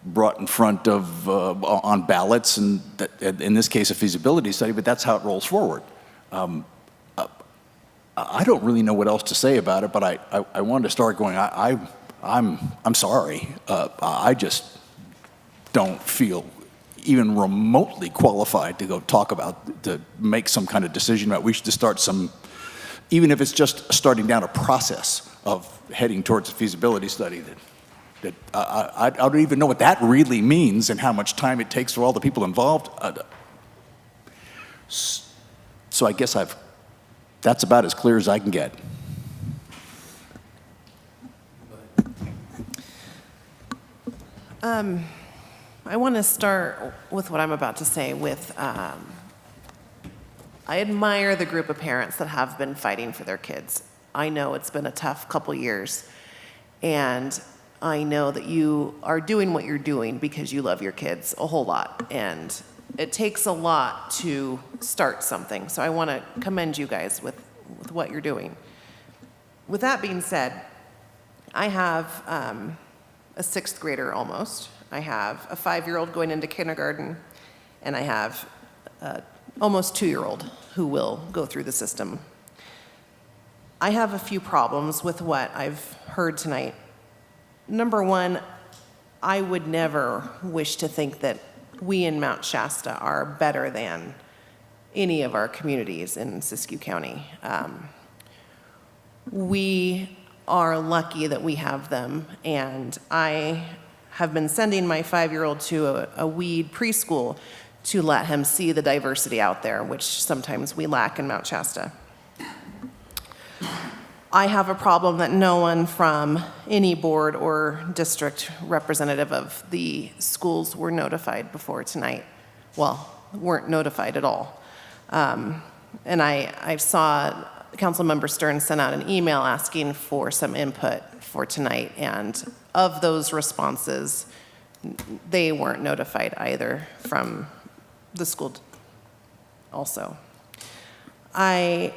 brought in front of on ballots, and in this case a feasibility study, but that's how it rolls forward. I don't really know what else to say about it, but I wanted to start going, I'm sorry. I just don't feel even remotely qualified to go to make some kind of decision about. We should just start even if it's just starting down a process of heading towards a feasibility study that I don't even know what that really means and how much time it takes for all the people involved. So I guess I've That's about as clear as I can get. I want to start with what I'm about to say with, I admire the group of parents that have been fighting for their kids. I know it's been a tough couple years, and I know that you are doing what you're doing because you love your kids a whole lot, and it takes a lot to start something. So I want to commend you guys with what you're doing. With that being said, I have a 6th grader almost. I have a 5-year-old going into kindergarten, and I have a almost 2-year-old who will go through the system. I have a few problems with what I've heard tonight. Number one, I would never wish to think that we in Mount Shasta are better than any of our communities in Siskiyou County. We are lucky that we have them, and I have been sending my 5-year-old to a weed preschool to let him see the diversity out there, which sometimes we lack in Mount Shasta. I have a problem that no one from any board or district representative of the schools were notified before tonight. Well, weren't notified at all. And I saw Councilmember Stern sent out an email asking for some input for tonight, and of those responses, they weren't notified either from the school also. I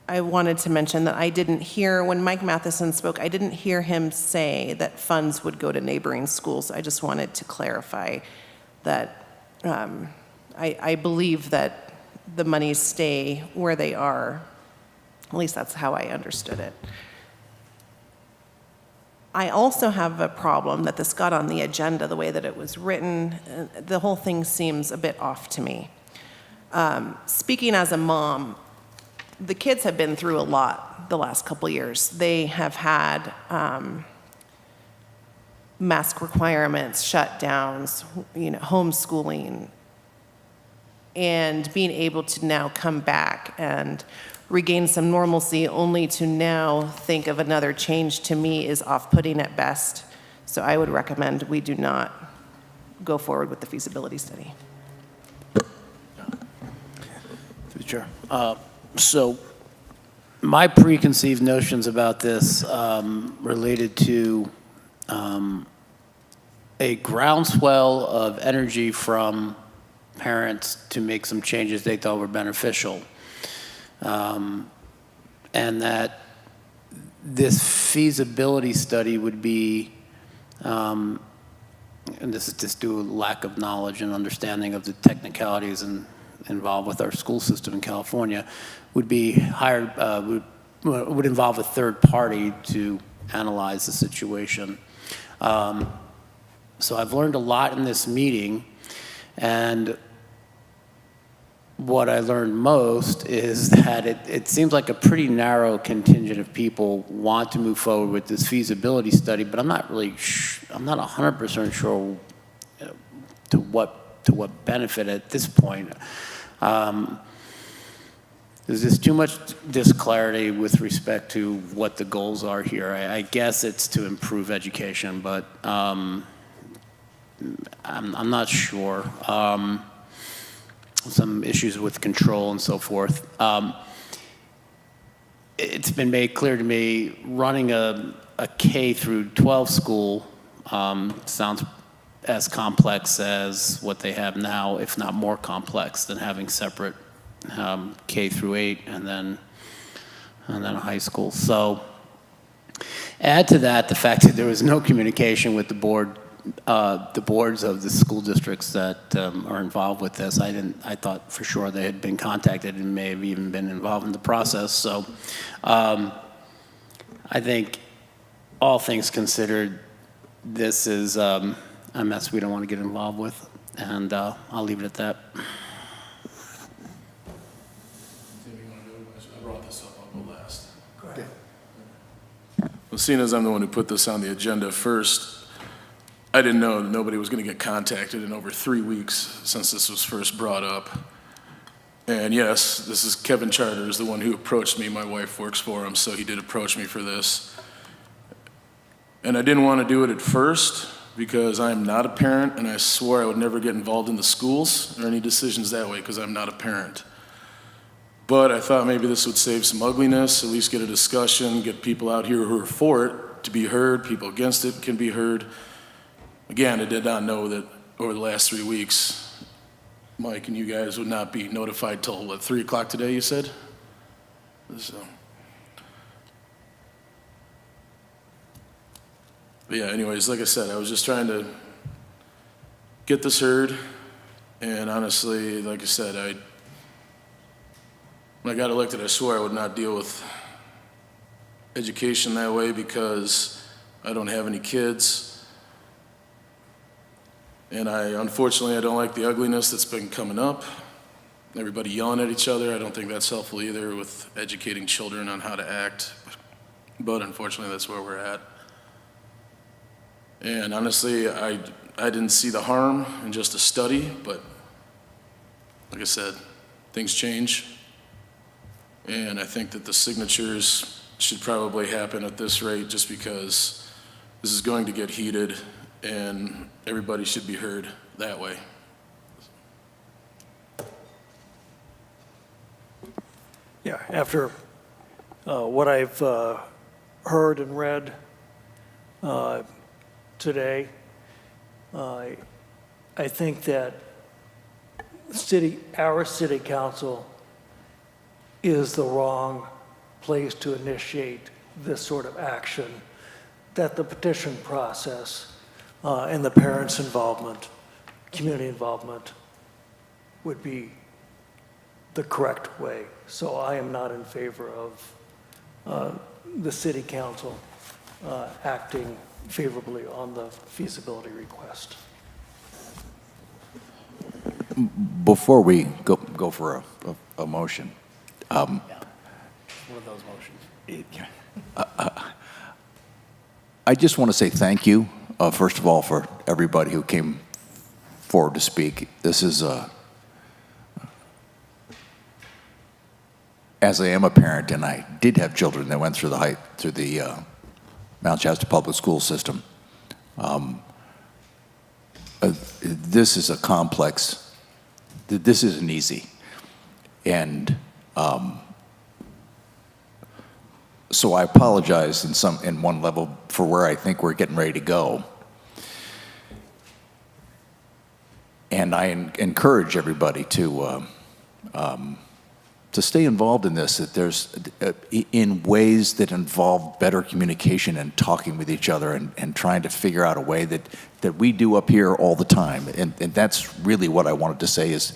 wanted to mention that I didn't hear, when Mike Matheson spoke, I didn't hear him say that funds would go to neighboring schools. I just wanted to clarify that I believe that the monies stay where they are. At least that's how I understood it. I also have a problem that this got on the agenda the way that it was written. The whole thing seems a bit off to me. Speaking as a mom, the kids have been through a lot the last couple years. They have had mask requirements, shutdowns, homeschooling, and being able to now come back and regain some normalcy only to now think of another change, to me, is off-putting at best. So I would recommend we do not go forward with the feasibility study. Through the chair. So my preconceived notions about this related to a groundswell of energy from parents to make some changes they thought were beneficial. And that this feasibility study would be, and this is just due to lack of knowledge and understanding of the technicalities involved with our school system in California, would be hired, would involve a third party to analyze the situation. So I've learned a lot in this meeting, and what I learned most is that it seems like a pretty narrow contingent of people want to move forward with this feasibility study, but I'm not really, I'm not 100% sure to what benefit at this point. There's just too much disclarity with respect to what the goals are here. I guess it's to improve education, but I'm not sure. Some issues with control and so forth. It's been made clear to me running a K through 12 school sounds as complex as what they have now, if not more complex than having separate K through 8 and then a high school. So add to that the fact that there was no communication with the boards of the school districts that are involved with this. I thought for sure they had been contacted and may have even been involved in the process. So I think all things considered, this is a mess we don't want to get involved with, and I'll leave it at that. I brought this up, I'll go last. Go ahead. Well, seeing as I'm the one who put this on the agenda first, I didn't know that nobody was going to get contacted in over 3 weeks since this was first brought up. And yes, this is Kevin Charters, the one who approached me. My wife works for him, so he did approach me for this. And I didn't want to do it at first because I'm not a parent, and I swore I would never get involved in the schools or any decisions that way because I'm not a parent. But I thought maybe this would save some ugliness, at least get a discussion, get people out here who are for it to be heard, people against it can be heard. Again, I did not know that over the last 3 weeks, Mike and you guys would not be notified till, what, 3 o'clock today, you said? So. But yeah, anyways, like I said, I was just trying to get this heard, and honestly, like I said, when I got elected, I swore I would not deal with education that way because I don't have any kids. And unfortunately, I don't like the ugliness that's been coming up. Everybody yelling at each other. I don't think that's helpful either with educating children on how to act. But unfortunately, that's where we're at. And honestly, I didn't see the harm in just a study, but like I said, things change. And I think that the signatures should probably happen at this rate just because this is going to get heated and everybody should be heard that way. Yeah, after what I've heard and read today, I think that our city council is the wrong place to initiate this sort of action, that the petition process and the parents' involvement, community involvement, would be the correct way. So I am not in favor of the city council acting favorably on the feasibility request. Before we go for a motion, One of those motions. I just want to say thank you, first of all, for everybody who came forward to speak. This is, as I am a parent, and I did have children that went through the Mount Shasta public school system. This is a complex. This isn't easy, and so I apologize in one level for where I think we're getting ready to go. And I encourage everybody to stay involved in this, that there's in ways that involve better communication and talking with each other and trying to figure out a way that we do up here all the time. And that's really what I wanted to say is,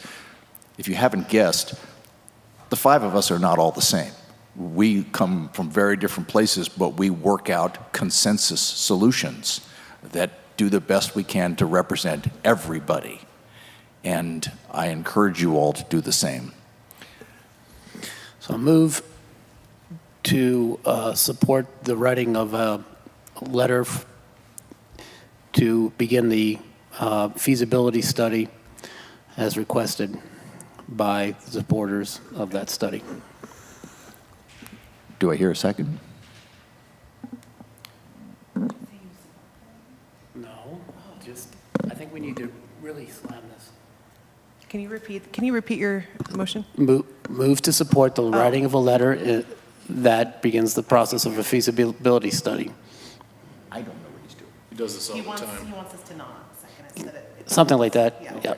if you haven't guessed, the 5 of us are not all the same. We come from very different places, but we work out consensus solutions that do the best we can to represent everybody. And I encourage you all to do the same. So I move to support the writing of a letter to begin the feasibility study as requested by the supporters of that study. Do I hear a second? No, I think we need to really slam this. Can you repeat your motion? Move to support the writing of a letter that begins the process of a feasibility study. I don't know what he's doing. He does this all the time. He wants us to not second it. Something like that, yeah. Okay.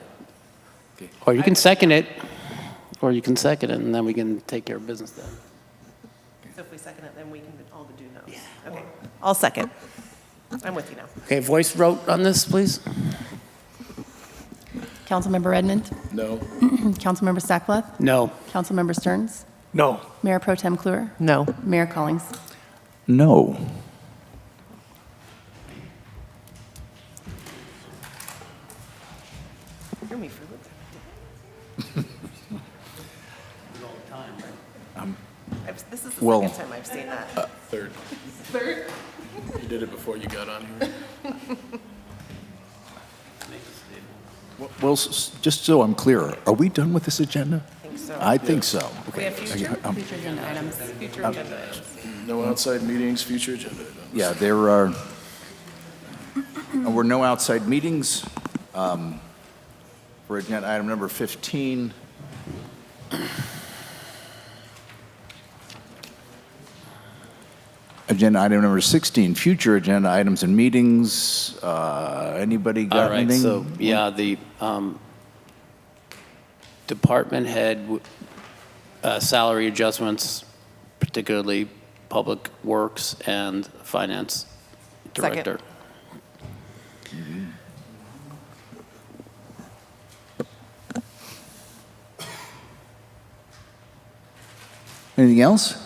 Or you can second it, and then we can take care of business then. So if we second it, then we can all do no's. Yeah. Okay, I'll second. I'm with you now. Okay, voice vote on this, please. Councilmember Redmond? No. Councilmember Stackleth? No. Councilmember Stearns? No. Mayor Pro Tem Kluwer? No. Mayor Collings? No. Hear me for This is the second time I've seen that. Third. Third? You did it before you got on here. Well, just so I'm clear, are we done with this agenda? I think so. I think so. We Okay. have future Um, agenda items. Future agenda items. No outside meetings, future agenda items. Yeah, there were no outside meetings. For agenda item number 15. Agenda item number 16, future agenda items and meetings. Anybody got All right, anything? so, yeah, the department head salary adjustments, particularly Public Works and Finance Second. Director. Anything else?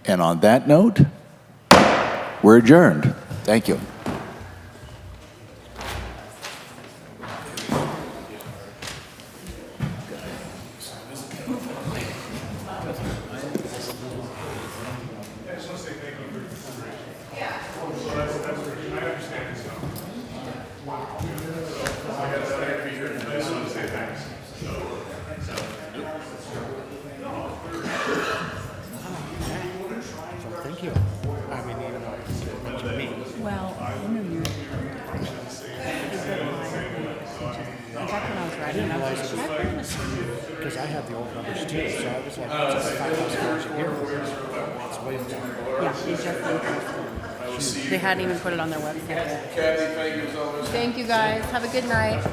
And on that note, we're adjourned. Thank you. Thank you. I mean, even though it's me. Well, I knew you. Back when I was writing, I was just like, Because I had the old numbers too, so I was like, it's $5,000 a year. It's way more. yeah, they just increased it. They hadn't even put it on their website yet. Kathy, thank you as always. Thank you, guys. Have a good night.